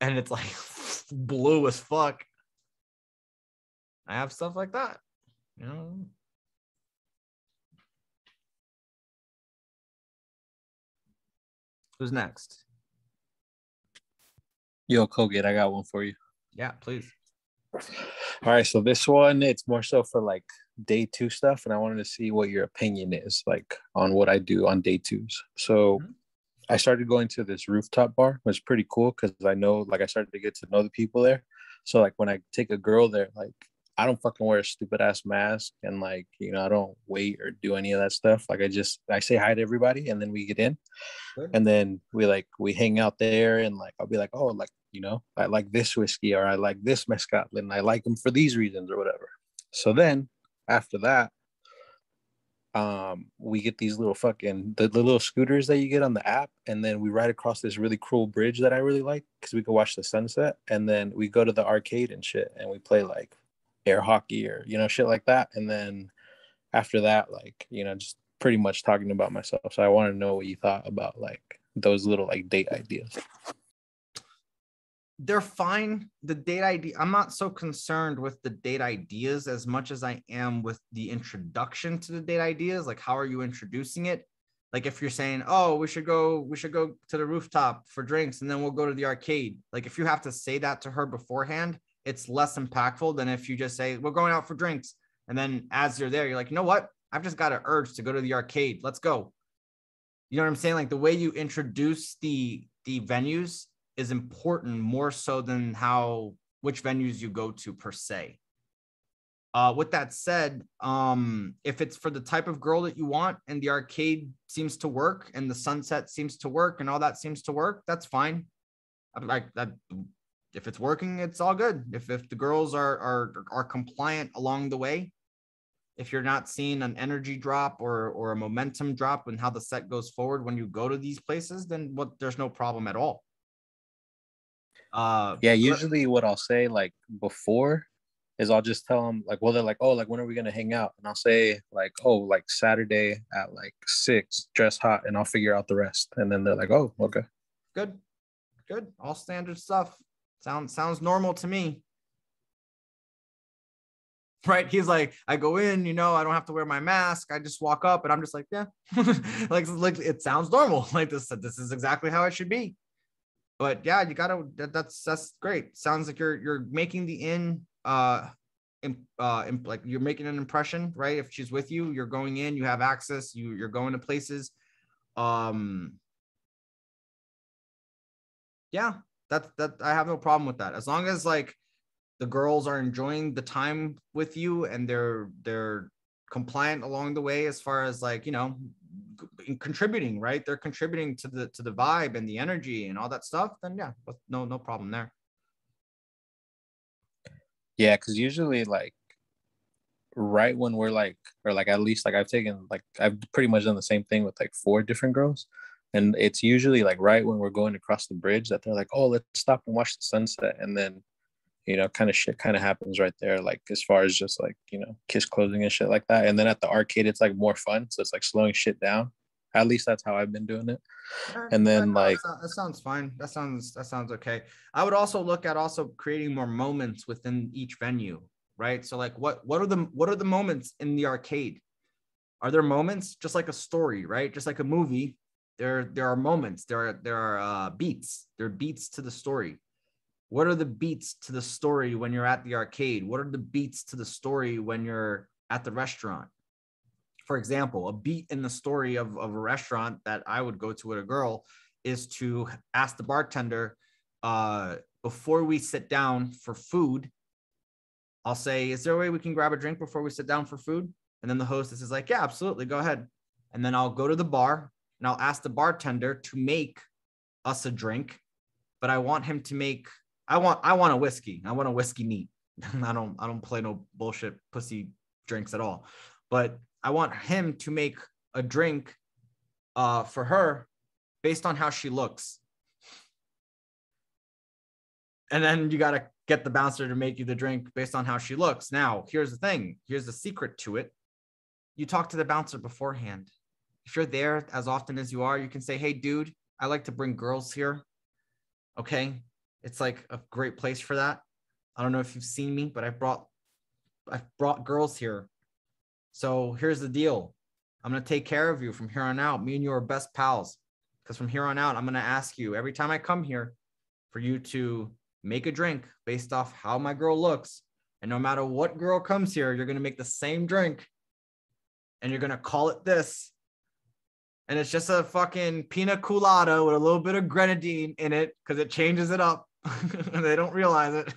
and it's like blue as fuck. I have stuff like that, Who's next? Yo, Colgate, I got one for you. Yeah, please. All right, so this one, it's more so for like day 2 stuff, and I wanted to see what your opinion is like on what I do on day 2s. So I started going to this rooftop bar. It was pretty cool because I know, like, I started to get to know the people there. So like when I take a girl there, like I don't fucking wear a stupid ass mask, and like, I don't wait or do any of that stuff. Like I say hi to everybody, and then we get in. Good. And then we hang out there, and like I'll be like, oh, like, I like this whiskey, or I like this mezcal, and I like them for these reasons or whatever. So then after that, we get these little the little scooters that you get on the app, and then we ride across this really cool bridge that I really like because we can watch the sunset. And then we go to the arcade and shit, and we play like air hockey or shit like that. And then after that, like, just pretty much talking about myself. So I want to know what you thought about like those little like date ideas. They're fine. The date idea, I'm not so concerned with the date ideas as much as I am with the introduction to the date ideas. Like, how are you introducing it? Like if you're saying, oh, we should go to the rooftop for drinks and then we'll go to the arcade. Like if you have to say that to her beforehand, it's less impactful than if you just say, we're going out for drinks. And then as you're there, you're like, you know what? I've just got an urge to go to the arcade. Let's go. You know what I'm saying? Like the way you introduce the venues is important more so than which venues you go to per se. With that said, if it's for the type of girl that you want and the arcade seems to work and the sunset seems to work and all that seems to work, that's fine. Like that, if it's working, it's all good. If the girls are compliant along the way, if you're not seeing an energy drop or a momentum drop in how the set goes forward when you go to these places, then there's no problem at all. Yeah, usually what I'll say like before is I'll just tell them like, well, they're like, oh, like when are we gonna hang out? And I'll say like, oh, like Saturday at like 6, dress hot, and I'll figure out the rest. And then they're like, oh, okay. Good. All standard stuff. Sounds normal to me. Right? He's like, I go in, I don't have to wear my mask. I just walk up and I'm just like, yeah, like it sounds normal. Like this is exactly how it should be. But yeah, you gotta, that's great. Sounds like you're making the like you're making an impression, right? If she's with you, you're going in, you have access, you're going to places. Yeah, that I have no problem with that. As long as like the girls are enjoying the time with you and they're compliant along the way, as far as like, contributing, right? They're contributing to the vibe and the energy and all that stuff, then yeah, no problem there. Yeah, because usually like right when we're like, or like at least like I've pretty much done the same thing with like 4 different girls. And it's usually like right when we're going across the bridge that they're like, oh, let's stop and watch the sunset. And then, kind of shit kind of happens right there. Like as far as just like, kiss closing and shit like that. And then at the arcade, it's like more fun. So it's like slowing shit down. At least that's how I've been doing it. And then like, that sounds fine. That sounds okay. I would also look at creating more moments within each venue, right? So like what are the moments in the arcade? Are there moments just like a story, right? Just like a movie? There are moments. There are beats. There are beats to the story. What are the beats to the story when you're at the arcade? What are the beats to the story when you're at the restaurant? For example, a beat in the story of a restaurant that I would go to with a girl is to ask the bartender, before we sit down for food, I'll say, is there a way we can grab a drink before we sit down for food? And then the hostess is like, yeah, absolutely, go ahead. And then I'll go to the bar and I'll ask the bartender to make us a drink, but I want him to make, I want a whiskey. I want a whiskey neat. I don't play no bullshit pussy drinks at all. But I want him to make a drink for her based on how she looks. And then you got to get the bouncer to make you the drink based on how she looks. Now, here's the thing. Here's the secret to it. You talk to the bouncer beforehand. If you're there as often as you are, you can say, hey, dude, I like to bring girls here. Okay. It's like a great place for that. I don't know if you've seen me, but I've brought girls here. So here's the deal. I'm going to take care of you from here on out. Me and you are best pals. Because from here on out, I'm going to ask you every time I come here for you to make a drink based off how my girl looks. And no matter what girl comes here, you're going to make the same drink. And you're going to call it this. And it's just a fucking pina colada with a little bit of grenadine in it because it changes it up. They don't realize it.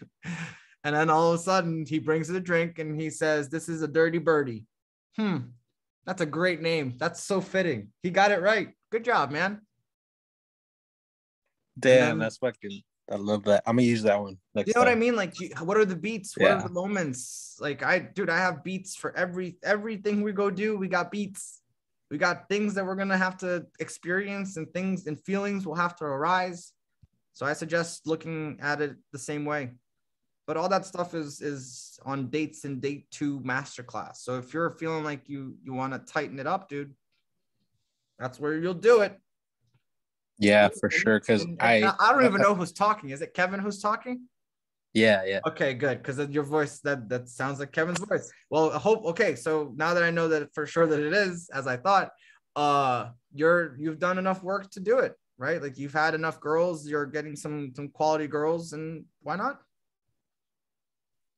And then all of a sudden he brings it a drink and he says, this is a dirty birdie. That's a great name. That's so fitting. He got it right. Good job, man. Damn, that's fucking, I love that. I'm gonna use that one next You know time. what I mean? Like, what are the beats? What are the moments? Like, I have beats for everything we go do. We got beats. We got things that we're gonna have to experience, and things and feelings will have to arise. So I suggest looking at it the same way. But all that stuff is on dates and date 2 masterclass. So if you're feeling like you want to tighten it up, dude, that's where you'll do it. Yeah, for sure. Because I don't even know who's talking. Is it Kevin who's talking? Yeah. Okay, good. Because your voice, that sounds like Kevin's voice. Well, I hope. Okay, so now that I know that for sure that it is, as I thought, you've done enough work to do it, right? Like you've had enough girls. You're getting some quality girls, and why not?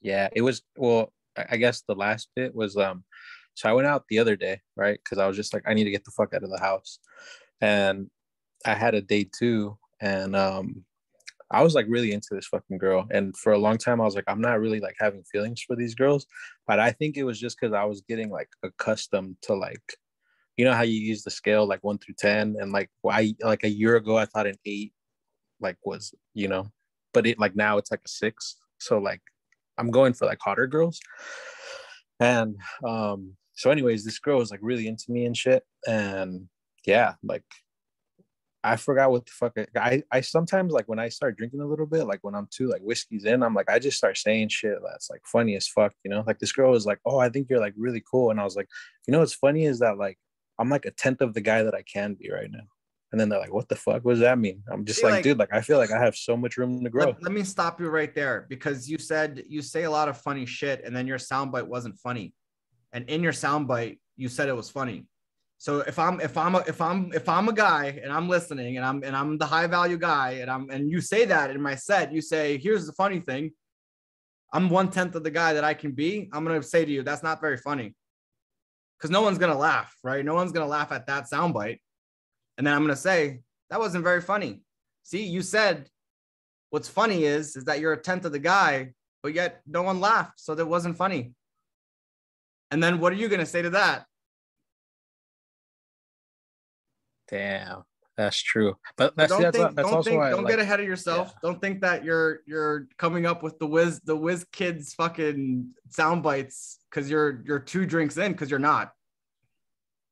Yeah, it was, well, I guess the last bit was so I went out the other day, right? Because I was just like, I need to get the fuck out of the house. And I had a date too. And I was like really into this fucking girl. And for a long time, I was like, I'm not really like having feelings for these girls. But I think it was just because I was getting like accustomed to like, you know how you use the scale like 1 through 10. And like a year ago, I thought an 8 like was, but it like now it's like a 6. So like I'm going for like hotter girls. And so anyways, this girl was like really into me and shit. And yeah, like I forgot what the fuck I sometimes, like when I start drinking a little bit, like when I'm too like whiskeys in, I'm like, I just start saying shit that's like funny as fuck, you know? Like this girl was like, oh, I think you're like really cool. And I was like, you know what's funny is that like I'm like a 10th of the guy that I can be right now. And then they're like, what the fuck? What does that mean? I'm just like, dude, like I feel like I have so much room to grow. Let me stop you right there, because you said you say a lot of funny shit and then your soundbite wasn't funny. And in your soundbite, you said it was funny. So if I'm a guy and I'm listening and I'm the high value guy and you say that in my set, you say, here's the funny thing. I'm 1/10 of the guy that I can be. I'm going to say to you, that's not very funny. Because no one's going to laugh, right? No one's going to laugh at that soundbite. And then I'm going to say, that wasn't very funny. See, you said what's funny is that you're 1/10 of the guy, but yet no one laughed. So that wasn't funny. And then what are you going to say to that? Damn, that's true. But that's don't also get ahead of yourself. Yeah. Don't think that you're coming up with the whiz kids fucking sound bites because you're 2 drinks in, because you're not.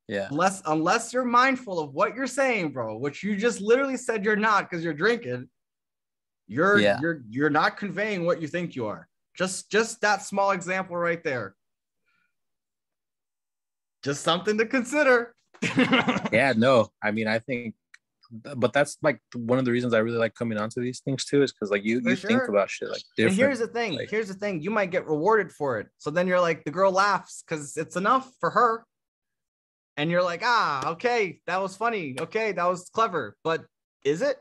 Yeah. Unless you're mindful of what you're saying, bro, which you just literally said you're not because you're drinking. You're not conveying what you think you are. Just that small example right there. Just something to consider. Yeah, no, I mean, I think, but that's like one of the reasons I really like coming onto these things too, is because like you think about shit like different. And here's the thing, you might get rewarded for it. So then you're like, the girl laughs because it's enough for her. And you're like, okay, that was funny. Okay, that was clever. But is it?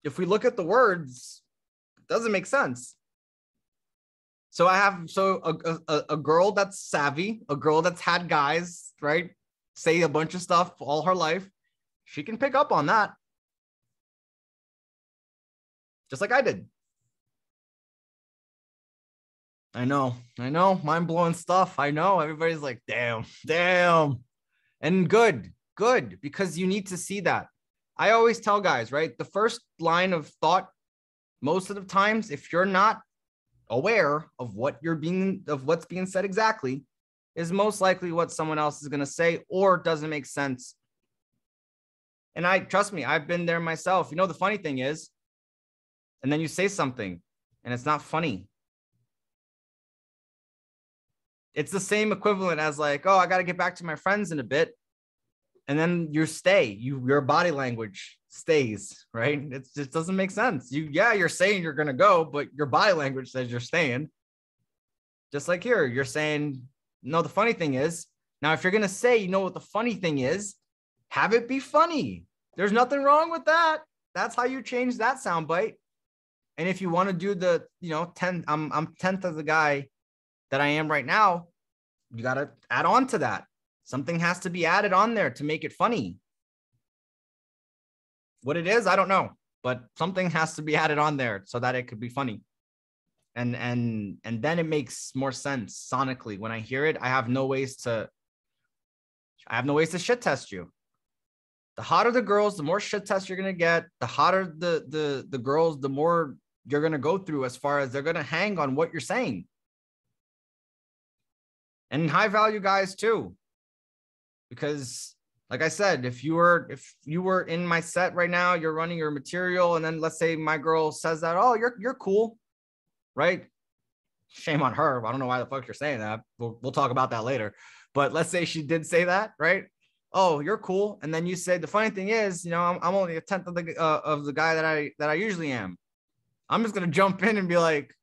If we look at the words, it doesn't make sense. So I have a girl that's savvy, a girl that's had guys, right, say a bunch of stuff all her life. She can pick up on that. Just like I did. I know. Mind-blowing stuff. I know. Everybody's like, damn. And good, because you need to see that. I always tell guys, right, the first line of thought, most of the times, if you're not aware of what's being said exactly, is most likely what someone else is going to say or doesn't make sense. And trust me, I've been there myself. You know, the funny thing is, and then you say something and it's not funny. It's the same equivalent as like, oh, I got to get back to my friends in a bit. And then your body language stays, right? It just doesn't make sense. You're saying you're going to go, but your body language says you're staying. Just like here, you're saying, no, the funny thing is, now if you're going to say, you know what the funny thing is, have it be funny. There's nothing wrong with that. That's how you change that soundbite. And if you want to do the, 10, I'm 10th of the guy that I am right now, you got to add on to that. Something has to be added on there to make it funny. What it is, I don't know, but something has to be added on there so that it could be funny. And then it makes more sense sonically. When I hear it, I have no ways to shit test you. The hotter the girls, the more shit tests you're going to get. The hotter the girls, the more you're going to go through as far as they're going to hang on what you're saying. And high value guys too. Because like I said, if you were in my set right now, you're running your material, and then let's say my girl says that, oh, you're cool, right? Shame on her. I don't know why the fuck you're saying that. We'll talk about that later. But let's say she did say that, right? Oh, you're cool. And then you say, the funny thing is, I'm only 1/10 of the guy that I usually am. I'm just gonna jump in and be like,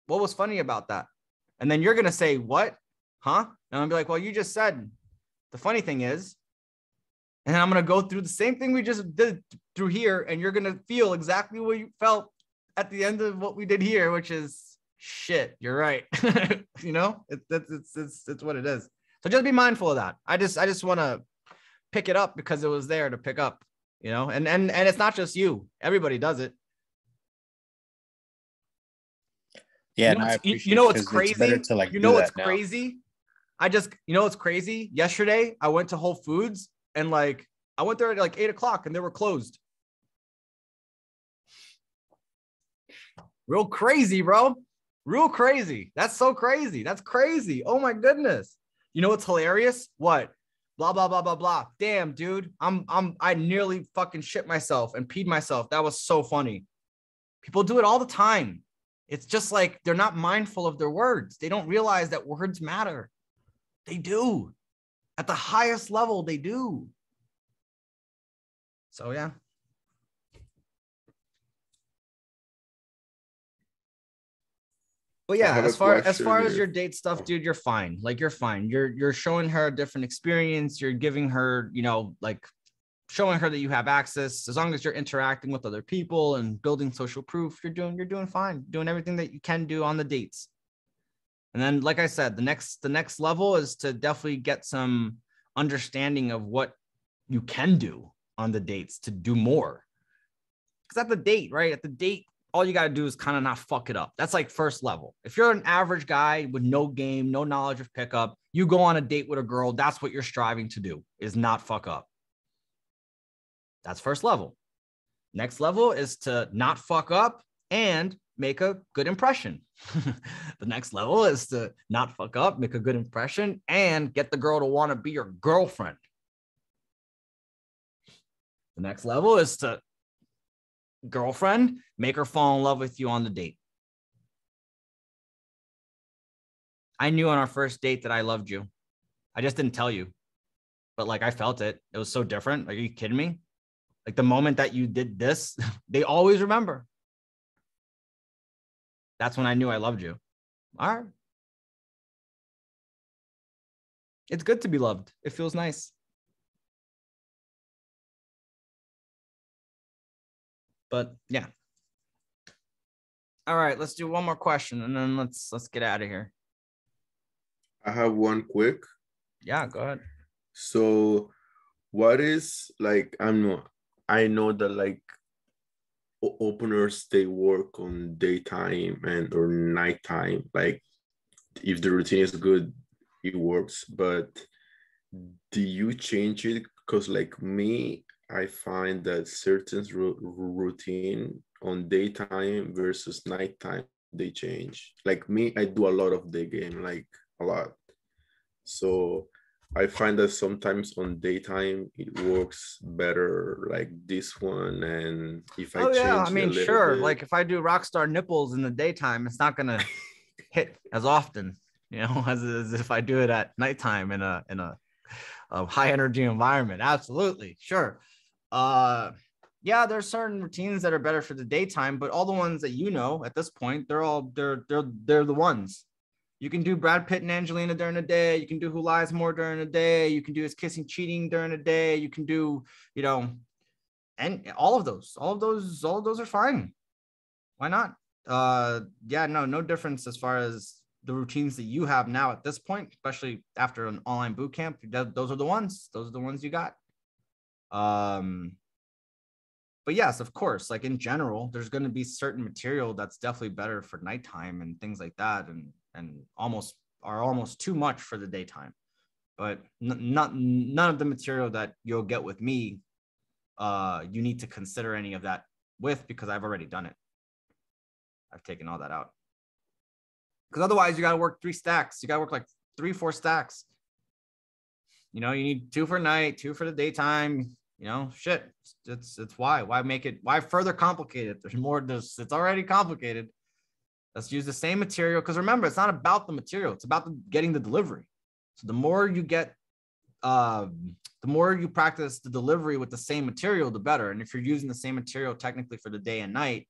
what was funny about that? And then you're gonna say, what? Huh? And I'll be like, well, you just said the funny thing is, and I'm going to go through the same thing we just did through here. And you're going to feel exactly what you felt at the end of what we did here, which is shit. You're right. It's what it is. So just be mindful of that. I just want to pick it up because it was there to pick up, and it's not just you. Everybody does it. Yeah. What's crazy? What's crazy? What's crazy? Yesterday, I went to Whole Foods and I went there at 8 o'clock and they were closed. Real crazy, bro. Real crazy. That's so crazy. That's crazy. Oh my goodness. You know what's hilarious? What? Blah, blah, blah, blah, blah. Damn, dude. I nearly fucking shit myself and peed myself. That was so funny. People do it all the time. It's just like they're not mindful of their words. They don't realize that words matter. They do. At the highest level, they do. So, yeah. But yeah, as far as your date stuff, dude, you're fine. Like, you're fine. You're showing her a different experience. You're giving her, you know, like showing her that you have access. As long as you're interacting with other people and building social proof, you're doing fine. Doing everything that you can do on the dates. And then, like I said, the next level is to definitely get some understanding of what you can do on the dates to do more. Because at the date, right? At the date, all you got to do is kind of not fuck it up. That's like first level. If you're an average guy with no game, no knowledge of pickup, you go on a date with a girl, that's what you're striving to do, is not fuck up. That's first level. Next level is to not fuck up and make a good impression. The next level is to not fuck up, make a good impression, and get the girl to want to be your girlfriend. The next level is to girlfriend, make her fall in love with you on the date. I knew on our first date that I loved you. I just didn't tell you, but like I felt it. It was so different. Like, are you kidding me? Like the moment that you did this, they always remember. That's when I knew I loved you. All right. It's good to be loved. It feels nice. But yeah. All right, let's do one more question and then let's get out of here. I have one quick. Yeah, go ahead. So what is like, I know that like openers, they work on daytime and or nighttime. Like if the routine is good, it works. But do you change it? Because like me, I find that certain routine on daytime versus nighttime, they change. Like me, I do a lot of day game, like a lot. So I find that sometimes on daytime it works better, like this one. And if I change I mean, sure. bit, like if I do Rockstar nipples in the daytime, it's not gonna hit as often, you know, as if I do it at nighttime in a high energy environment. Absolutely, sure. Yeah, there's certain routines that are better for the daytime, but all the ones that you know at this point, they're the ones. You can do Brad Pitt and Angelina during the day. You can do Who Lies More during the day. You can do Is Kissing Cheating during the day. You can do, you know, and all of those are fine. Why not? Yeah, no difference as far as the routines that you have now at this point, especially after an online boot camp. Those are the ones. Those are the ones you got. But yes, of course, like in general, there's going to be certain material that's definitely better for nighttime and things like that, and almost too much for the daytime. But none of the material that you'll get with me, you need to consider any of that with, because I've already done it. I've taken all that out. Because otherwise, you got to work 3 stacks. You got to work like 3-4 stacks. You know, you need 2 for night, 2 for the daytime. You know, shit. It's why further complicate it? It's already complicated. Let's use the same material. Because remember, it's not about the material. It's about getting the delivery. So the more you get, the more you practice the delivery with the same material, the better. And if you're using the same material technically for the day and night,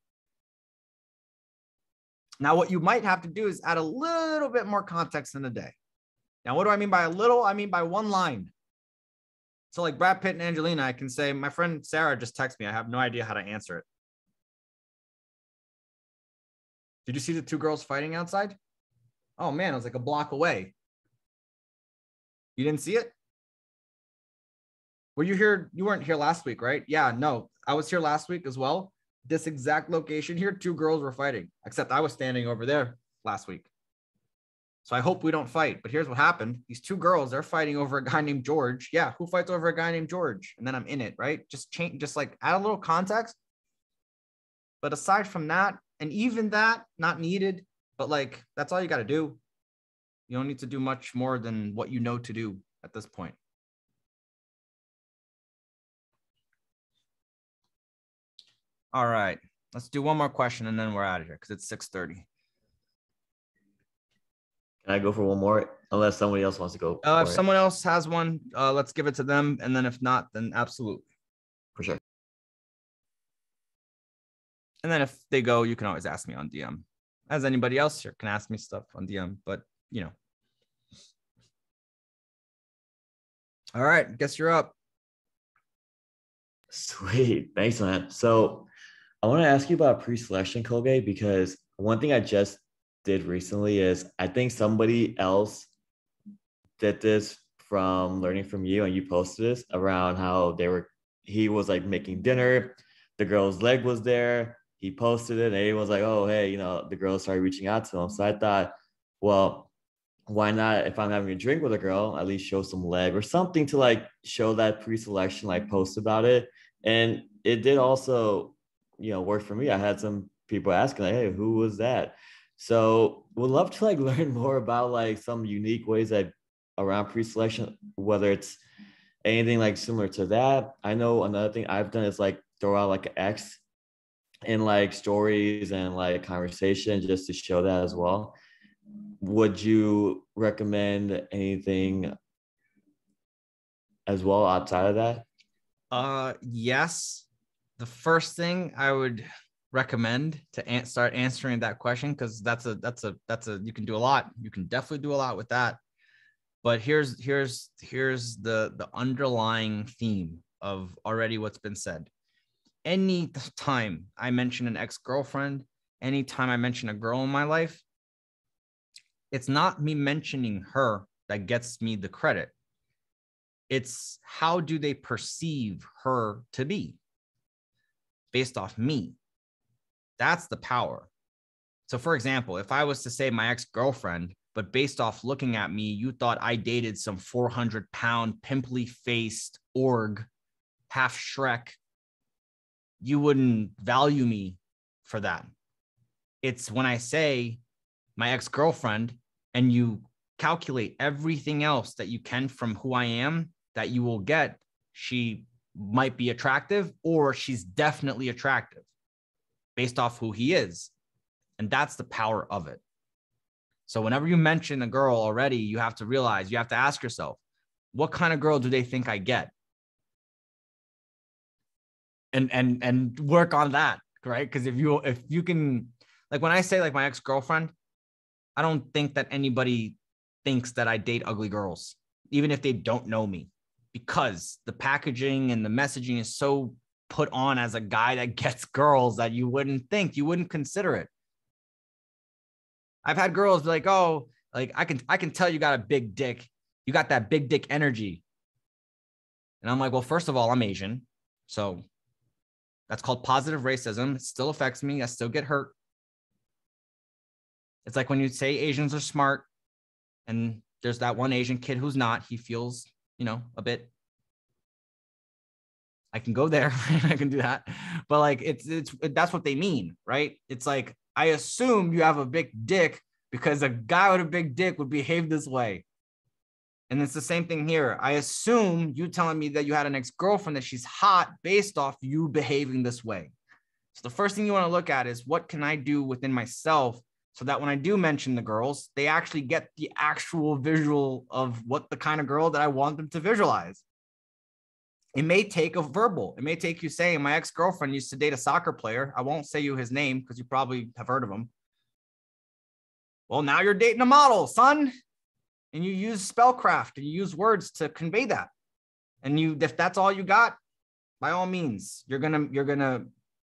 now what you might have to do is add a little bit more context in the day. Now, what do I mean by a little? I mean by one line. So like Brad Pitt and Angelina, I can say, my friend Sarah just texted me. I have no idea how to answer it. Did you see the 2 girls fighting outside? Oh man, it was like a block away. You didn't see it? Were you here? You weren't here last week, right? Yeah, no, I was here last week as well. This exact location here, 2 girls were fighting, except I was standing over there last week. So I hope we don't fight. But here's what happened. These 2 girls, they're fighting over a guy named George. Yeah, who fights over a guy named George? And then I'm in it, right? Just like add a little context. But aside from that, And even that, not needed, but like, that's all you got to do. You don't need to do much more than what you know to do at this point. All right, let's do one more question and then we're out of here because it's 6:30. Can I go for one more? Unless somebody else wants to go. If someone else has one, let's give it to them. And then if not, then absolutely. For sure. And then if they go, you can always ask me on DM. As anybody else here can ask me stuff on DM, but you know. All right, guess you're up. Sweet. Thanks, man. So I want to ask you about pre-selection, Koge, because one thing I just did recently is I think somebody else did this from learning from you, and you posted this around how he was like making dinner, the girl's leg was there, he posted it, and he was like, oh, hey, you know, the girl started reaching out to him. So I thought, well, why not, if I'm having a drink with a girl, at least show some leg or something to like show that pre-selection, like post about it. And it did also, you know, work for me. I had some people asking like, hey, who was that? So would love to like learn more about like some unique ways that around pre-selection, whether it's anything like similar to that. I know another thing I've done is like throw out like an X in like stories and like conversation just to show that as well. Would you recommend anything as well outside of that? Yes. The first thing I would recommend to start answering that question, because that's a you can do a lot. You can definitely do a lot with that. But here's the underlying theme of already what's been said. Any time I mention an ex-girlfriend, anytime I mention a girl in my life, it's not me mentioning her that gets me the credit. It's how do they perceive her to be based off me. That's the power. So for example, if I was to say my ex-girlfriend, but based off looking at me, you thought I dated some 400-pound, pimply-faced org, half Shrek, you wouldn't value me for that. It's when I say my ex-girlfriend and you calculate everything else that you can from who I am, that you will get, she might be attractive or she's definitely attractive based off who he is. And that's the power of it. So whenever you mention a girl already, you have to realize, you have to ask yourself, what kind of girl do they think I get? And work on that, right? Because if you can, like when I say like my ex-girlfriend, I don't think that anybody thinks that I date ugly girls, even if they don't know me, because the packaging and the messaging is so put on as a guy that gets girls that you wouldn't consider it. I've had girls be like, oh, like I can tell you got a big dick. You got that big dick energy. And I'm like, well, first of all, I'm Asian. So that's called positive racism. It still affects me. I still get hurt. It's like when you say Asians are smart and there's that one Asian kid who's not, he feels, a bit. I can go there. I can do that. But like, that's what they mean, right? It's like, I assume you have a big dick because a guy with a big dick would behave this way. And it's the same thing here. I assume you telling me that you had an ex-girlfriend, that she's hot based off you behaving this way. So the first thing you want to look at is, what can I do within myself so that when I do mention the girls, they actually get the actual visual of what the kind of girl that I want them to visualize. It may take a verbal. It may take you saying, my ex-girlfriend used to date a soccer player. I won't say you his name because you probably have heard of him. Well, now you're dating a model, son. And you use spellcraft and you use words to convey that. And if that's all you got, by all means, you're gonna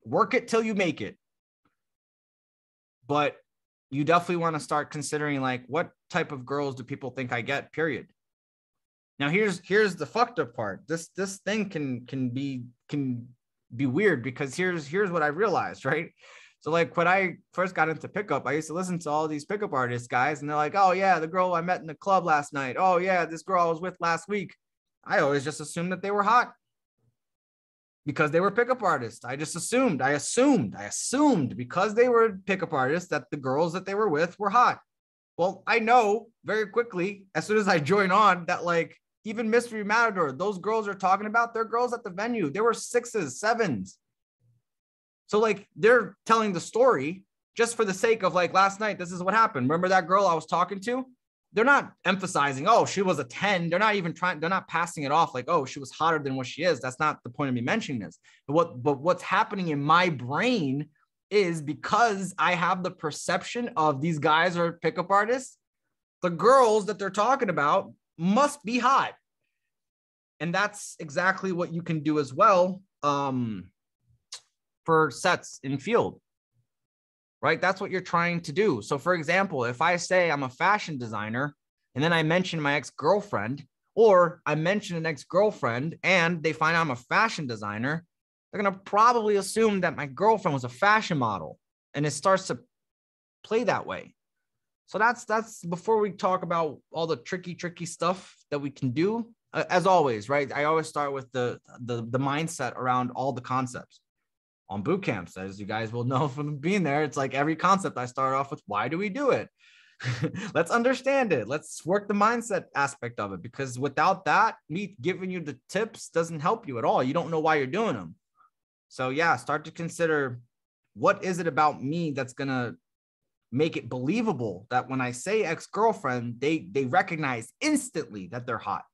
work it till you make it. But you definitely want to start considering, like, what type of girls do people think I get, period. Now here's the fucked up part. This thing can be weird, because here's what I realized, right? So like when I first got into pickup, I used to listen to all these pickup artist guys, and they're like, oh yeah, the girl I met in the club last night. Oh yeah, this girl I was with last week. I always just assumed that they were hot. because they were pickup artists. I assumed because they were pickup artists that the girls that they were with were hot. Well, I know very quickly, as soon as I join on, that like even Mystery Matador, those girls are talking about, they're girls at the venue. They were 6s, 7s. So like they're telling the story just for the sake of like last night, this is what happened. Remember that girl I was talking to? They're not emphasizing, oh, she was a 10. They're not even trying, they're not passing it off like, oh, she was hotter than what she is. That's not the point of me mentioning this. But what's happening in my brain is because I have the perception of these guys are pickup artists, the girls that they're talking about must be hot. And that's exactly what you can do as well for sets in field. Right? That's what you're trying to do. So for example, if I say I'm a fashion designer and then I mention my ex-girlfriend, or I mention an ex-girlfriend and they find out I'm a fashion designer, they're going to probably assume that my girlfriend was a fashion model, and it starts to play that way. So that's before we talk about all the tricky stuff that we can do. As always, right? I always start with the mindset around all the concepts. On boot camps, as you guys will know from being there, it's like every concept I start off with, why do we do it? Let's understand it. Let's work the mindset aspect of it, because without that, me giving you the tips doesn't help you at all. You don't know why you're doing them. So yeah, start to consider, what is it about me that's going to make it believable that when I say ex-girlfriend, they recognize instantly that they're hot.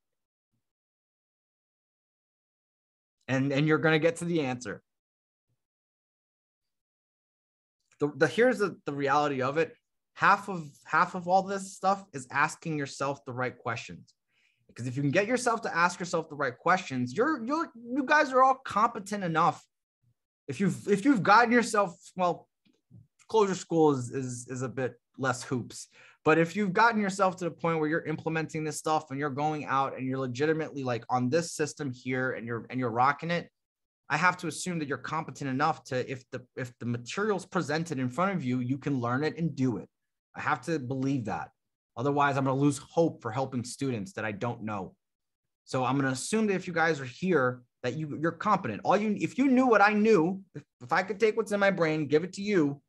And you're going to get to the answer. Here's the reality of it. Half of all this stuff is asking yourself the right questions. Because if you can get yourself to ask yourself the right questions, you guys are all competent enough. If you've gotten yourself, well, CloseHerSchool is a bit less hoops. But if you've gotten yourself to the point where you're implementing this stuff and you're going out and you're legitimately like on this system here and you're rocking it, I have to assume that you're competent enough to, if the material's presented in front of you, you can learn it and do it. I have to believe that. Otherwise, I'm going to lose hope for helping students that I don't know. So I'm going to assume that if you guys are here, that you're competent. If you knew what I knew, if I could take what's in my brain, give it to you,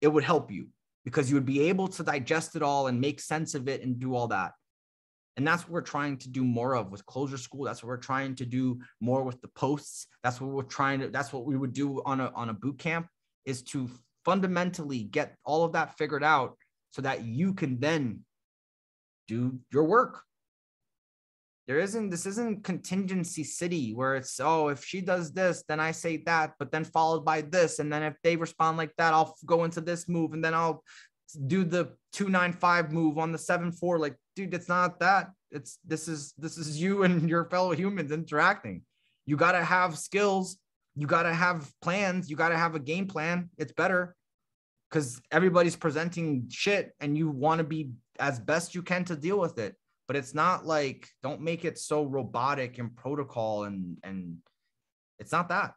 it would help you, because you would be able to digest it all and make sense of it and do all that. And that's what we're trying to do more of with CloseHerSchool. That's what we're trying to do more with the posts. That's what we would do on a boot camp, is to fundamentally get all of that figured out so that you can then do your work. This isn't contingency city where it's, oh, if she does this, then I say that, but then followed by this. And then if they respond like that, I'll go into this move, and then I'll do the 295 move on the 7-4. Like, dude, it's not that. This is you and your fellow humans interacting. You got to have skills. You got to have plans. You got to have a game plan. It's better because everybody's presenting shit and you want to be as best you can to deal with it. But it's not like, don't make it so robotic and protocol and it's not that.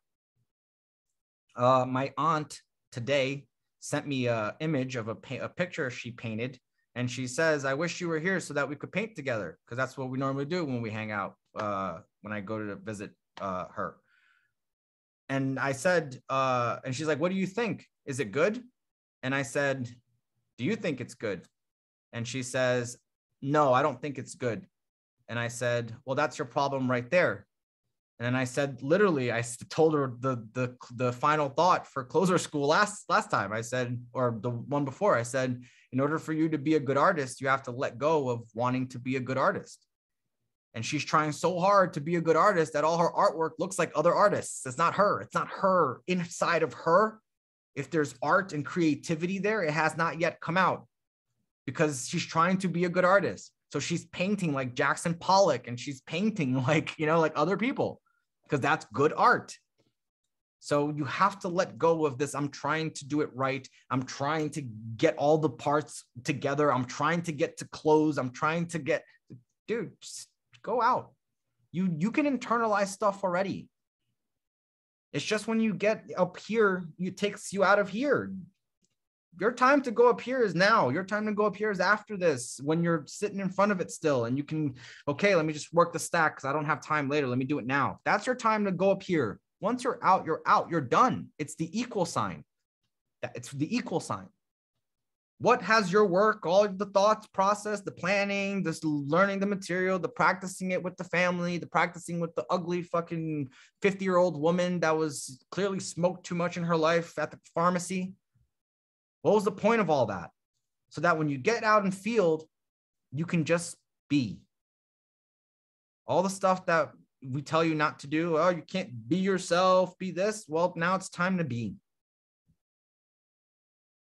My aunt today sent me an image of a picture she painted, and she says, I wish you were here so that we could paint together, because that's what we normally do when we hang out, when I go to visit her. And I said, and she's like, what do you think? Is it good? And I said, do you think it's good? And she says, no, I don't think it's good. And I said, well, that's your problem right there. And then I said, literally, I told her the final thought for CloseHerSchool last time. I said, or the one before, I said, in order for you to be a good artist, you have to let go of wanting to be a good artist. And she's trying so hard to be a good artist that all her artwork looks like other artists. It's not her. It's not her. Inside of her, if there's art and creativity there, it has not yet come out, because she's trying to be a good artist. So she's painting like Jackson Pollock, and she's painting like, like other people, because that's good art. So you have to let go of this. I'm trying to do it right. I'm trying to get all the parts together. I'm trying to get to close. I'm trying to get, dude, just go out. You can internalize stuff already. It's just when you get up here, it takes you out of here. Your time to go up here is now. Your time to go up here is after this, when you're sitting in front of it still, and you can, okay, let me just work the stack because I don't have time later. Let me do it now. That's your time to go up here. Once you're out, you're done. It's the equal sign. It's the equal sign. What has your work, all the thoughts, process, the planning, this learning the material, the practicing it with the family, the practicing with the ugly fucking 50-year-old woman that was clearly smoked too much in her life at the pharmacy? What was the point of all that? So that when you get out in field, you can just be. All the stuff that we tell you not to do, oh, you can't be yourself, be this. Well, now it's time to be.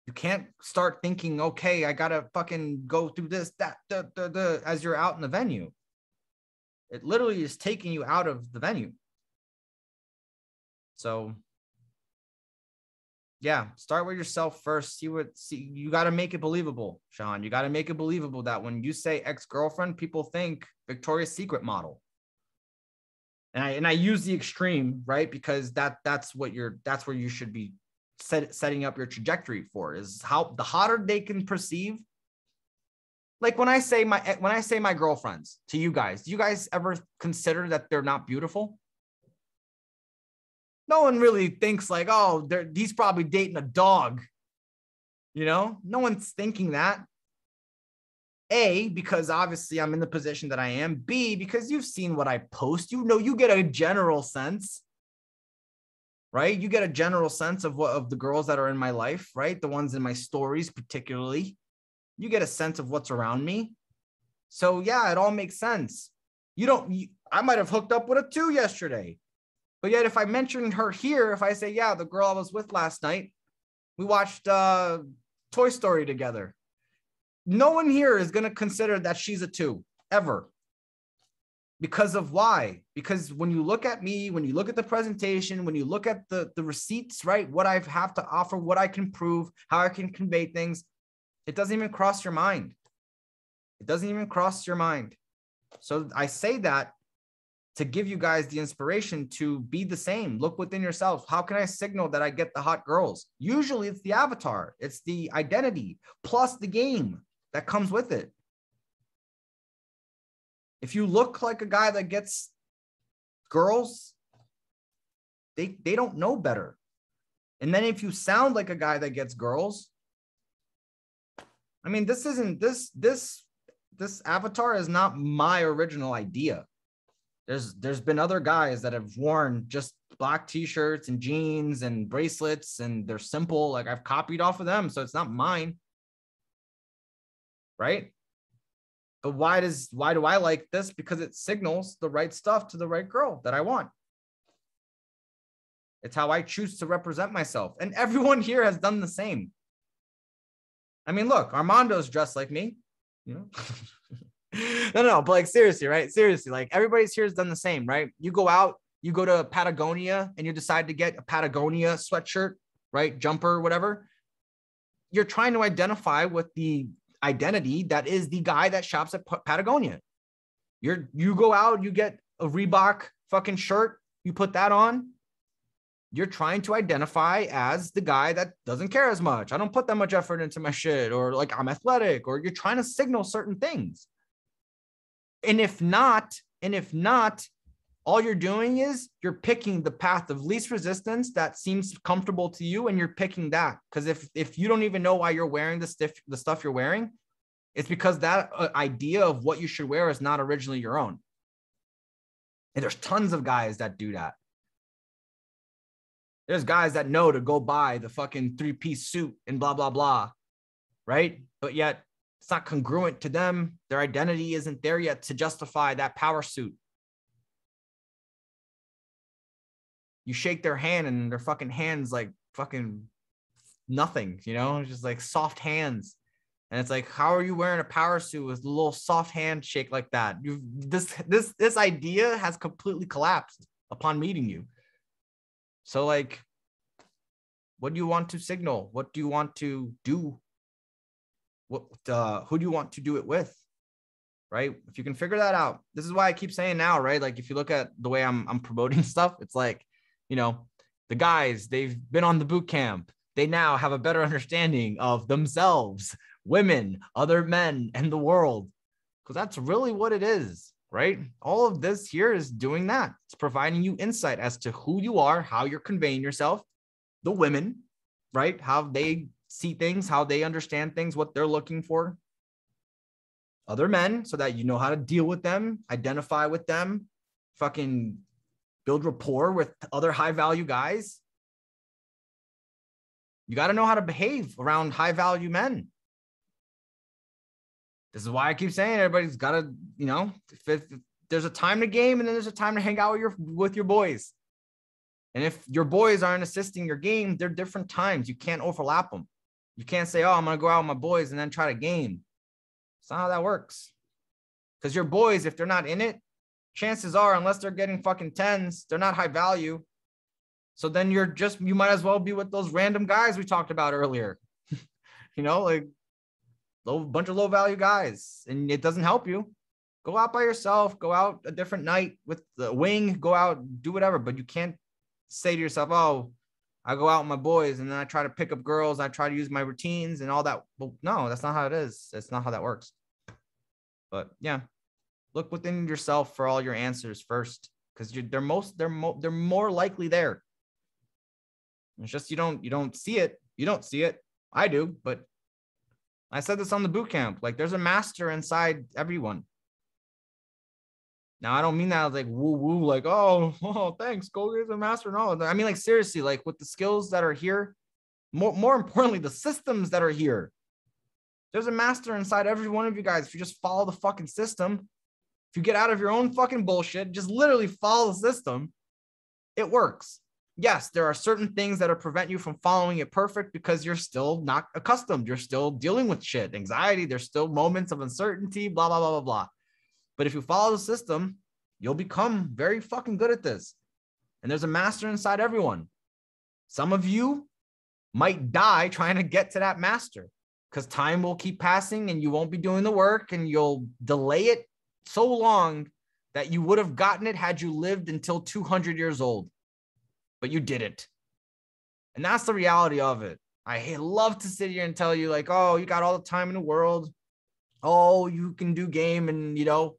You can't start thinking, okay, I got to fucking go through this, that, as you're out in the venue. It literally is taking you out of the venue. So yeah, start with yourself first. See, you got to make it believable, Sean. You got to make it believable that when you say ex-girlfriend, people think Victoria's Secret model. And I use the extreme, right? Because that's where you should be setting up your trajectory for, is how the hotter they can perceive. Like when I say my girlfriends to you guys, do you guys ever consider that they're not beautiful? No one really thinks like, oh, he's probably dating a dog. You know, no one's thinking that. A, because obviously I'm in the position that I am. B, because you've seen what I post. You know, you get a general sense, right? You get a general sense of the girls that are in my life, right? The ones in my stories, particularly. You get a sense of what's around me. So yeah, it all makes sense. I might have hooked up with a 2 yesterday. But yet, if I mention her here, if I say, yeah, the girl I was with last night, we watched Toy Story together. No one here is going to consider that she's a 2, ever. Because of why? Because when you look at me, when you look at the presentation, when you look at the receipts, right, what I have to offer, what I can prove, how I can convey things, it doesn't even cross your mind. It doesn't even cross your mind. So I say that to give you guys the inspiration to be the same. Look within yourselves. How can I signal that I get the hot girls? Usually it's the avatar. It's the identity plus the game that comes with it. If you look like a guy that gets girls, they don't know better. And then if you sound like a guy that gets girls, I mean, this avatar is not my original idea. There's been other guys that have worn just black t-shirts and jeans and bracelets, and they're simple. Like, I've copied off of them, so it's not mine. Right? But why do I like this? Because it signals the right stuff to the right girl that I want. It's how I choose to represent myself. And everyone here has done the same. I mean, look, Armando's dressed like me, you know? No, but like, seriously, right? Seriously, like, everybody's here has done the same, right? You go out, you go to Patagonia and you decide to get a Patagonia sweatshirt, right? Jumper, whatever. You're trying to identify with the identity that is the guy that shops at Patagonia. You go out, you get a Reebok fucking shirt, you put that on. You're trying to identify as the guy that doesn't care as much. I don't put that much effort into my shit, or like, I'm athletic, or you're trying to signal certain things. And if not, all you're doing is you're picking the path of least resistance that seems comfortable to you, and you're picking that. Because if you don't even know why you're wearing the stuff you're wearing, it's because that idea of what you should wear is not originally your own. And there's tons of guys that do that. There's guys that know to go buy the fucking 3-piece suit and blah, blah, blah, right? But yet it's not congruent to them. Their identity isn't there yet to justify that power suit. You shake their hand and their fucking hands like fucking nothing, you know, just like soft hands. And it's like, how are you wearing a power suit with a little soft handshake like that? This idea has completely collapsed upon meeting you. So like, what do you want to signal? What do you want to do? Who do you want to do it with? Right? If you can figure that out, this is why I keep saying now, right? Like, if you look at the way I'm promoting stuff, it's like, you know, the guys, they've been on the boot camp. They now have a better understanding of themselves, women, other men, and the world. Because that's really what it is. right? All of this here is doing that. It's providing you insight as to who you are, how you're conveying yourself, the women, right? How they see things, how they understand things, what they're looking for. Other men, so that you know how to deal with them, identify with them, fucking build rapport with other high value guys. You got to know how to behave around high value men. This is why I keep saying everybody's got to, you know, if there's a time to game and then there's a time to hang out with your boys. And if your boys aren't assisting your game, they're different times. You can't overlap them. You can't say, oh, I'm going to go out with my boys and then try to game. It's not how that works. Because your boys, if they're not in it, chances are, unless they're getting fucking 10s, they're not high value. So then you might as well be with those random guys we talked about earlier. You know, like bunch of low value guys, and it doesn't help you. Go out by yourself, go out a different night with the wing, go out, do whatever. But you can't say to yourself, oh, I go out with my boys and then I try to pick up girls. I try to use my routines and all that. Well, no, that's not how it is. That's not how that works. But yeah, look within yourself for all your answers first, because they're more likely there. It's just you don't see it. You don't see it. I do, but I said this on the boot camp. Like, there's a master inside everyone. Now, I don't mean that like woo woo, like, oh, thanks, go get the master. No, I mean, like, seriously, like with the skills that are here, more importantly, the systems that are here. There's a master inside every one of you guys. If you just follow the fucking system, if you get out of your own fucking bullshit, just literally follow the system, it works. Yes, there are certain things that prevent you from following it perfect because you're still not accustomed. You're still dealing with shit, anxiety. There's still moments of uncertainty, blah, blah, blah, blah, blah. But if you follow the system, you'll become very fucking good at this. And there's a master inside everyone. Some of you might die trying to get to that master because time will keep passing and you won't be doing the work and you'll delay it so long that you would have gotten it had you lived until 200 years old. But you didn't. And that's the reality of it. I love to sit here and tell you like, oh, you got all the time in the world. Oh, you can do game and, you know,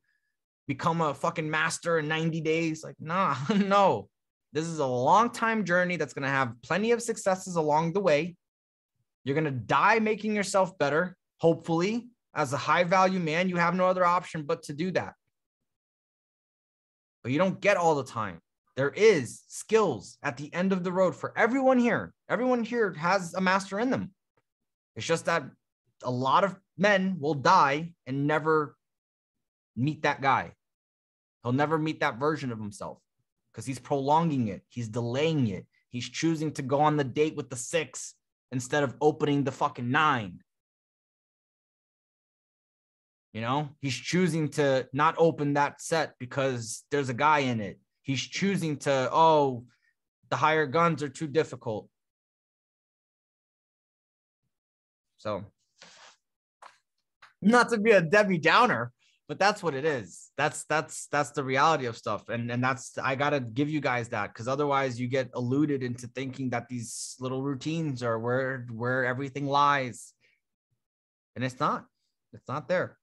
become a fucking master in 90 days. Like, nah, no. This is a long time journey that's going to have plenty of successes along the way. You're going to die making yourself better. Hopefully, as a high value man, you have no other option but to do that. But you don't get all the time. There is skills at the end of the road for everyone here. Everyone here has a master in them. It's just that a lot of men will die and never meet that guy. He'll never meet that version of himself because he's prolonging it. He's delaying it. He's choosing to go on the date with the 6 instead of opening the fucking 9. You know, he's choosing to not open that set because there's a guy in it. He's choosing to, oh, the higher guns are too difficult. So, not to be a Debbie Downer, but that's what it is. That's the reality of stuff. And that's, I got to give you guys that, because otherwise you get eluded into thinking that these little routines are where everything lies. And it's not there,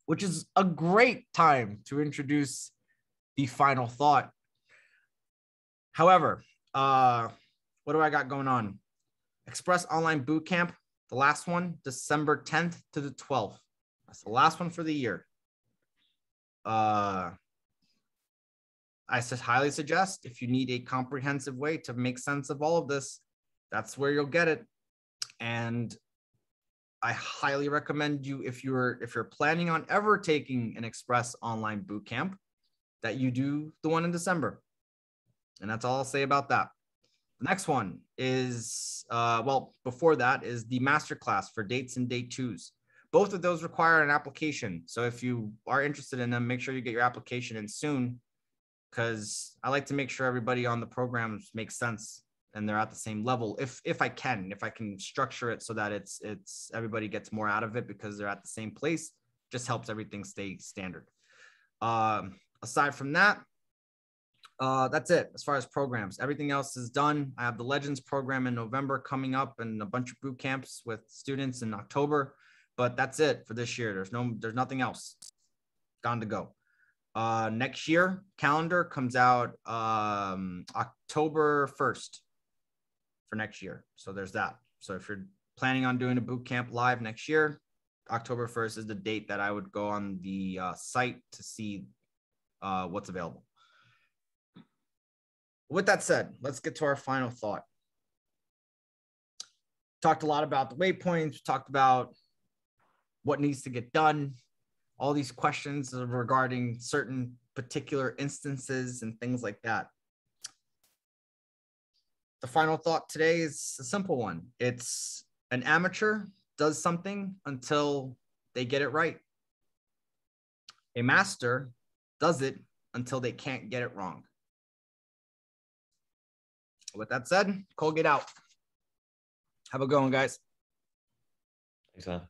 which is a great time to introduce the final thought. However, what do I got going on? Express Online Bootcamp, the last one, December 10th to the 12th. That's the last one for the year. I highly suggest if you need a comprehensive way to make sense of all of this, that's where you'll get it. And I highly recommend you, if you're planning on ever taking an Express Online Bootcamp, that you do the one in December. And that's all I'll say about that. The next one is, before that is the masterclass for dates and day 2s. Both of those require an application. So if you are interested in them, make sure you get your application in soon, because I like to make sure everybody on the programs makes sense and they're at the same level. If I can structure it so that it's everybody gets more out of it because they're at the same place, just helps everything stay standard. Aside from that, that's it as far as programs. Everything else is done. I have the Legends program in November coming up and a bunch of boot camps with students in October, but that's it for this year. There's nothing else. gone to go. Next year calendar comes out October 1st for next year. So there's that. So if you're planning on doing a boot camp live next year, October 1st is the date that I would go on the site to see what's available. With that said, let's get to our final thought. Talked a lot about the waypoints, talked about what needs to get done, all these questions regarding certain particular instances and things like that. The final thought today is a simple one. It's an amateur does something until they get it right. A master does it until they can't get it wrong. With that said, Colgate out. Have a good one, guys. Thanks, man.